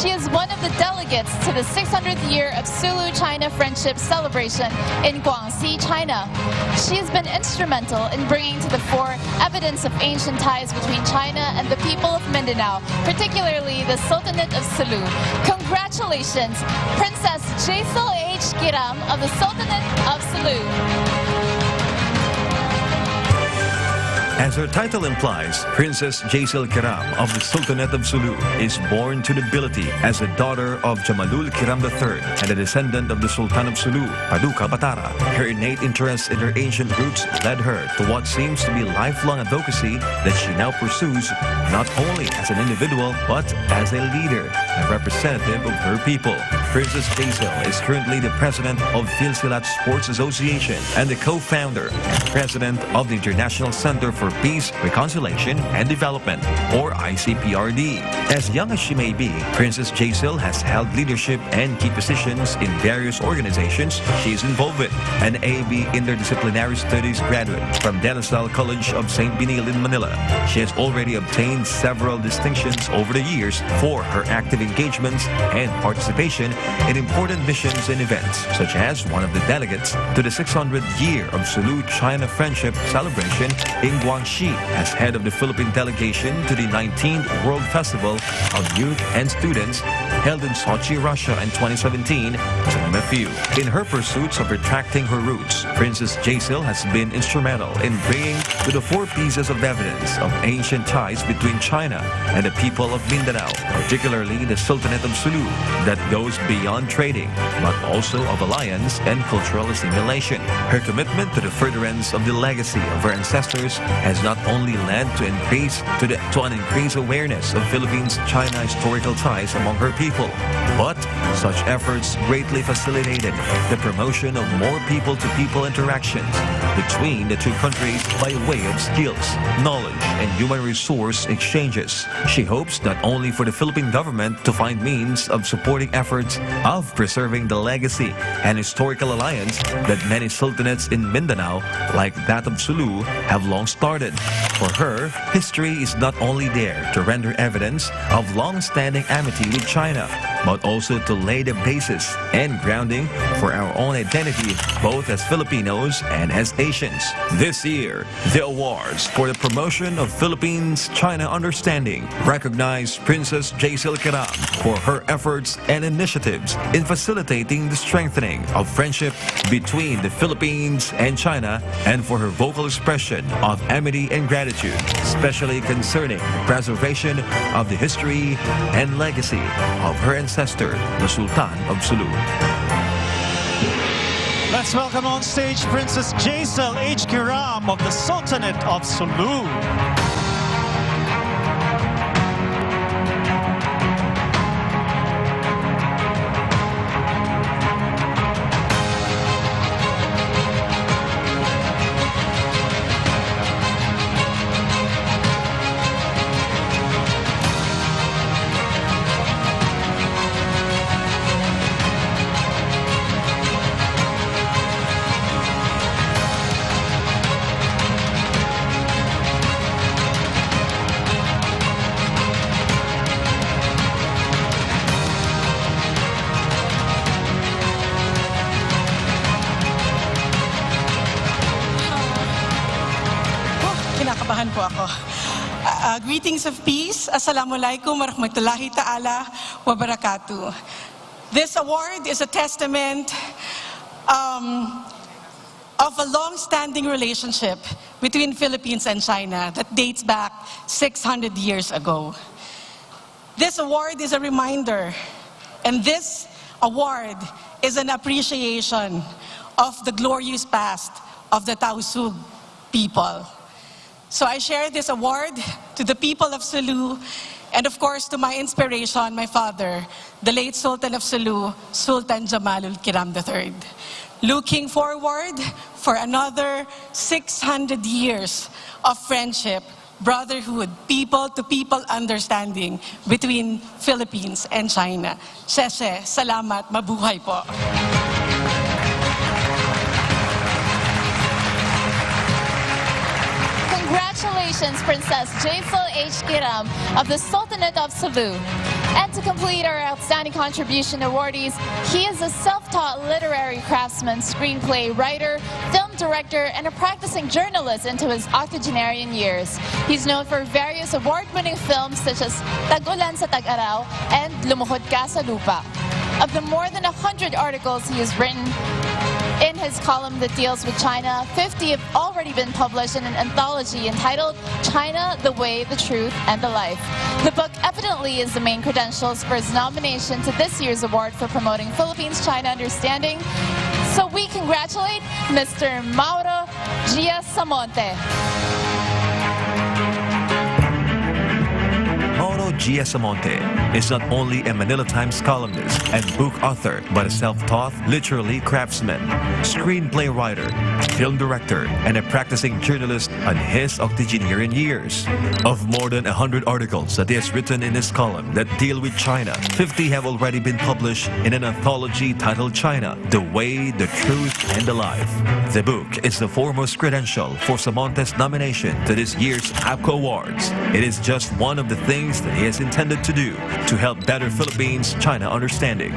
She is one of the delegates to the 600th year of Sulu-China Friendship Celebration in Guangxi, China. She has been instrumental in bringing to the fore evidence of ancient ties between China and the people of Mindanao, particularly the Sultanate of Sulu. Congratulations, Princess Jaisal H. Kiram of the Sultanate of Sulu. As her title implies, Princess Jaisal Kiram of the Sultanate of Sulu is born to nobility as a daughter of Jamalul Kiram III and a descendant of the Sultan of Sulu, Paduka Batara. Her innate interest in her ancient roots led her to what seems to be lifelong advocacy that she now pursues not only as an individual but as a leader and representative of her people. Princess Jaisal is currently the president of Philsilat Sports Association and the co-founder and president of the International Center for Peace, Reconciliation and Development, or ICPRD. As young as she may be, Princess Jaisal has held leadership and key positions in various organizations she is involved with. An AB Interdisciplinary Studies graduate from De La Salle College of St. Benil in Manila. She has already obtained several distinctions over the years for her active engagements and participation in important missions and events, such as one of the delegates to the 600th year of Sulu-China Friendship Celebration in Guangxi as head of the Philippine delegation to the 19th World Festival of Youth and Students held in Sochi, Russia in 2017, to name a few. In her pursuits of retracting her roots, Princess Jaisal has been instrumental in bringing to the fore pieces of evidence of ancient ties between China and the people of Mindanao, particularly the Sultanate of Sulu, that goes beyond trading, but also of alliance and cultural assimilation. Her commitment to the furtherance of the legacy of her ancestors has not only led to an increased awareness of Philippines-China historical ties among her people, but such efforts greatly facilitated the promotion of more people-to-people interactions between the two countries by way of skills, knowledge, and human resource exchanges. She hopes not only for the Philippine government to find means of supporting efforts of preserving the legacy and historical alliance that many sultanates in Mindanao, like that of Sulu, have long started. For her, history is not only there to render evidence of long-standing amity with China, but also to lay the basis and grounding for our own identity, both as Filipinos and as Asians. This year, the awards for the promotion of Philippines-China understanding recognize Princess Jaisal Kiram for her efforts and initiatives in facilitating the strengthening of friendship between the Philippines and China, and for her vocal expression of amity and gratitude, especially concerning the preservation of the history and legacy of her ancestor, the Sultan of Sulu. Let's welcome on stage Princess Jaisal H. Kiram of the Sultanate of Sulu. Kinakabahan po ako. Greetings of peace. Assalamualaikum warahmatullahi ta'ala wa barakatuh. This award is a testament of a long-standing relationship between Philippines and China that dates back 600 years ago. This award is a reminder, and this award is an appreciation of the glorious past of the Tausug people. So I share this award to the people of Sulu, and of course to my inspiration, my father, the late Sultan of Sulu, Sultan Jamalul Kiram III. Looking forward for another 600 years of friendship, brotherhood, people-to-people understanding between Philippines and China. Sheshe, salamat, mabuhay po. Congratulations, Princess Jaisal H. Kiram of the Sultanate of Sulu. And to complete our Outstanding Contribution awardees, he is a self-taught literary craftsman, screenplay writer, film director, and a practicing journalist into his octogenarian years. He's known for various award-winning films such as Tag-Ulan sa Tag-Araw and Lumuhod Ka sa Lupa. Of the more than 100 articles he has written in his column that deals with China, 50 have already been published in an anthology entitled China, the Way, the Truth, and the Life. The book evidently is the main credentials for his nomination to this year's award for promoting Philippines-China understanding. So we congratulate Mr. Mauro Giasamonte. Mauro Giasamonte is not only a Manila Times columnist and book author, but a self-taught literary craftsman, screenplay writer, film director, and a practicing journalist on his octogenarian years. Of more than 100 articles that he has written in his column that deal with China, 50 have already been published in an anthology titled China, the Way, the Truth, and the Life. The book is the foremost credential for Samonte's nomination to this year's APPCU Awards. It is just one of the things that he has intended to do to help better Philippines-China understanding.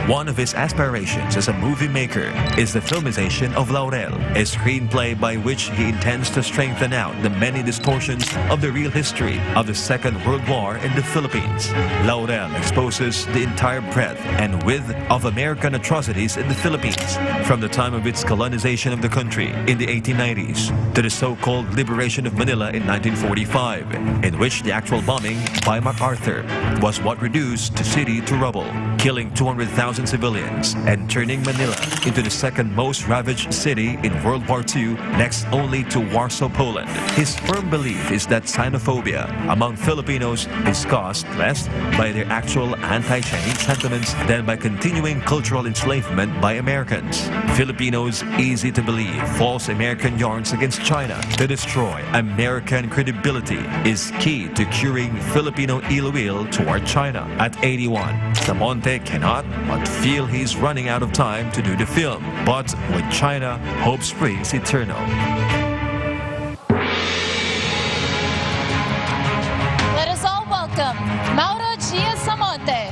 One of his aspirations as a movie maker is the filmization of Laurel, a screenplay by which he intends to strengthen out the many distortions of the real history of the Second World War in the Philippines. Laurel exposes the entire breadth and width of American atrocities in the Philippines, from the time of its colonization of the country in the 1890s to the so-called liberation of Manila in 1945, in which the actual bombing by MacArthur was what reduced the city to rubble, killing 200,000 100,000 civilians and turning Manila into the second most ravaged city in World War II, next only to Warsaw, Poland. His firm belief is that xenophobia among Filipinos is caused less by their actual anti-Chinese sentiments than by continuing cultural enslavement by Americans. Filipinos' easy to believe false American yarns against China to destroy American credibility is key to curing Filipino ill will toward China. At 81, Samonte cannot but feel he's running out of time to do the film. But with China, hope springs eternal. Let us all welcome Mauro Gia Samonte.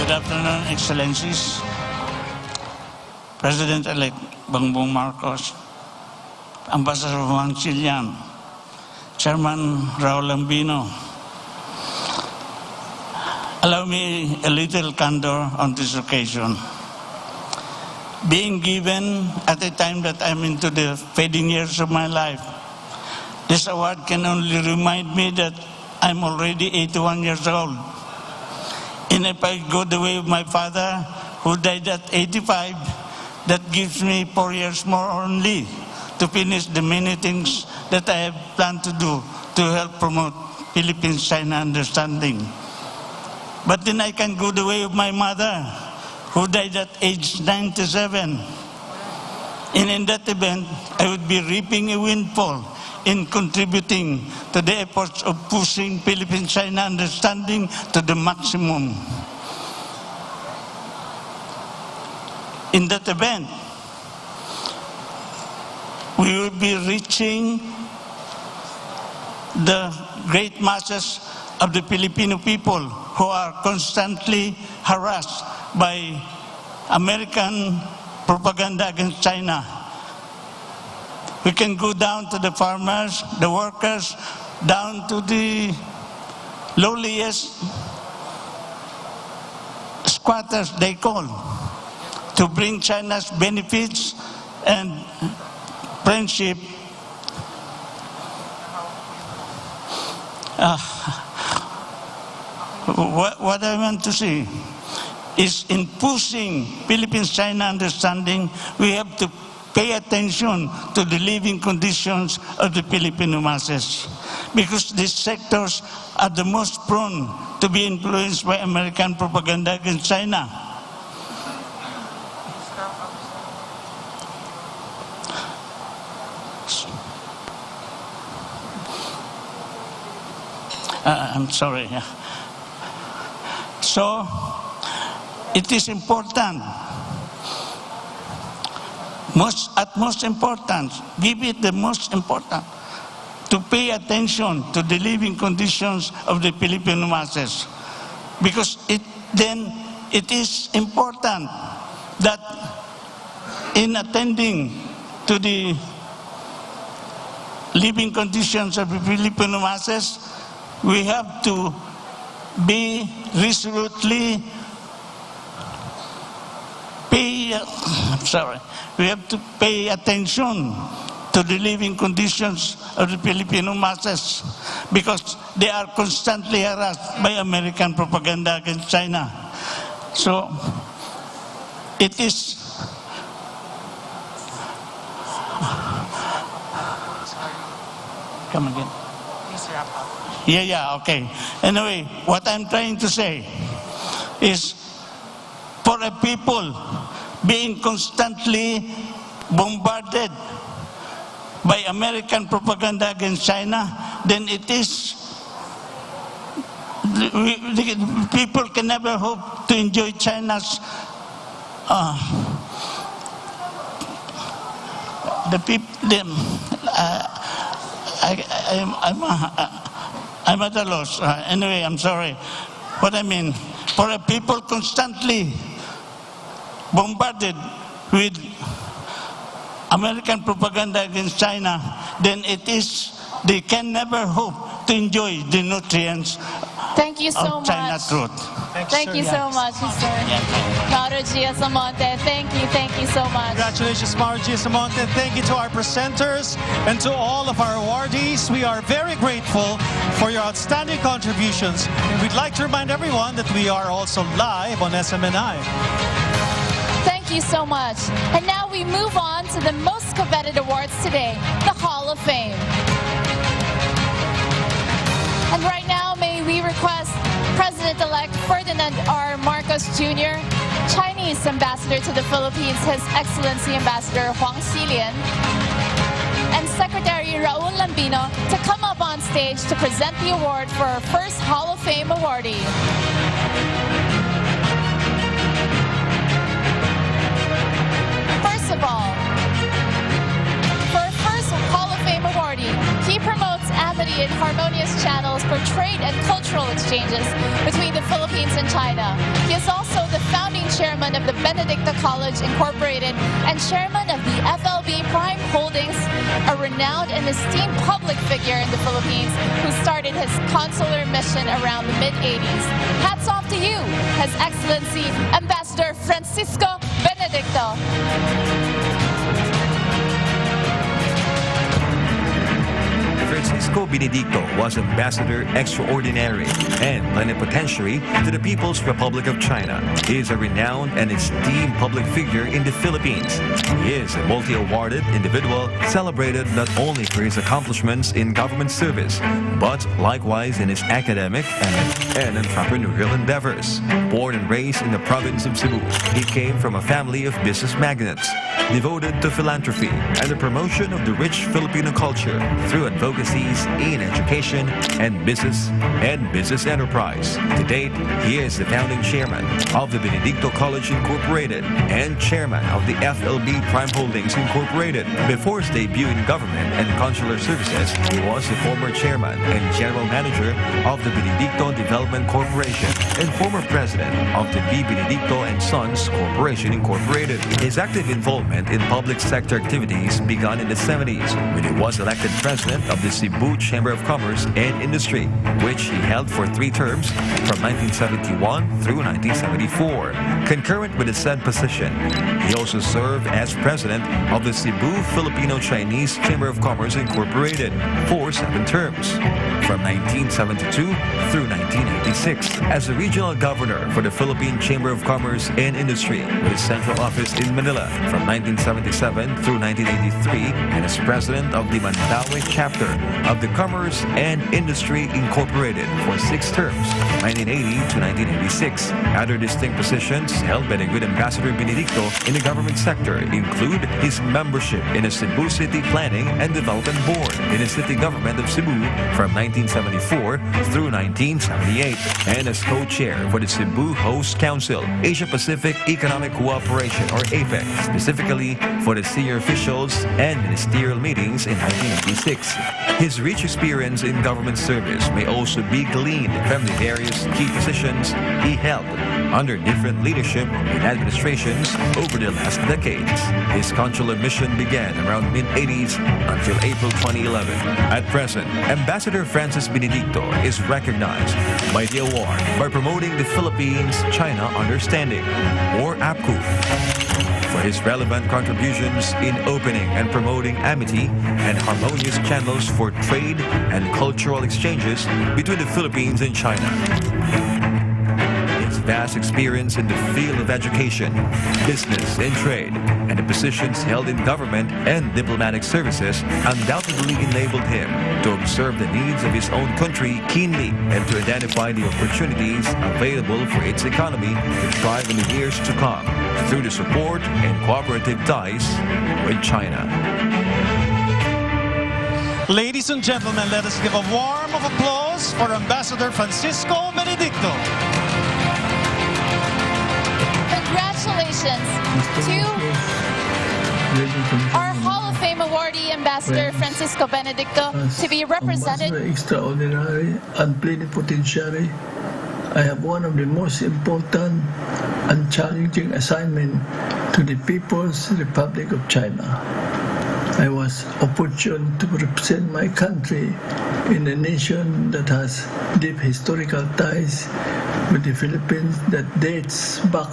Good afternoon, Excellencies. President-elect Bongbong Marcos, Ambassador Wang Chilian, Chairman Raul Lambino. Allow me a little candor on this occasion. Being given at a time that I'm into the fading years of my life, this award can only remind me that I'm already 81 years old. And if I go the way of my father, who died at 85, that gives me 4 years more only to finish the many things that I have planned to do to help promote Philippines-China understanding. But then I can go the way of my mother, who died at age 97. And in that event, I would be reaping a windfall in contributing to the efforts of pushing Philippine-China understanding to the maximum. In that event, we will be reaching the great masses of the Filipino people who are constantly harassed by American propaganda against China. We can go down to the farmers, the workers, down to the lowliest squatters, they call, to bring China's benefits and friendship. What I want to say is, in pushing Philippines-China understanding, we have to pay attention to the living conditions of the Filipino masses, because these sectors are the most prone to be influenced by American propaganda against China. I'm sorry. So, it is important, utmost importance, give it the most important, to pay attention to the living conditions of the Filipino masses. Because it is important that in attending to the living conditions of the Filipino masses, we have to be resolutely we have to pay attention to the living conditions of the Filipino masses, because they are constantly harassed by American propaganda against China. So it is come again. Please wrap up. Yeah, okay. Anyway, what I'm trying to say is, for a people being constantly bombarded by American propaganda against China, then it is the people can never hope to enjoy China's I'm at a loss. Anyway, I'm sorry. What I mean, for a people constantly bombarded with American propaganda against China, then they can never hope to enjoy the nutrients Thank you so of China much. truth. Thank you so much, Mr. Mauro Giasamonte. Thank you so much. Congratulations, Mauro Giasamonte. Thank you to our presenters and to all of our awardees. We are very grateful for your outstanding contributions. And we'd like to remind everyone that we are also live on SMNI. Thank you so much. And now we move on to the most coveted awards today, the Hall of Fame. And right now, may we request President-elect Ferdinand R. Marcos Jr., Chinese Ambassador to the Philippines, His Excellency Ambassador Huang Xilian, and Secretary Raul Lambino to come up on stage to present the award for our first Hall of Fame awardee. First of all, for our first Hall of Fame awardee, he promotes amity and harmonious channels for trade and cultural exchanges between the Philippines and China. He is also the founding chairman of the Benedicta College Incorporated and chairman of the FLB Prime Holdings, a renowned and esteemed public figure in the Philippines who started his consular mission around the mid-80s. Hats off to you, His Excellency Ambassador Francisco Benedicto. Francisco Benedicto was Ambassador Extraordinary and Plenipotentiary to the People's Republic of China. He is a renowned and esteemed public figure in the Philippines. He is a multi-awarded individual celebrated not only for his accomplishments in government service, but likewise in his academic and entrepreneurial endeavors. Born and raised in the province of Cebu, he came from a family of business magnates, devoted to philanthropy and the promotion of the rich Filipino culture through advocacies in education and business enterprise. To date, he is the founding chairman of the Benedicto College Incorporated and chairman of the FLB Prime Holdings Incorporated. Before his debut in government and consular services, he was the former chairman and general manager of the Benedicto Development Corporation and former president of the B. Benedicto and Sons Corporation Incorporated. His active involvement in public sector activities began in the 70s when he was elected president of the Cebu Chamber of Commerce and Industry, which he held for 3 terms from 1971 through 1974. Concurrent with the said position, he also served as president of the Cebu Filipino-Chinese Chamber of Commerce Incorporated for 7 terms, from 1972 through 1986, as the regional governor for the Philippine Chamber of Commerce and Industry with its central office in Manila from 1977 through 1983, and as president of the Mandaue chapter of the Commerce and Industry Incorporated for 6 terms, from 1980 to 1986. Other distinct positions held by the good Ambassador Benedicto in the government sector include his membership in the Cebu City Planning and Development Board in the city government of Cebu from 1974 through 1978, and as co-chair for the Cebu Host Council, Asia Pacific Economic Cooperation or APEC, specifically for the senior officials and ministerial meetings in 1986. His rich experience in government service may also be gleaned from the various key positions he held under different leadership in administrations over the last decades. His consular mission began around mid-80s until April 2011. At present, Ambassador Francis Benedicto is recognized by the award by promoting the Philippines-China Understanding, or APPCU, for his relevant contributions in opening and promoting amity and harmonious channels for trade and cultural exchanges between the Philippines and China. His vast experience in the field of education, business, and trade, and the positions held in government and diplomatic services undoubtedly enabled him to observe the needs of his own country keenly and to identify the opportunities available for its economy to thrive in the years to come through the support and cooperative ties with China. Ladies and gentlemen, let us give a warm of applause for Ambassador Francisco Benedicto. Congratulations to our Hall of Fame awardee, Ambassador Francisco Benedicto, to be represented. Ambassador Extraordinary and Plenipotentiary, I have one of the most important and challenging assignments to the People's Republic of China. I was opportune to represent my country in a nation that has deep historical ties with the Philippines that dates back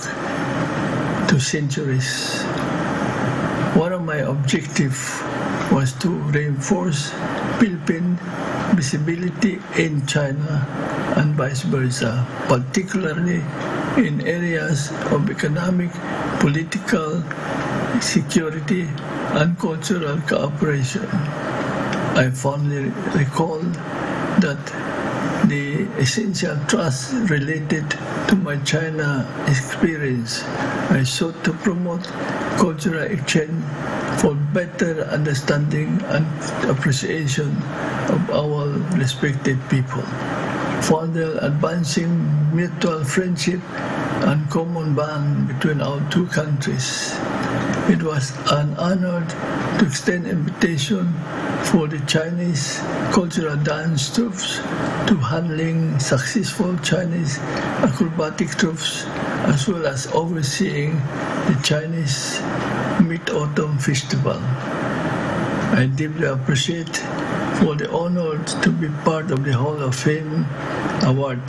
to centuries. One of my objectives was to reinforce Philippine visibility in China and vice versa, particularly in areas of economic, political, security, and cultural cooperation. I fondly recall that the essential trust related to my China experience, I sought to promote cultural exchange for better understanding and appreciation of our respective people, further advancing mutual friendship and common bond between our two countries. It was an honor to extend invitation for the Chinese cultural dance troupes to handling successful Chinese acrobatic troupes, as well as overseeing the Chinese Mid-Autumn Festival. I deeply appreciate for the honor to be part of the Hall of Fame Award.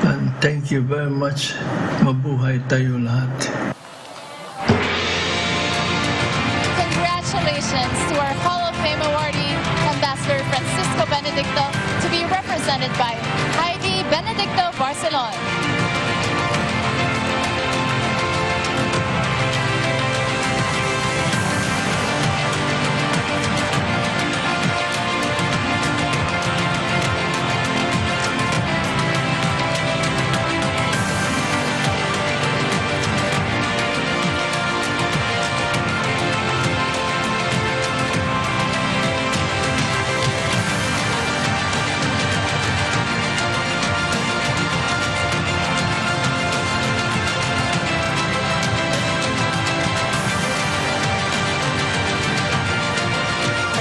And thank you very much. Mabuhay tayo lahat. Congratulations to our Hall of Fame awardee, Ambassador Francisco Benedicto, to be represented by Heidi Benedicto Barcelon.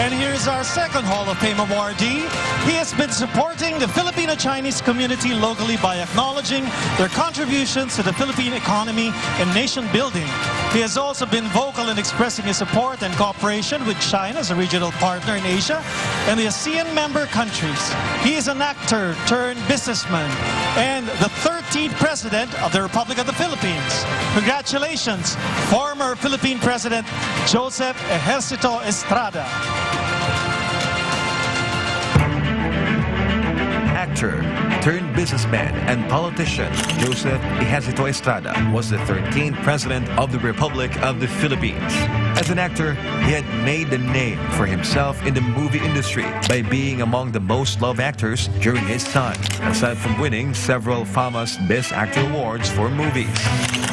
And here's our second Hall of Fame awardee. He has been supporting the Filipino-Chinese community locally by acknowledging their contributions to the Philippine economy and nation building. He has also been vocal in expressing his support and cooperation with China as a regional partner in Asia and the ASEAN member countries. He is an actor turned businessman and the 13th President of the Republic of the Philippines. Congratulations, former Philippine President Joseph Ejercito Estrada. Actor turned businessman and politician Joseph Ejercito Estrada was the 13th President of the Republic of the Philippines. As an actor, he had made a name for himself in the movie industry by being among the most loved actors during his time, aside from winning several famous Best Actor awards for movies.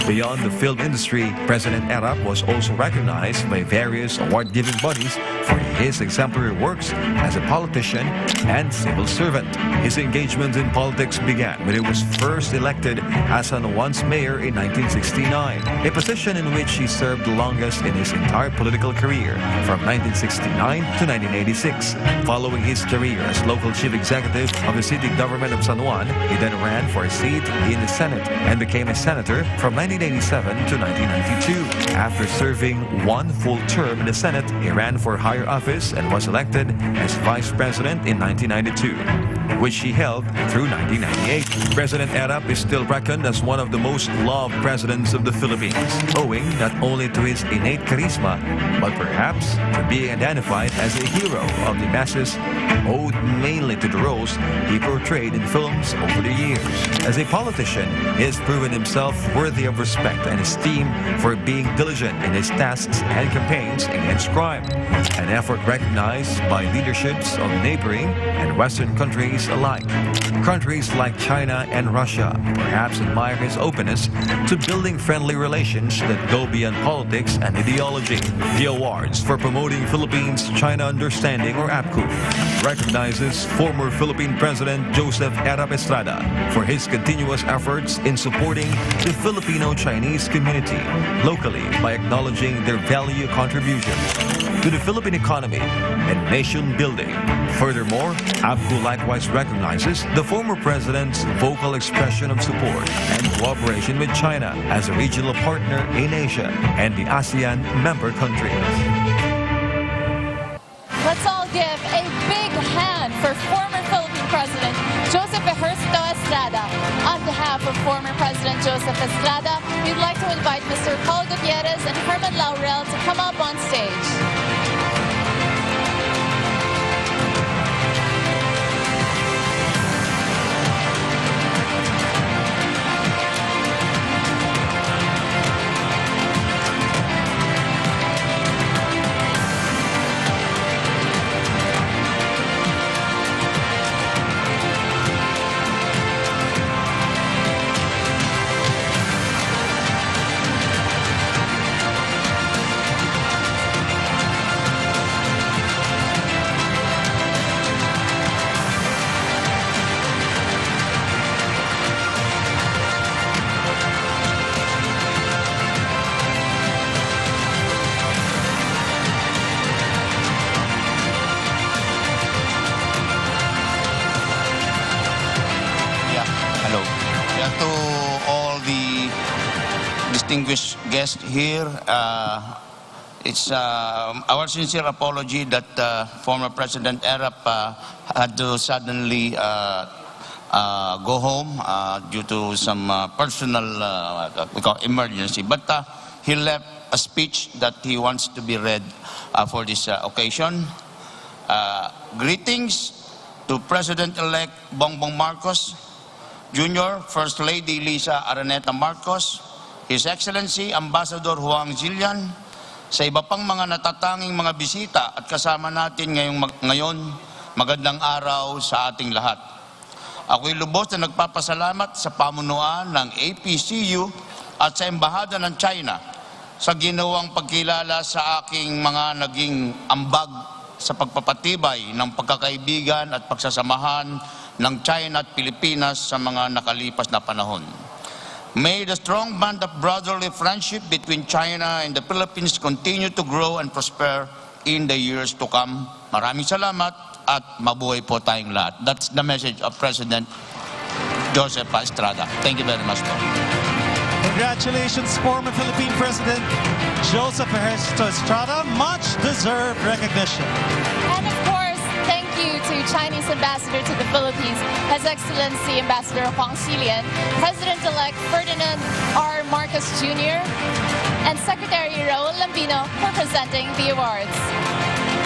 Beyond the film industry, President Erap was also recognized by various award-giving bodies for his exemplary works as a politician and civil servant. His engagement in politics began when he was first elected as San Juan's mayor in 1969, a position in which he served the longest in his entire political career, from 1969 to 1986. Following his career as local chief executive of the city government of San Juan, he then ran for a seat in the Senate and became a senator from 1987 to 1992. After serving one full term in the Senate, he ran for higher office and was elected as vice president in 1992, which he held through 1998. President Erap is still reckoned as one of the most loved presidents of the Philippines, owing not only to his innate charisma, but perhaps to being identified as a hero of the masses, owed mainly to the roles he portrayed in films over the years. As a politician, he has proven himself worthy of respect and esteem for being diligent in his tasks and campaigns against crime, an effort recognized by leaderships of neighboring and Western countries Philippines alike. Countries like China and Russia perhaps admire his openness to building friendly relations that go beyond politics and ideology. The awards for promoting Philippines-China Understanding, or APPCU, recognizes former Philippine President Joseph Erap Estrada for his continuous efforts in supporting the Filipino-Chinese community locally by acknowledging their value contributions to the Philippine economy and nation building. Furthermore, APPCU likewise recognizes the former president's vocal expression of support and cooperation with China as a regional partner in Asia and the ASEAN member countries. Let's all give a big hand for former Philippine President Joseph Estrada. On behalf of former President Joseph Estrada, we'd like to invite Mr. Paul Gutierrez and Herman Laurel to come up on stage. To all the distinguished guests here, it's our sincere apology that former President Erap had to suddenly go home due to some personal emergency. But he left a speech that he wants to be read for this occasion. Greetings to President-elect Bongbong Marcos, Jr., First Lady Lisa Araneta Marcos, His Excellency Ambassador Huang Zilian, sa iba pang mga natatanging mga bisita at kasama natin ngayon, magandang araw sa ating lahat. Ako'y lubos na nagpapasalamat sa pamunuan ng APPCU at sa Embahada ng China sa ginawang pagkilala sa aking mga naging ambag sa pagpapatibay ng pagkakaibigan at pagsasamahan ng China at Pilipinas sa mga nakalipas na panahon. May the strong bond of brotherly friendship between China and the Philippines continue to grow and prosper in the years to come. Maraming salamat at mabuhay po tayong lahat. That's the message of President Joseph Estrada. Thank you very much. Congratulations, former Philippine President Joseph Estrada. Much deserved recognition. And of course, thank you to Chinese Ambassador to the Philippines, His Excellency Ambassador Huang Zilian, President-elect Ferdinand R. Marcos Jr., and Secretary Raul Lambino for presenting the awards.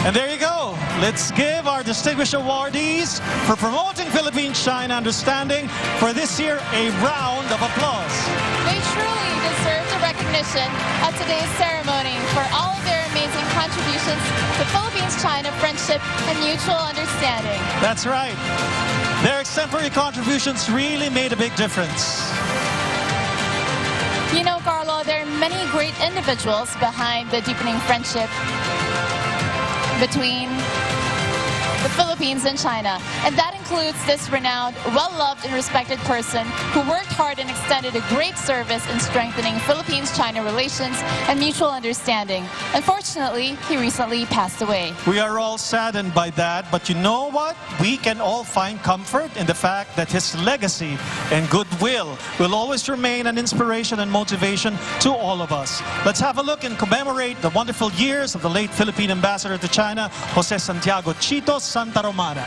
And there you go. Let's give our distinguished awardees for promoting Philippine-China understanding for this year a round of applause. They truly deserve the recognition at today's ceremony for all of their amazing contributions to Philippines-China friendship and mutual understanding. That's right. Their exemplary contributions really made a big difference. You know, Carlo, there are many great individuals behind the deepening friendship between the Philippines and China. And that includes this renowned, well-loved and respected person who worked hard and extended a great service in strengthening Philippines-China relations and mutual understanding. Unfortunately, he recently passed away. We are all saddened by that, but you know what? We can all find comfort in the fact that his legacy and goodwill will always remain an inspiration and motivation to all of us. Let's have a look and commemorate the wonderful years of the late Philippine Ambassador to China, Jose Santiago Chito Santa Romana.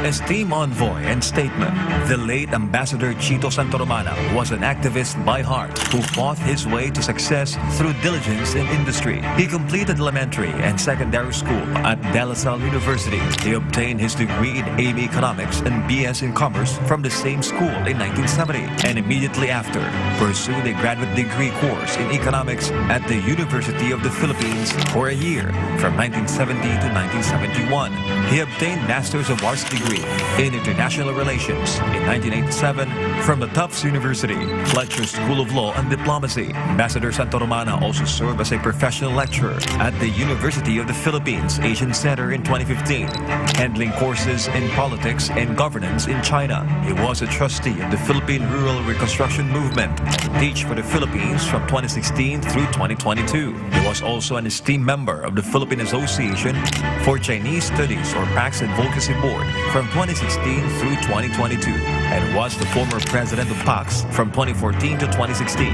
Esteemed envoy and statesman, the late Ambassador Chito Santoromana was an activist by heart who fought his way to success through diligence in industry. He completed elementary and secondary school at De La Salle University. He obtained his degree in AB Economics and BS in Commerce from the same school in 1970, and immediately after pursued a graduate degree course in economics at the University of the Philippines for a year from 1970 to 1971. He obtained Master's of Arts degree in International Relations in 1987 from the Tufts University, Fletcher School of Law and Diplomacy. Ambassador Santoromana also served as a professional lecturer at the University of the Philippines Asian Center in 2015, handling courses in politics and governance in China. He was a trustee of the Philippine Rural Reconstruction Movement and teach for the Philippines from 2016 through 2022. He was also an esteemed member of the Philippine Association for Chinese Studies or PACS Advocacy Board from 2016 through 2022 and was the former president of PACS from 2014 to 2016.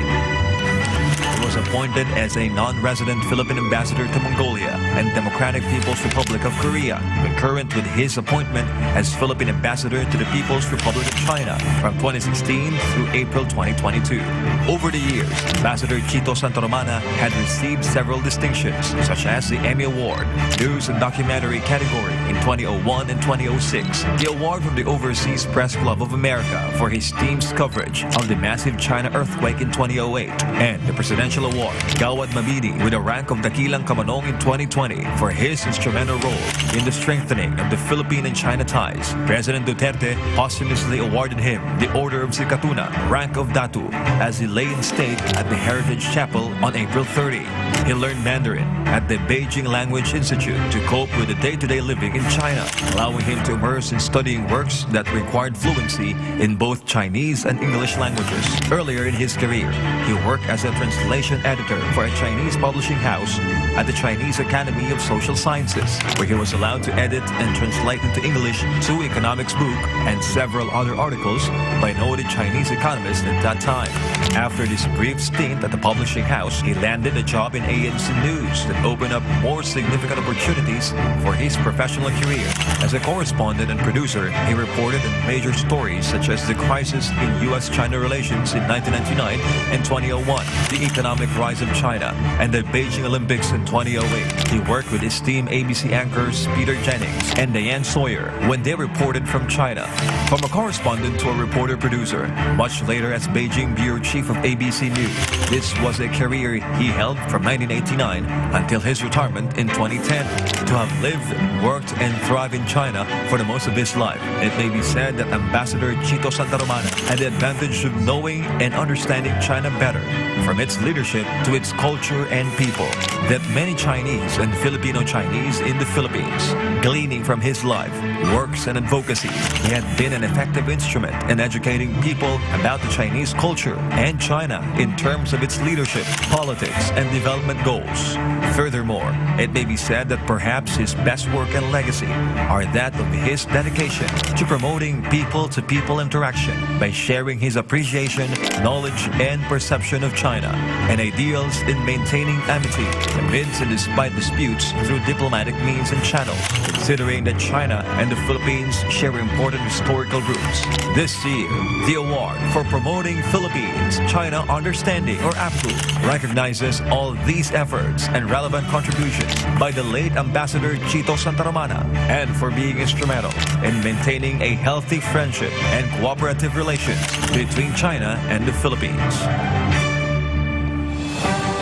He was appointed as a non-resident Philippine ambassador to Mongolia and Democratic People's Republic of Korea, concurrent with his appointment as Philippine ambassador to the People's Republic of China from 2016 through April 2022. Over the years, Ambassador Chito Santoromana had received several distinctions, such as the Emmy Award, News and Documentary category in 2001 and 2006, the award from the Overseas Press Club of America for his team's coverage of the massive China earthquake in 2008, and the Presidential Award, Gawad Mabini, with a rank of Dakilang Kamanong in 2020 for his instrumental role in the strengthening of the Philippine and China ties. President Duterte posthumously awarded him the Order of Sikatuna, rank of Datu, as he lay in state at the Heritage Chapel on April 30. He learned Mandarin at the Beijing Language Institute to cope with the day-to-day living in China, allowing him to immerse in studying works that required fluency in both Chinese and English languages. Earlier in his career, he worked as a translation editor for a Chinese publishing house at the Chinese Academy of Social Sciences, where he was allowed to edit and translate into English two economics book and several other articles by noted Chinese economists at that time. After this brief stint at the publishing house, he landed a job in ANC News that opened up more significant opportunities for his professional career. As a correspondent and producer, he reported on major stories such as the crisis in U.S.-China relations in 1999 and 2001, the economic rise of China, and the Beijing Olympics in 2008. He worked with esteemed ABC anchors Peter Jennings and Diane Sawyer when they reported from China. From a correspondent to a reporter-producer, much later as Beijing Bureau Chief of ABC News, this was a career he held from 1989 until his retirement in 2010. To have lived, worked, and thrived in China for the most of his life, it may be said that Ambassador Chito Santoromana had the advantage of knowing and understanding China better, from its leadership to its culture and people, that many Chinese and Filipino Chinese in the Philippines. Gleaning from his life, works, and advocacy, he had been an effective instrument in educating people about the Chinese culture and China in terms of its leadership, politics, and development goals. Furthermore, it may be said that perhaps his best work and legacy are that of his dedication to promoting people-to-people interaction by sharing his appreciation, knowledge, and perception of China, and ideals in maintaining amity amidst and despite disputes through diplomatic means and channels, considering that China and the Philippines share important historical roots. This year, the award for promoting Philippines-China understanding, or APPCU, recognizes all these efforts and relevant contributions by the late Ambassador Chito Santoromana, and for being instrumental in maintaining a healthy friendship and cooperative relations between China and the Philippines.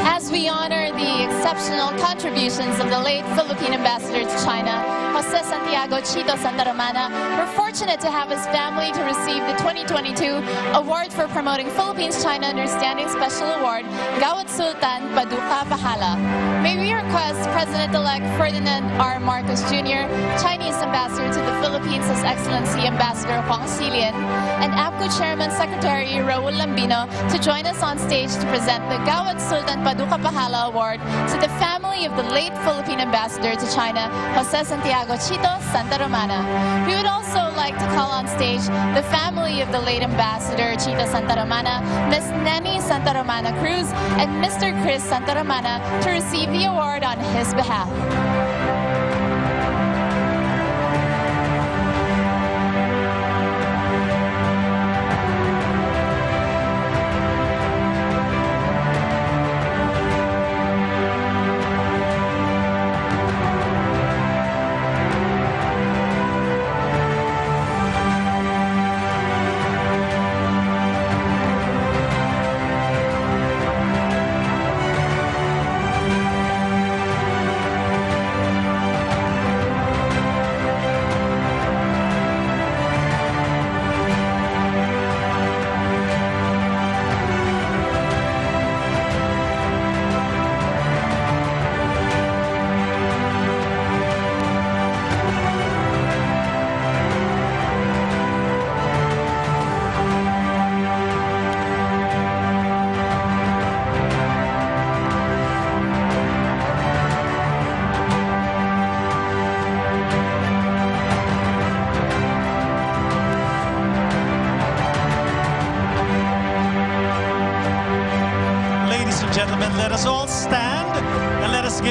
As we honor the exceptional contributions of the late Philippine ambassador to China, Jose Santiago Chito Santoromana, we're fortunate to have his family to receive the 2022 Award for Promoting Philippines-China Understanding Special Award, Gawad Sultan Paduka Pahala. May we request President-elect Ferdinand R. Marcos Jr., Chinese Ambassador to the Philippines, His Excellency Ambassador Huang Xilian, and APPCU Chairman Secretary Raul Lambino to join us on stage to present the Gawad Sultan Paduka Pahala Award to the family of the late Philippine Ambassador to China, Jose Santiago Chito Santoromana. We would also like to call on stage the family of the late Ambassador Chito Santoromana, Ms. Neni Santoromana Cruz, and Mr. Chris Santoromana to receive the award on his behalf.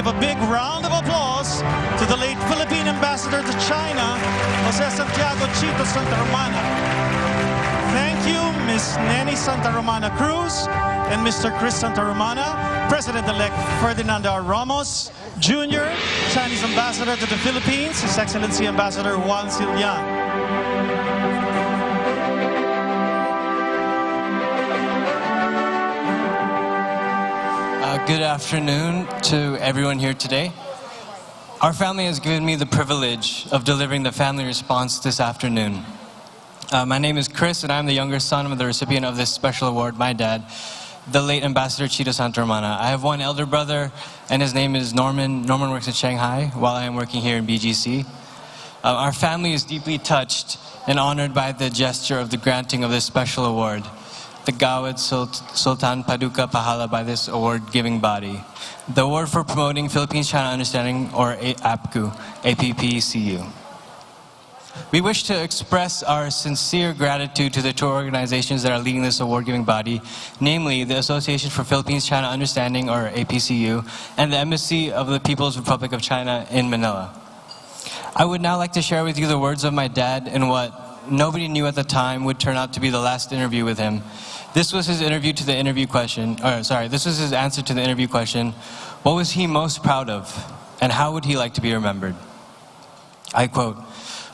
give a big round of applause to the late Philippine Ambassador to China, Jose Santiago Chito Santa Romana. Thank you, Ms. Neni Santa Romana Cruz and Mr. Chris Santa Romana, President-elect Ferdinand R. Ramos, Jr., Chinese Ambassador to the Philippines, His Excellency Ambassador Juan Silyan. Good afternoon to everyone here today. Our family has given me the privilege of delivering the family response this afternoon. My name is Chris, and I'm the younger son of the recipient of this special award, my dad, the late Ambassador Chito Santa Romana. I have one elder brother, and his name is Norman. Norman works in Shanghai, while I am working here in BGC. Our family is deeply touched and honored by the gesture of the granting of this special award, the Gawad Sultan Paduka Pahala, by this award-giving body, the Award for Promoting Philippines-China Understanding, or APPCU, APPCU. We wish to express our sincere gratitude to the two organizations that are leading this award-giving body, namely the Association for Philippines-China Understanding, or APPCU, and the Embassy of the People's Republic of China in Manila. I would now like to share with you the words of my dad in what nobody knew at the time would turn out to be the last interview with him. This was his answer to the interview question, what was he most proud of, and how would he like to be remembered? I quote,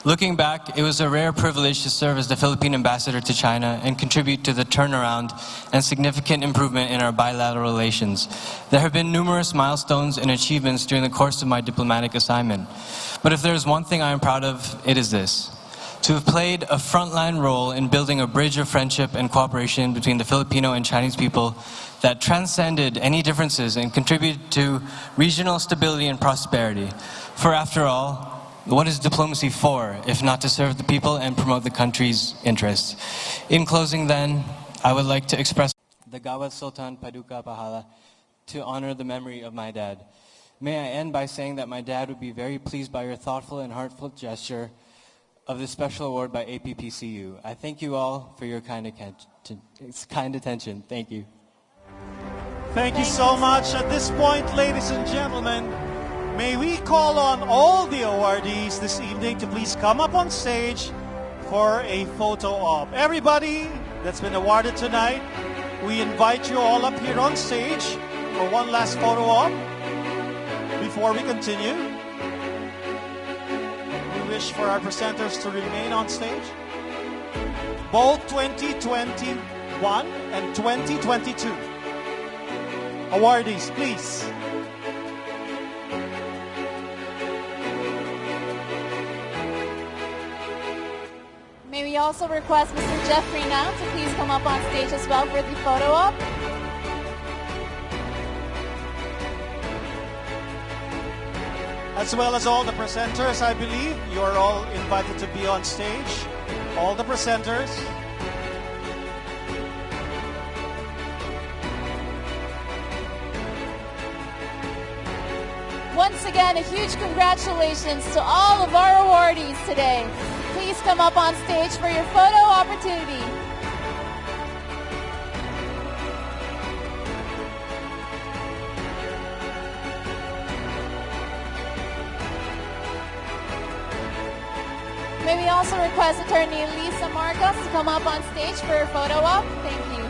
"Looking back, it was a rare privilege to serve as the Philippine ambassador to China and contribute to the turnaround and significant improvement in our bilateral relations. There have been numerous milestones and achievements during the course of my diplomatic assignment. But if there is one thing I am proud of, it is this: to have played a frontline role in building a bridge of friendship and cooperation between the Filipino and Chinese people that transcended any differences and contributed to regional stability and prosperity. For after all, what is diplomacy for, if not to serve the people and promote the country's interests?" In closing then, I would like to express the Gawad Sultan Paduka Pahala to honor the memory of my dad. May I end by saying that my dad would be very pleased by your thoughtful and heartfelt gesture of this special award by APPCU. I thank you all for your kind attention. Thank you. Thank you so much. At this point, ladies and gentlemen, may we call on all the awardees this evening to please come up on stage for a photo op. Everybody that's been awarded tonight, we invite you all up here on stage for one last photo op before we continue. We wish for our presenters to remain on stage. Both 2021 and 2022 awardees, please. May we also request Mr. Jeffrey now to please come up on stage as well for the photo op. As well as all the presenters, I believe you are all invited to be on stage. All the presenters. Once again, a huge congratulations to all of our awardees today. Please come up on stage for your photo opportunity. May we also request Attorney Lisa Marcos to come up on stage for her photo op. Thank you.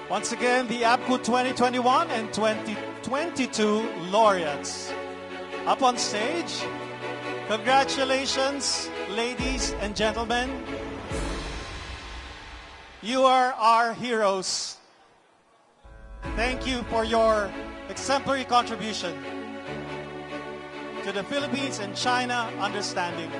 Once again, the APPCU 2021 and 2022 laureates. Up on stage. Congratulations, ladies and gentlemen. You are our heroes. Thank you for your exemplary contribution to the Philippines and China understanding.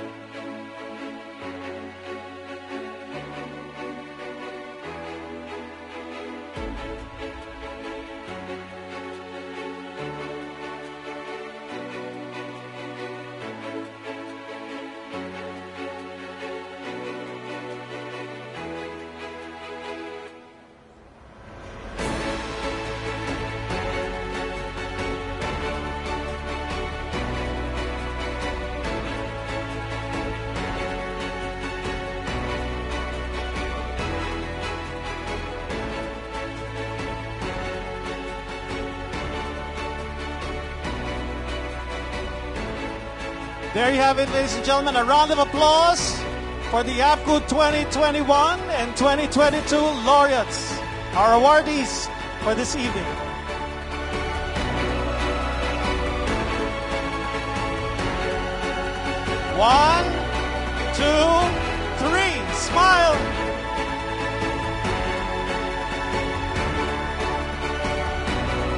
There you have it, ladies and gentlemen. A round of applause for the APPCU 2021 and 2022 laureates, our awardees for this evening. One, two, three. Smile.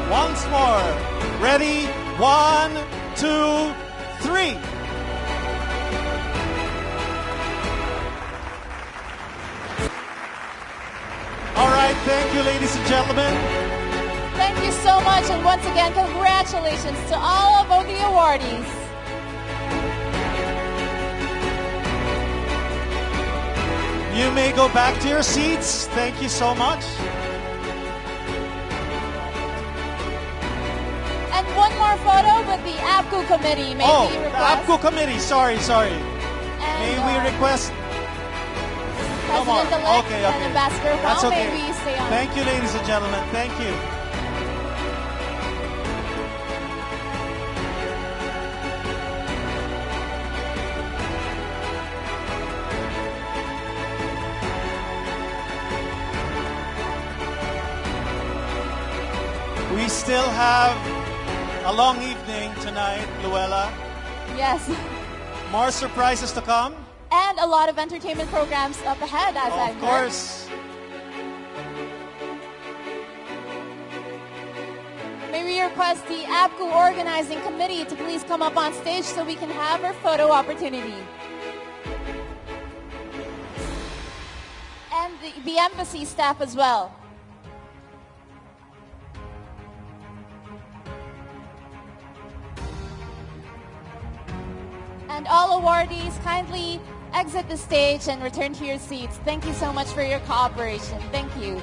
Once more. Ready? One, two, three. All right, thank you, ladies and gentlemen. Thank you so much, and once again, congratulations to all of the awardees. You may go back to your seats. Thank you so much. And one more photo with the APPCU committee. May we the request? APPCU committee. Sorry. And, may we request? President-elect Okay. and Ambassador Huang, That's okay. may we stay on? Thank you, ladies and gentlemen. Thank you. We still have a long evening tonight, Luella. Yes. More surprises to come. And a lot of entertainment programs up ahead, as I've Of heard. course. May we request the APPCU organizing committee to please come up on stage so we can have our photo opportunity. And the embassy staff as well. And all awardees, kindly exit the stage and return to your seats. Thank you so much for your cooperation. Thank you.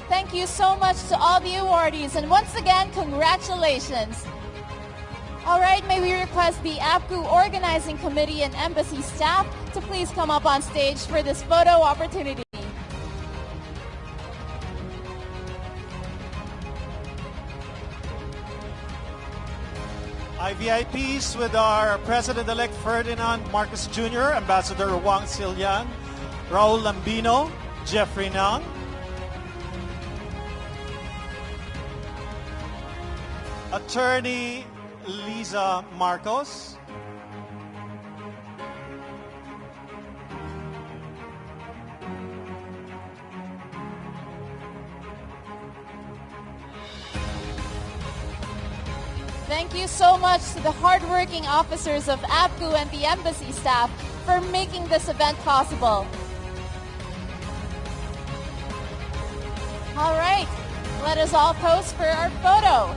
Thank you so much to all the awardees, and once again, congratulations. All right, may we request the APPCU organizing committee and embassy staff to please come up on stage for this photo opportunity. IVIPs with our President-elect Ferdinand Marcos Jr., Ambassador Wang Silian, Raul Lambino, Jeffrey Nang, Attorney Liza Marcos, Thank you so much to the hardworking officers of APPCU and the embassy staff for making this event possible. All right, let us all pose for our photo.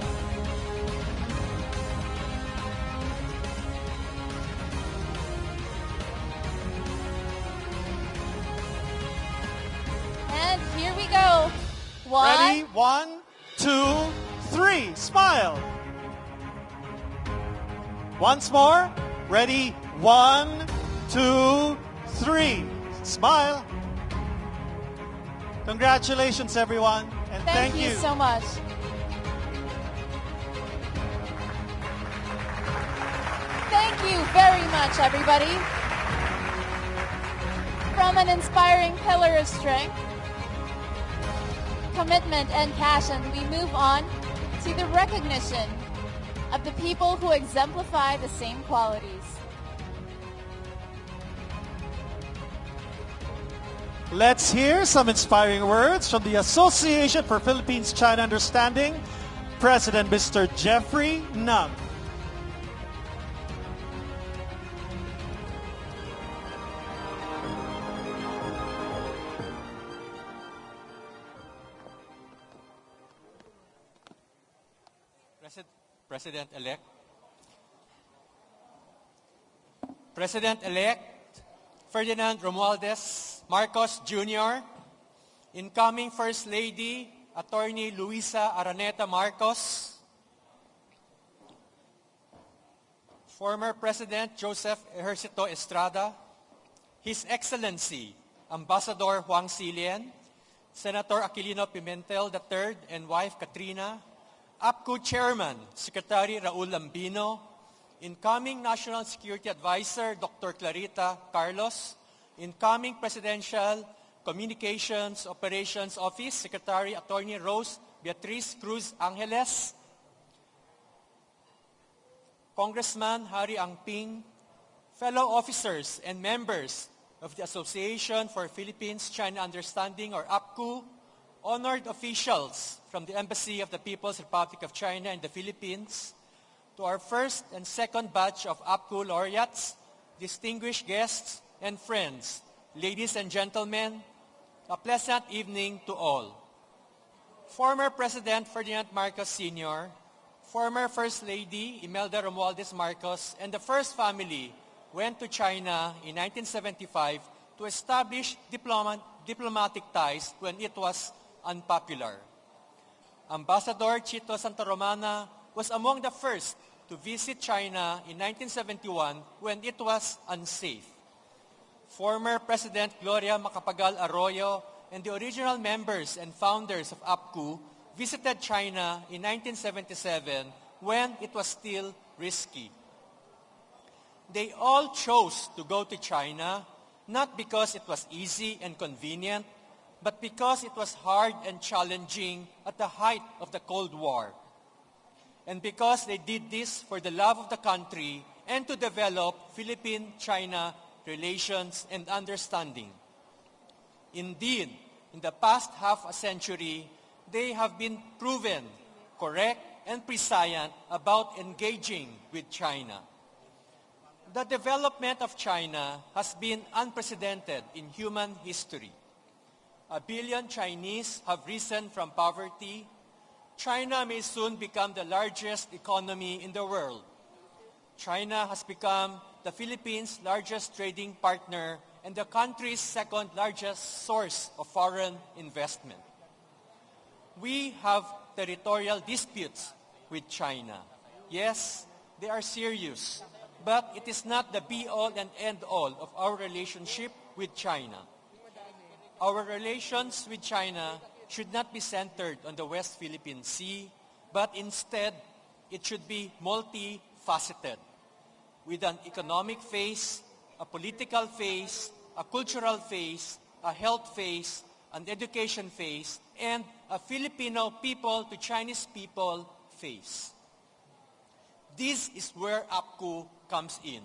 And here we go. Ready? 1, 2, 3. Smile. Once more. Ready? 1, 2, 3. Smile. Congratulations, everyone. And Thank you so much. Thank you very much, everybody. From an inspiring pillar of strength, commitment, and passion, we move on to the recognition of the people who exemplify the same qualities. Let's hear some inspiring words from the Association for Philippines-China Understanding, President Mr. Jeffrey Nang. President-elect, President-elect Ferdinand Romualdez Marcos Jr., incoming First Lady Attorney Luisa Araneta Marcos, former President Joseph Ejercito Estrada, His Excellency Ambassador Huang Silian, Senator Aquilino Pimentel III and wife Katrina, APPCU Chairman, Secretary Raul Lambino, incoming National Security Advisor, Dr. Clarita Carlos, incoming Presidential Communications Operations Office, Secretary Attorney Rose Beatriz Cruz Angeles, Congressman Harry Angping, fellow officers and members of the Association for Philippines-China Understanding, or APPCU, honored officials from the Embassy of the People's Republic of China in the Philippines, to our first and second batch of APPCU laureates, distinguished guests, and friends, ladies and gentlemen, a pleasant evening to all. Former President Ferdinand Marcos Sr., former First Lady Imelda Romualdez Marcos, and the First Family went to China in 1975 to establish diplomatic ties when it was unpopular. Ambassador Chito Santa Romana was among the first to visit China in 1971 when it was unsafe. Former President Gloria Macapagal Arroyo and the original members and founders of APPCU visited China in 1977 when it was still risky. They all chose to go to China not because it was easy and convenient, but because it was hard and challenging at the height of the Cold War. And because they did this for the love of the country and to develop Philippine-China relations and understanding. Indeed, in the past half a century, they have been proven correct and prescient about engaging with China. The development of China has been unprecedented in human history. 1 billion Chinese have risen from poverty. China may soon become the largest economy in the world. China has become the Philippines' largest trading partner and the country's second largest source of foreign investment. We have territorial disputes with China. Yes, they are serious, but it is not the be-all and end-all of our relationship with China. Our relations with China should not be centered on the West Philippine Sea, but instead, it should be multifaceted, with an economic phase, a political phase, a cultural phase, a health phase, an education phase, and a Filipino people to Chinese people phase. This is where APPCU comes in.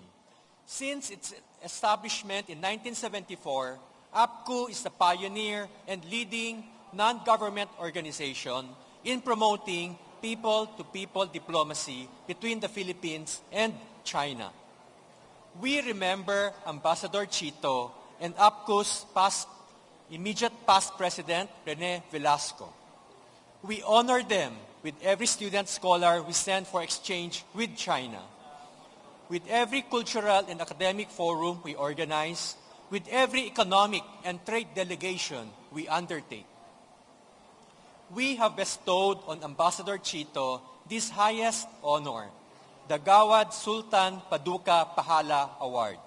Since its establishment in 1974, APPCU is the pioneer and leading non-government organization in promoting people-to-people diplomacy between the Philippines and China. We remember Ambassador Chito and APPCU's immediate past president, Rene Velasco. We honor them with every student scholar we send for exchange with China, with every cultural and academic forum we organize, with every economic and trade delegation we undertake. We have bestowed on Ambassador Chito this highest honor, the Gawad Sultan Paduka Pahala Award,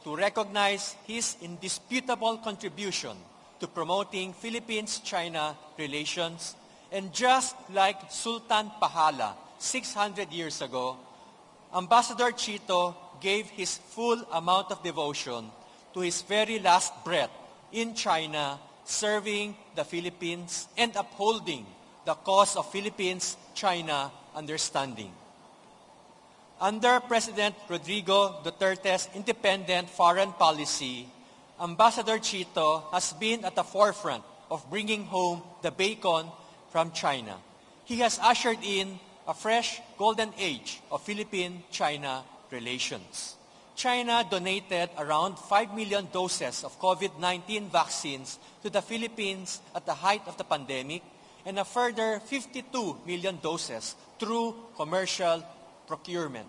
to recognize his indisputable contribution to promoting Philippines-China relations. And just like Sultan Pahala 600 years ago, Ambassador Chito gave his full amount of devotion to his very last breath in China, serving the Philippines and upholding the cause of Philippines-China understanding. Under President Rodrigo Duterte's independent foreign policy, Ambassador Chito has been at the forefront of bringing home the bacon from China. He has ushered in a fresh golden age of Philippine-China relations. China donated around 5 million doses of COVID-19 vaccines to the Philippines at the height of the pandemic, and a further 52 million doses through commercial procurement.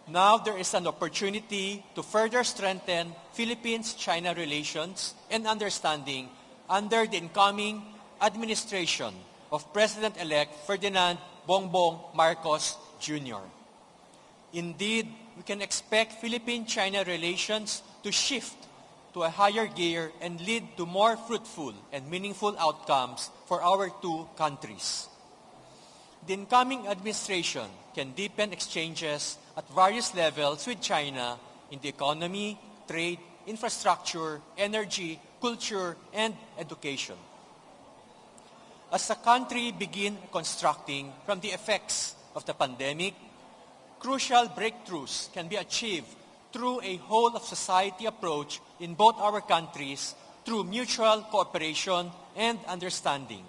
Now there is an opportunity to further strengthen Philippines-China relations and understanding under the incoming administration of President-elect Ferdinand Bongbong Marcos Jr. Indeed, we can expect Philippine-China relations to shift to a higher gear and lead to more fruitful and meaningful outcomes for our two countries. the incoming administration can deepen exchanges at various levels with China in the economy, trade, infrastructure, energy, culture, and education. As the country begins constructing from the effects of the pandemic, crucial breakthroughs can be achieved through a whole-of-society approach in both our countries through mutual cooperation and understanding.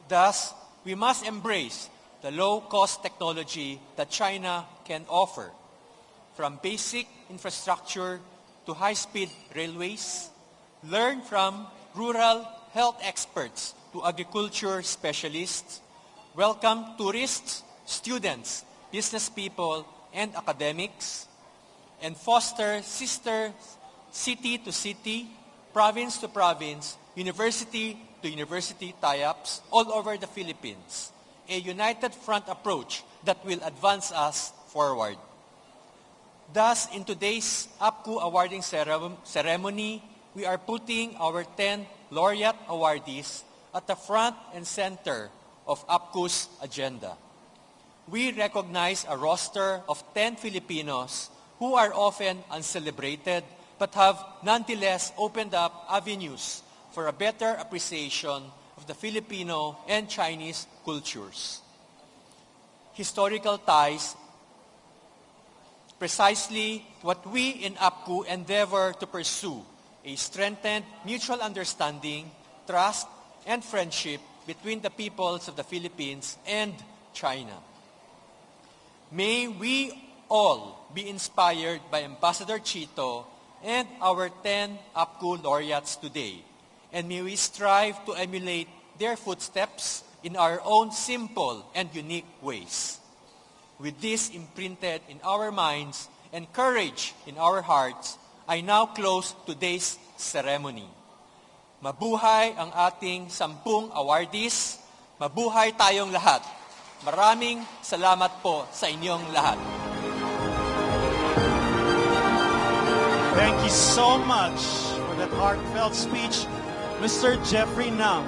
Thus, we must embrace the low-cost technology that China can offer, from basic infrastructure to high-speed railways, learn from rural health experts to agriculture specialists, welcome tourists, students, business people, and academics, and foster sister city-to-city, province-to-province, university-to-university tie-ups all over the Philippines, a united front approach that will advance us forward. Thus, in today's APPCU awarding ceremony, we are putting our 10 laureate awardees at the front and center of APPCU's agenda. We recognize a roster of 10 Filipinos who are often uncelebrated but have nonetheless opened up avenues for a better appreciation of the Filipino and Chinese cultures. Historical ties, precisely what we in APPCU endeavor to pursue, a strengthened mutual understanding, trust, and friendship between the peoples of the Philippines and China. May we all be inspired by Ambassador Chito and our 10 APPCU laureates today, and may we strive to emulate their footsteps in our own simple and unique ways. With this imprinted in our minds and courage in our hearts, I now close today's ceremony. Mabuhay ang ating 10 awardees. Mabuhay tayong lahat. Maraming salamat po sa inyong lahat. Thank you so much for that heartfelt speech, Mr. Jeffrey Nam.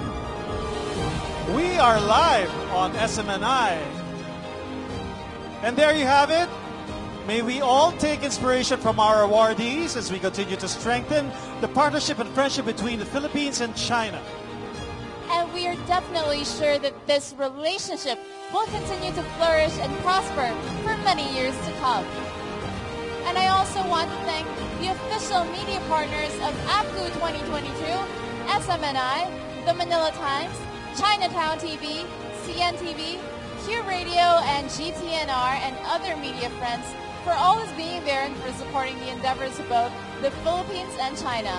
We are live on SMNI. And there you have it. May we all take inspiration from our awardees as we continue to strengthen the partnership and friendship between the Philippines and China. And we are definitely sure that this relationship will continue to flourish and prosper for many years to come. And I also want to thank the official media partners of APPCU 2022, SMNI, The Manila Times, Chinatown TV, CNTV, Q Radio, and GTNR, and other media friends for always being there and for supporting the endeavors of both the Philippines and China.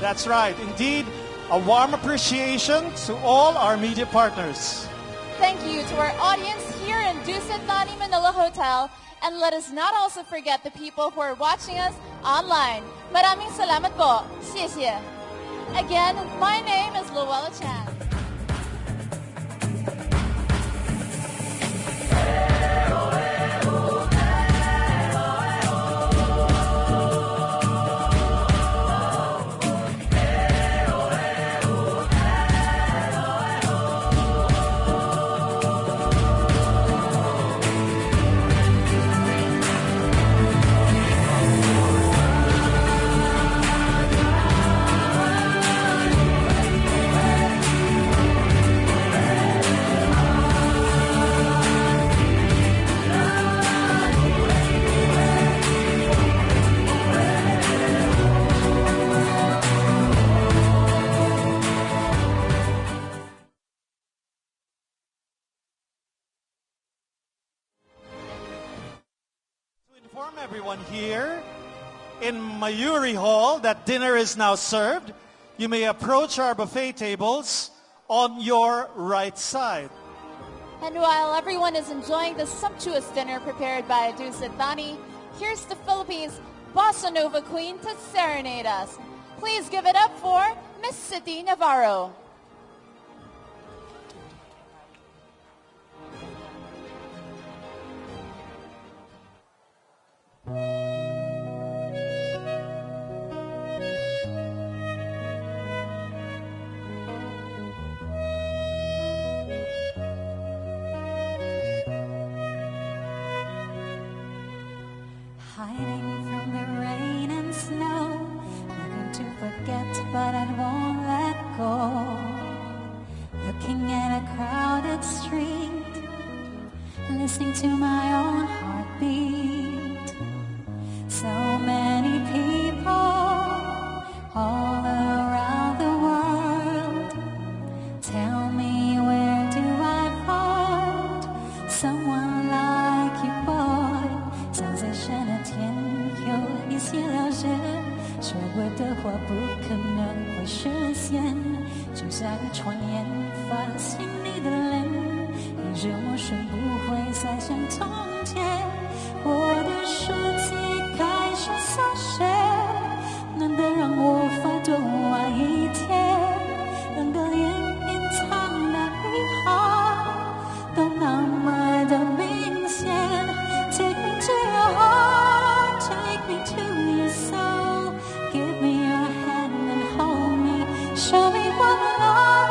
That's right. Indeed, a warm appreciation to all our media partners. Thank you to our audience here in Dusit Thani Manila Hotel, and let us not also forget the people who are watching us online. Maraming salamat po. 谢谢. Again, my name is Luella Chan. Inform everyone here in Mayuri Hall that dinner is now served. You may approach our buffet tables on your right side. And while everyone is enjoying the sumptuous dinner prepared by Dusit Thani, here's the Philippines Bossa Nova Queen to serenade us. Please give it up for Miss City Navarro. hiding from the rain and snow, looking to forget, but I won't let go. Looking at a crowded street, listening to my own heartbeat. So many people all around the world. Tell me, where do I find someone like you, boy? 像在山的天有一些了解，说过的话不可能会实现，就像一串烟发现你的脸，一直陌生不会再像从前。我的手机开始搜寻，能够让我发多晚一天，能够连隐藏的遗憾都那么的明显。Take me to your heart, take me to your soul, give me your hand and hold me, show me what love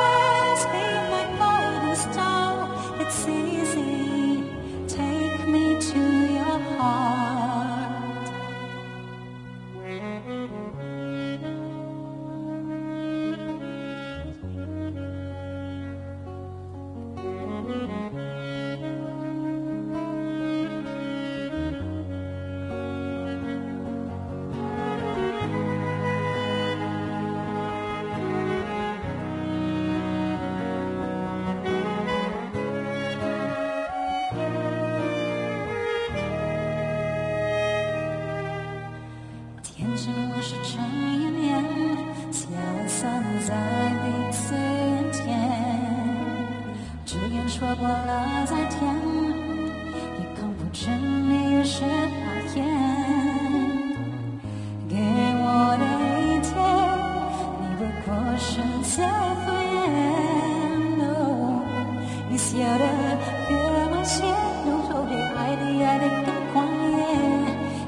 is, be my guiding star. It's easy, take me to your heart.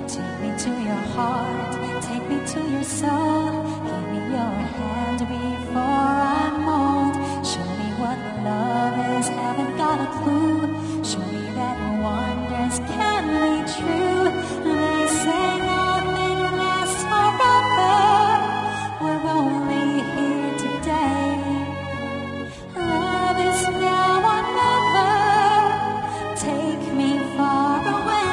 Take me to your heart, take me to your soul, give me your hand before I mold. Show me what love is, haven't got a clue. Show me that wonders can be true. They say nothing lasts forever, we're only here today. Love is now or never, take me far away.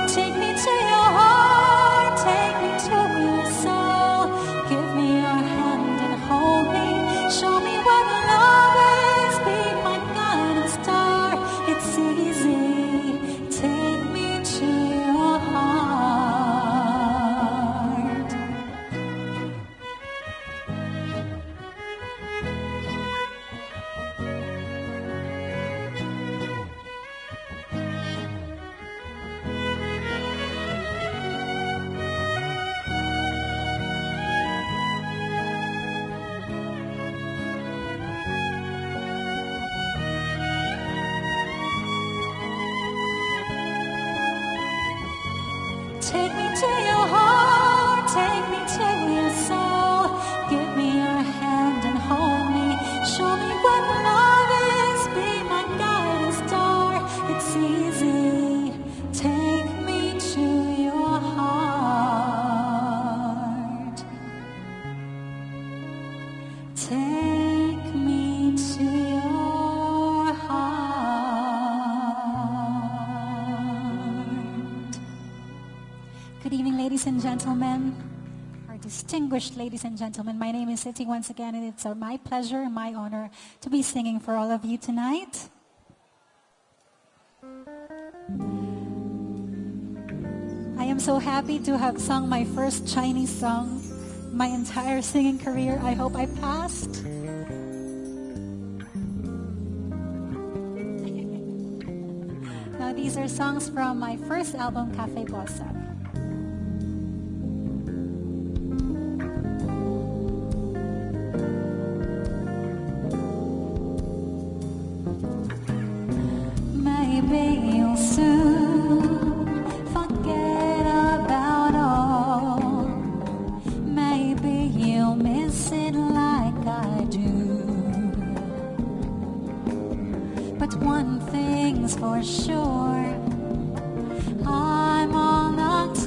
Take me to your heart, take me to your soul, give me your hand and hold me. Show me what love is, be my guiding star. It's easy, take me to your heart. Take me to your heart, take me to your soul, give me your hand and hold me. Show me what love is, be my guiding star. It's easy, take me to your heart. Take me to your heart. Good evening, ladies and gentlemen, our distinguished ladies and gentlemen. My name is Siti once again, and it's my pleasure and my honor to be singing for all of you tonight. I am so happy to have sung my first Chinese song my entire singing career. I hope I passed. Now these are songs from my first album, Cafe Bossa. Maybe you'll soon forget about all. Maybe you'll miss it like I do. But one thing's for sure, I'm on the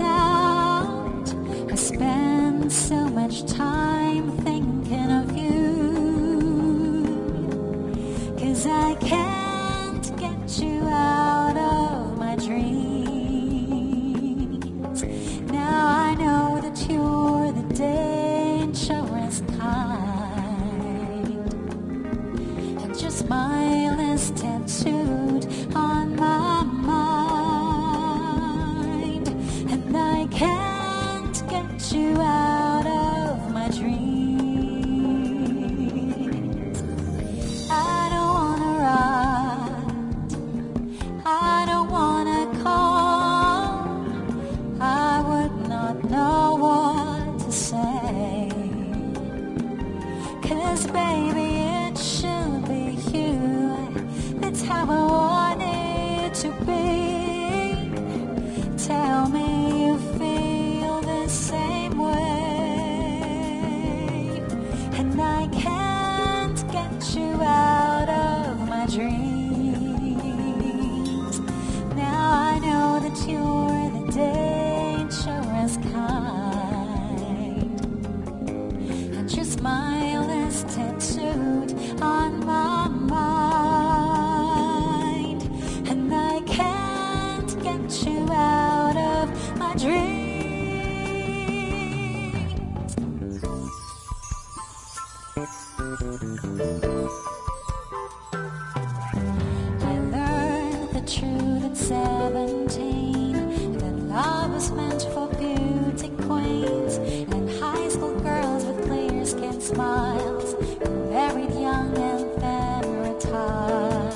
was meant for beauty queens and high school girls with clear skin smiles, who married young and then retired.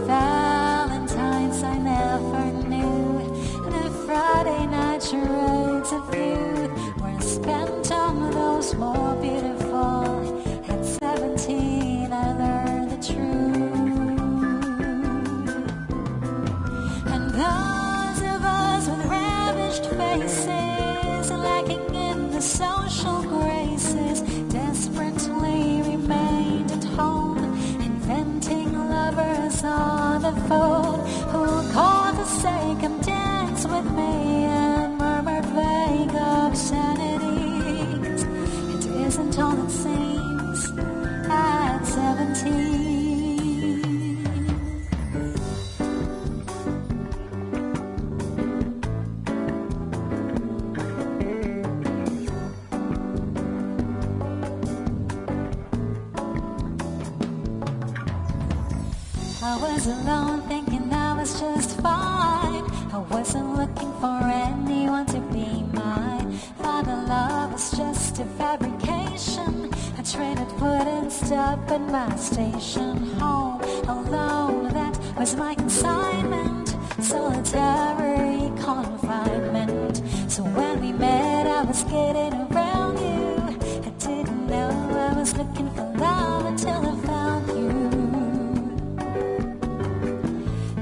Valentines I never knew, the Friday night charades of you were spent on those more beautiful. At 17 I learned the truth. And those of us with ravished faces, lacking in the social graces, desperately remained at home, inventing lovers on the phone who'll call to say come dance with me and murmured vague obscenities. It isn't all it seems at 17. I was alone thinking I was just fine. I wasn't looking for anyone to be mine. Thought the love was just a fabrication. I traded wood and stop at my station. Home alone, that was my consignment. Solitary confinement. So when we met, I was getting around you. I didn't know I was looking for love until I found you.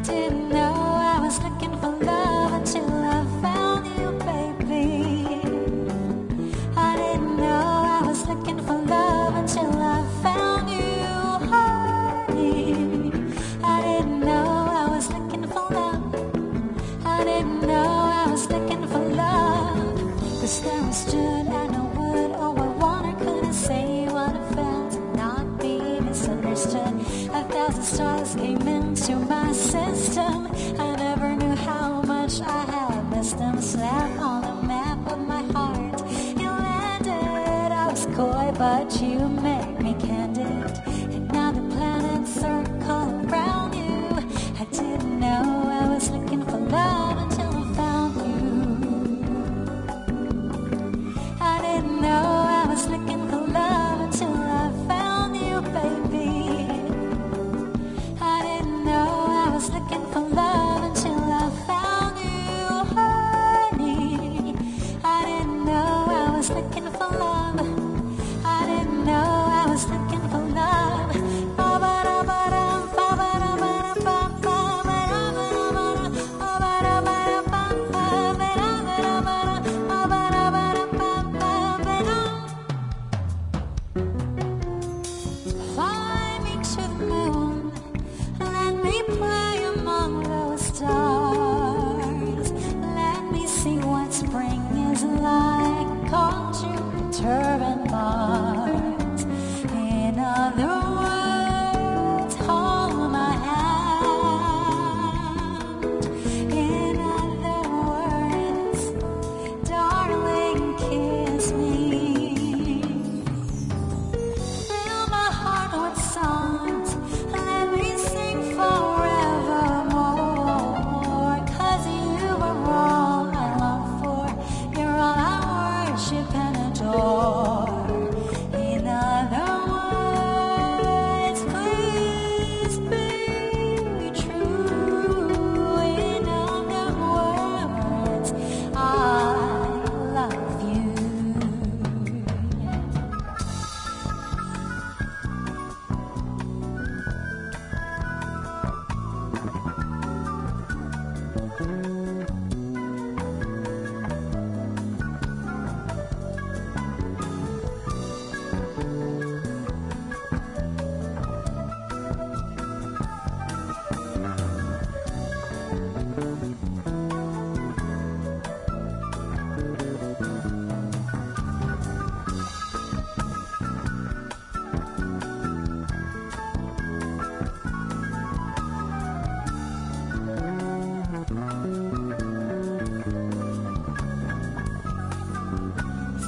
Didn't know I was looking for love until I found you, baby. I didn't know I was looking for love until I found you, honey. I didn't know I was looking for love. I didn't know I was looking for love. 'Cause there I stood and I would, oh I wanted, couldn't say what I felt and not be misunderstood. 1,000 stars came into my system. I never knew how much I had missed them. Slap on the map of my heart. You landed, I was coy, but you made me candid. And now the planets circle around you. I didn't know I was looking for love until I found you. I didn't know I was looking for love until I found you, baby. I didn't know I was looking for love until I found you, honey. I didn't know I was looking for love. I didn't know I was looking for love. Fly me to the moon, let me play among those stars. Let me see what spring is like on Jupiter and Mars. In other words, hold my hand. In other words, darling, kiss me. Fill my heart with songs, let me sing forevermore. 'Cause you are all I long for, you're all I worship and adore. In other words, please be true. In other words, I love you.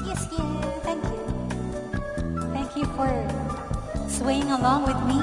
Yes, yeah, thank you. Thank you for swaying along with me.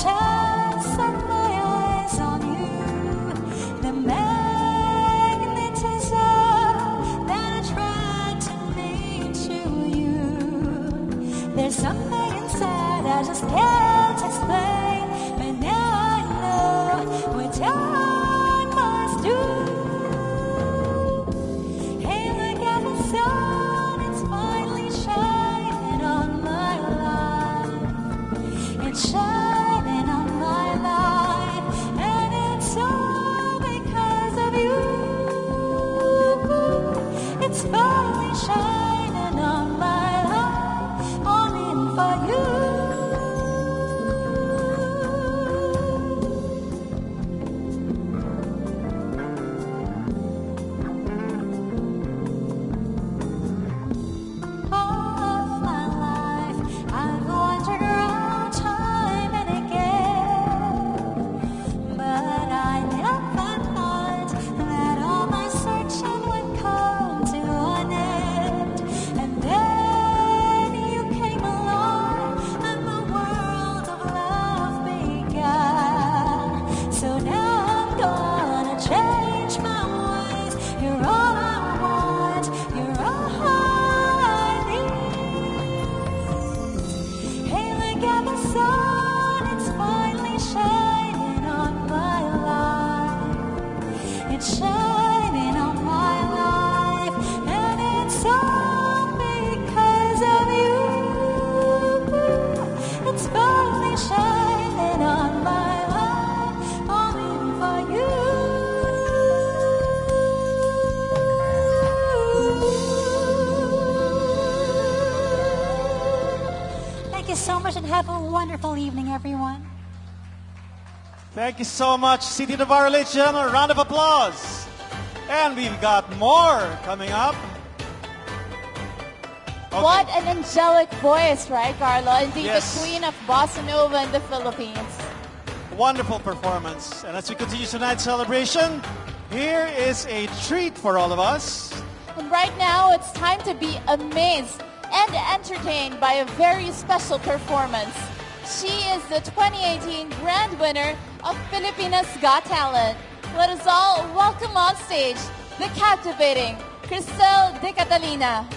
chance set my eyes on you. The magnetism that attracted me to you. There's something inside I just can't explain, but now I know what I must do. Hey, look at the sun, it's finally shining on my life. It's shining on my life, and it's all because of you. It's finally shining on my life, all in for you. All of my life, I've wandered around time and again, but I never thought that all my searching would come to an end. And then you came along, and the world of love began. So now I'm gonna change my ways. You're all I want, you're all I need. Hey, look at the sun, it's finally shining on my life. It's shining on my life, and it's all because of you. It's finally shining on my life, all in for you. Thank you so much, and have a wonderful evening, everyone. Thank you so much, City Navarro. Ladies and gentlemen, a round of applause. And we've got more coming up. Okay. What an angelic voice, right, Carlo? Indeed, Yes. the queen of bossa nova in the Philippines. Wonderful performance. And as we continue tonight's celebration, here is a treat for all of us. And right now, it's time to be amazed and entertained by a very special performance. She is the 2018 grand winner of Filipinas Got Talent. Let us all welcome on stage the captivating Cristel De Catalina.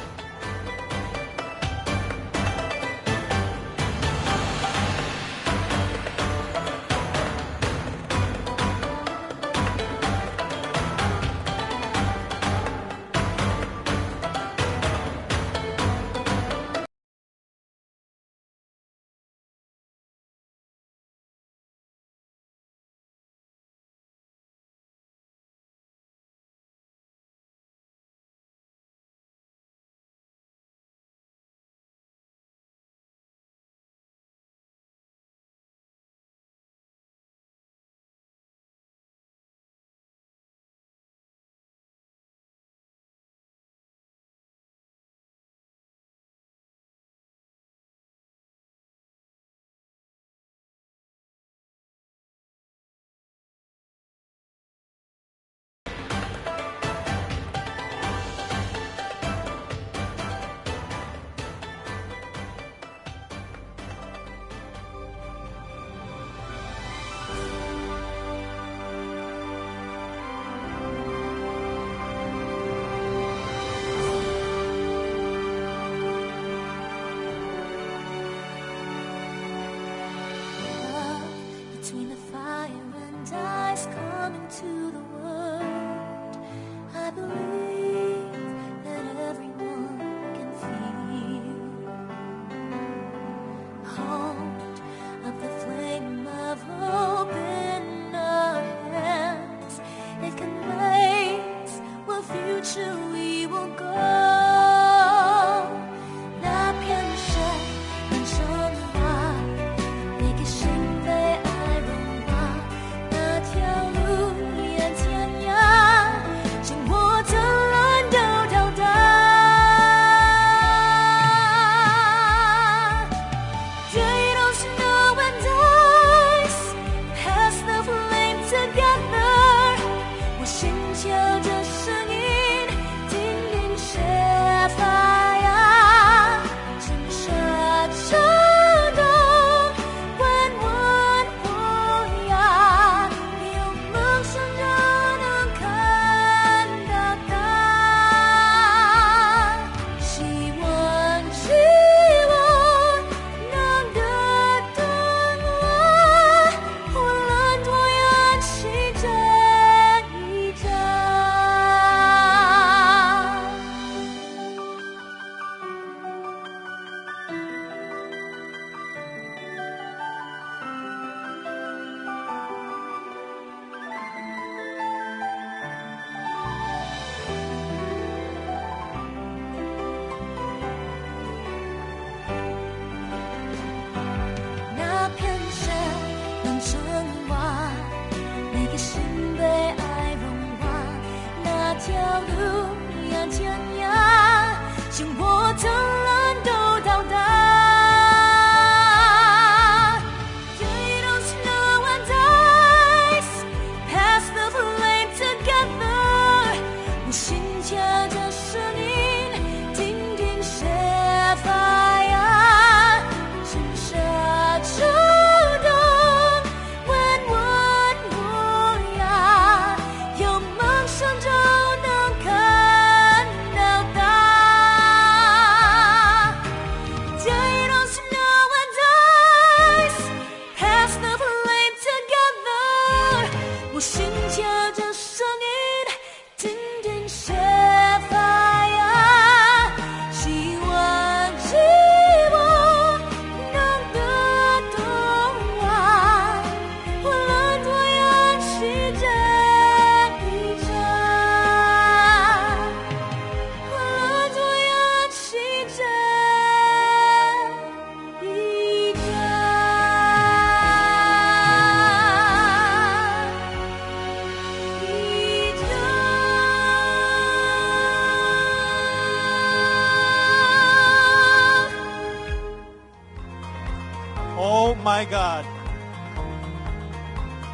my God.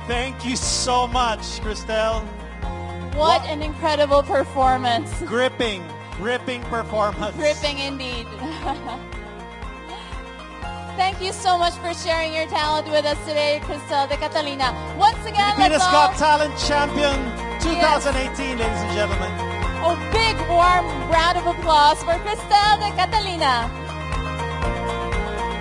Thank you so much, Christelle. What an incredible performance. Gripping performance. Gripping indeed. Thank you so much for sharing your talent with us today, Cristel de Catalina. Once again, Filipinas let's all... Got Talent Champion 2018, ladies and gentlemen. A big warm round of applause for Cristel de Catalina.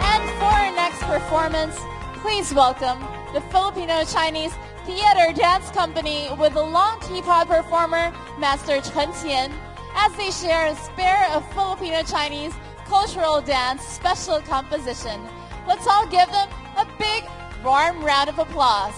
And for our next performance, please welcome the Filipino-Chinese Theater Dance Company with the long teapot performer, Master Chen Qian, as they share a spare of Filipino-Chinese cultural dance special composition. Let's all give them a big, warm round of applause.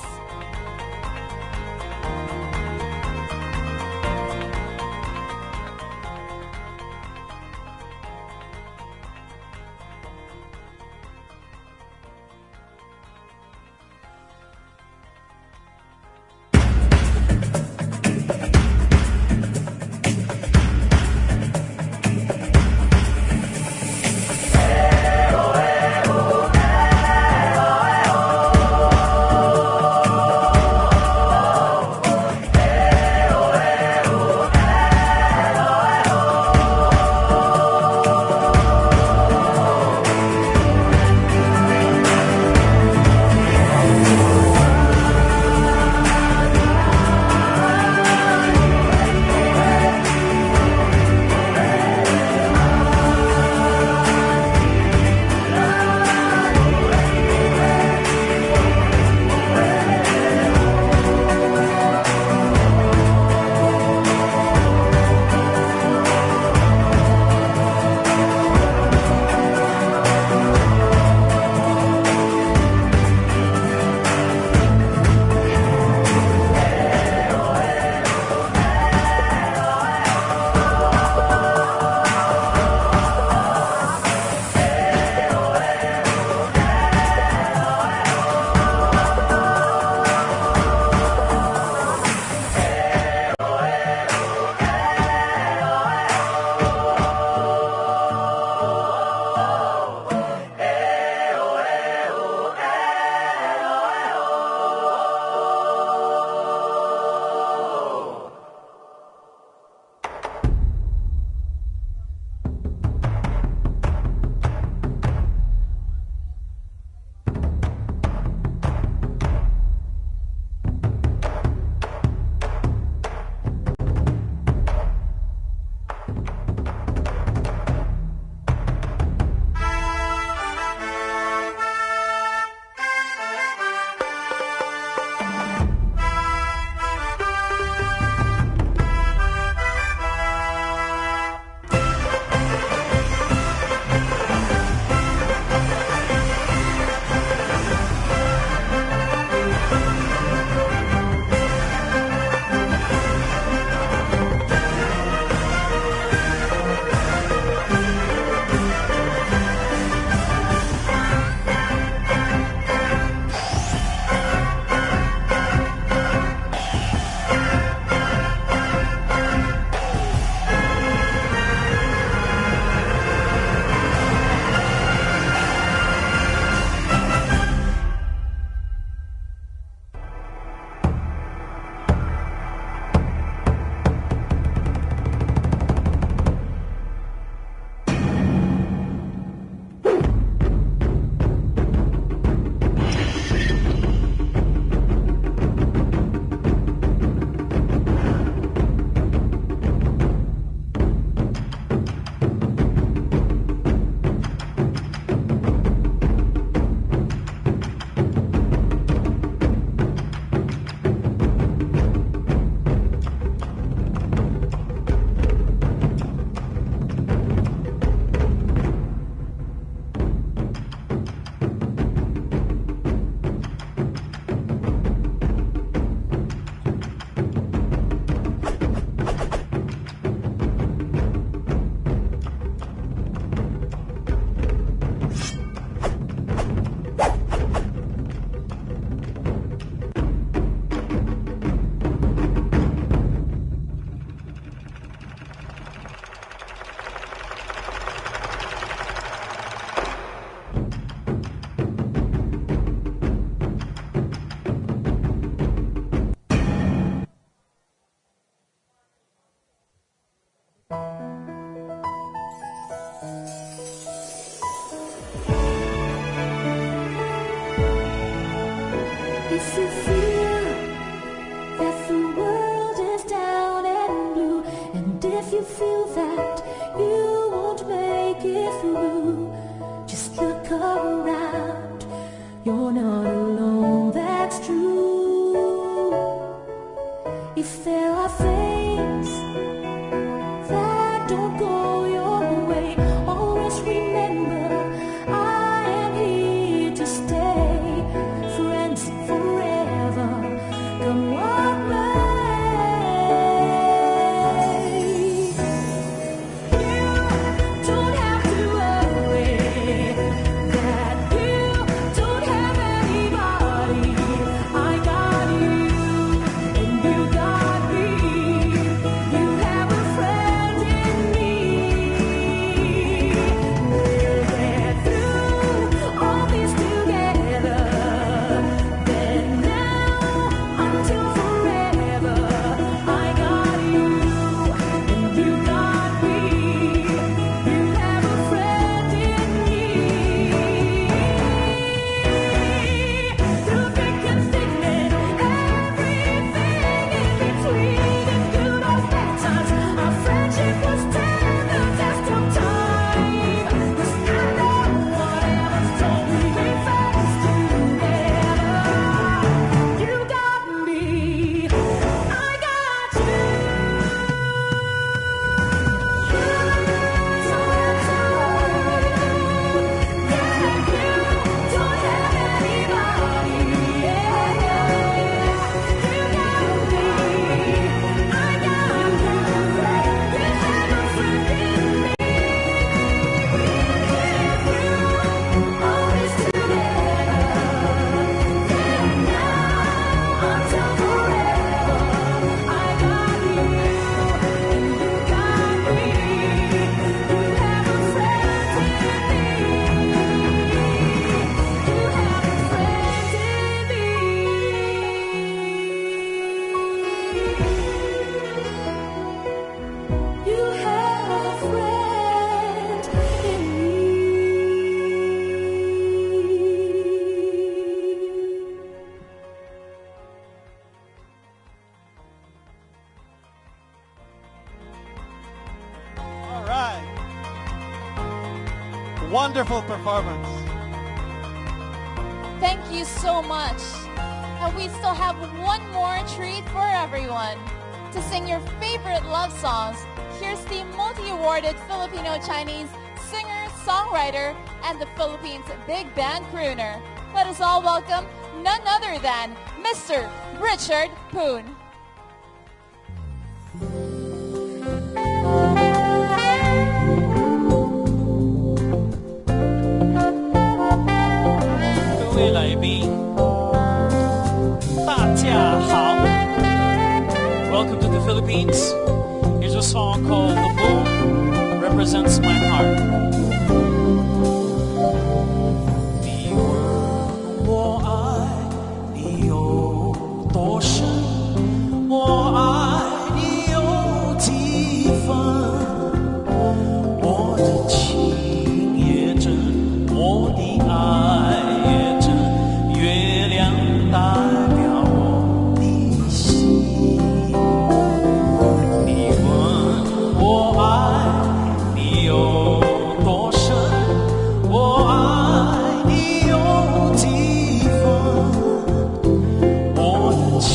If you feel that the world is down and blue, and if you feel that you won't make it through, just look around. You're not alone, that's true. If there are things that don't go your way, always remember I am here to stay. Friends forever, come what may. You don't have to worry that you don't have anybody. I got you and you got me. You have a friend in me. We'll get through all this together. Then now until forever, I got you and you got me. You have a friend in me. Through thick and thin and everything in between, in good or bad times, our friendship will stand the test of time. 'Cause I know whatever's told, we ain't friends together. You got me, I got you. You have a friend in me. All right. Wonderful performance. Thank you so much. And we still have one more treat for everyone. To sing your favorite love songs, here's the multi-awarded Filipino-Chinese singer, songwriter, and the Philippines big band crooner. Let us all welcome none other than Mr. Richard Poon. Welcome to the Philippines. Here's a song called The Moon Represents My Heart. 你问我爱你有多深，我爱你有几分，我的情也真，我的爱也真，月亮代表我的心。你问我爱你有多深，我爱你有几分，我的情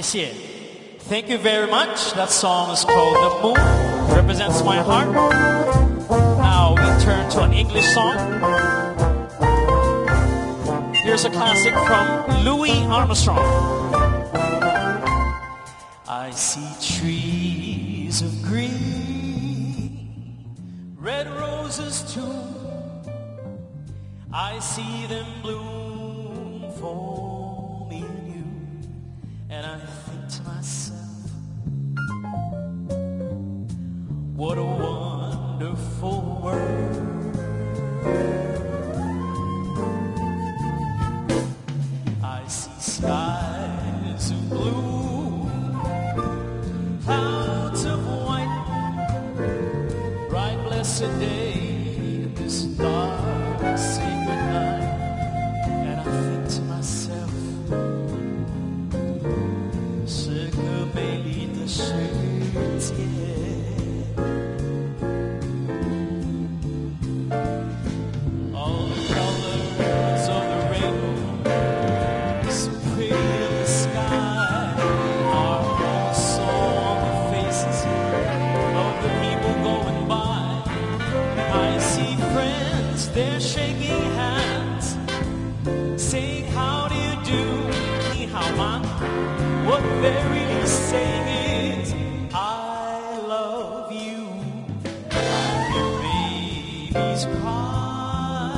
谢. Thank you very much. That song is called The Moon, represents my heart. Now we turn to an English song. Here's a classic from Louis Armstrong. I see trees of green, red roses too. I see them bloom for me and you. And I think to myself, what a wonderful world. I see skies of blue, clouds of white, bright blessed day, this dark sacred night. And I think to myself, ce que mérite ce all the colors of the rainbow, so pretty in the sky, are also on the faces of the people going by. I see friends, they're shaking hands, saying how do you do, ni hao ma. What they're really saying is, I love you. Your babies cry,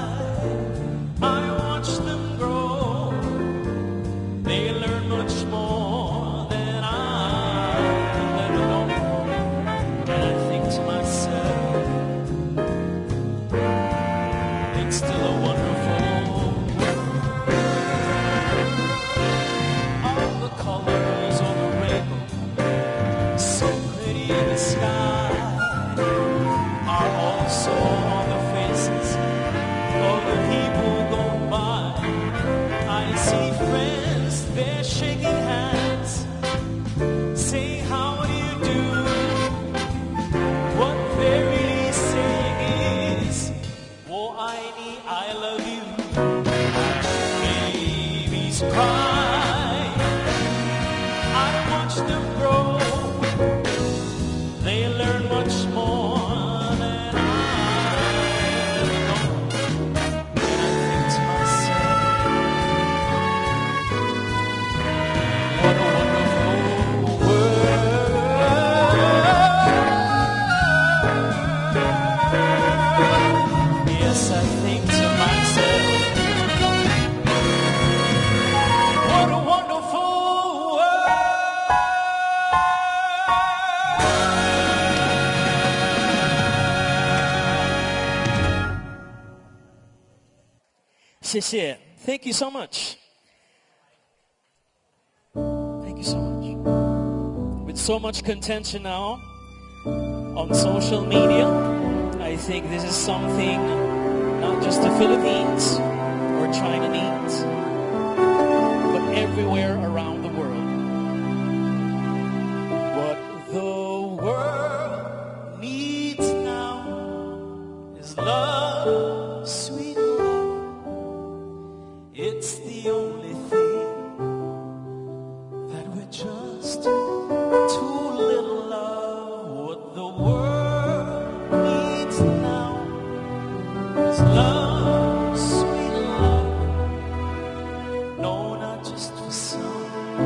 I watch them grow. They learn much more than I ever know. And I think to myself, it's still a wonderful world. All the colors of the rainbow, so pretty in the sky, are also on the faces of the people going by. I see friends, they're shaking hands, saying how do you do. What they're really saying is, oh I love you. Babies cry, I watch them grow. They learn much more than I ever know. And I think to myself, what a wonderful world. Yes, I think to myself, what a wonderful world. Xie. Thank you so much. Thank you so much. With so much contention now on social media, I think this is something not just the Philippines or China needs, but everywhere around the world. What the world needs now is love, sweet love. It's the only thing that we're just too little love. What the world needs now is love, sweet love. No, not just for some,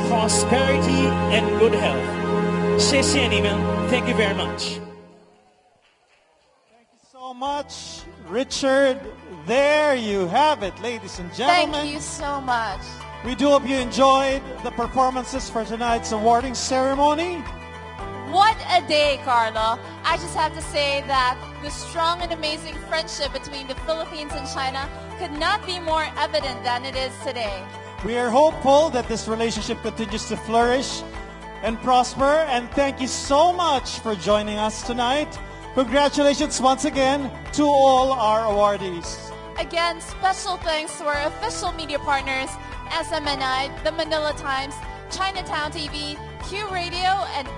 prosperity, and good health. 谢谢你们. Thank you very much. So much, Richard. There you have it, ladies and gentlemen. Thank you so much. We do hope you enjoyed the performances for tonight's awarding ceremony. What a day, Carlo. I just have to say that the strong and amazing friendship between the Philippines and China could not be more evident than it is today. We are hopeful that this relationship continues to flourish and prosper, and thank you so much for joining us tonight. Congratulations once again to all our awardees. Again, special thanks to our official media partners, SMNI, The Manila Times, Chinatown TV, Q Radio, and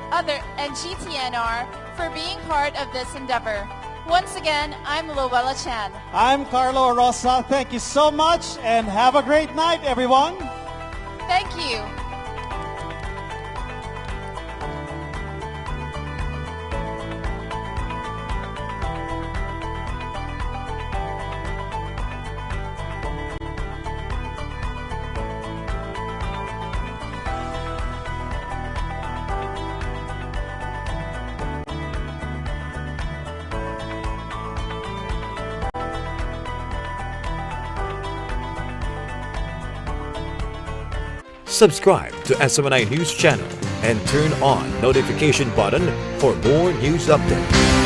GTNR for being part of this endeavor. Once again, I'm Luella Chan. I'm Carlo Rosa. Thank you so much, and have a great night, everyone. Thank you. Subscribe to SMNI News Channel and turn on notification button for more news updates.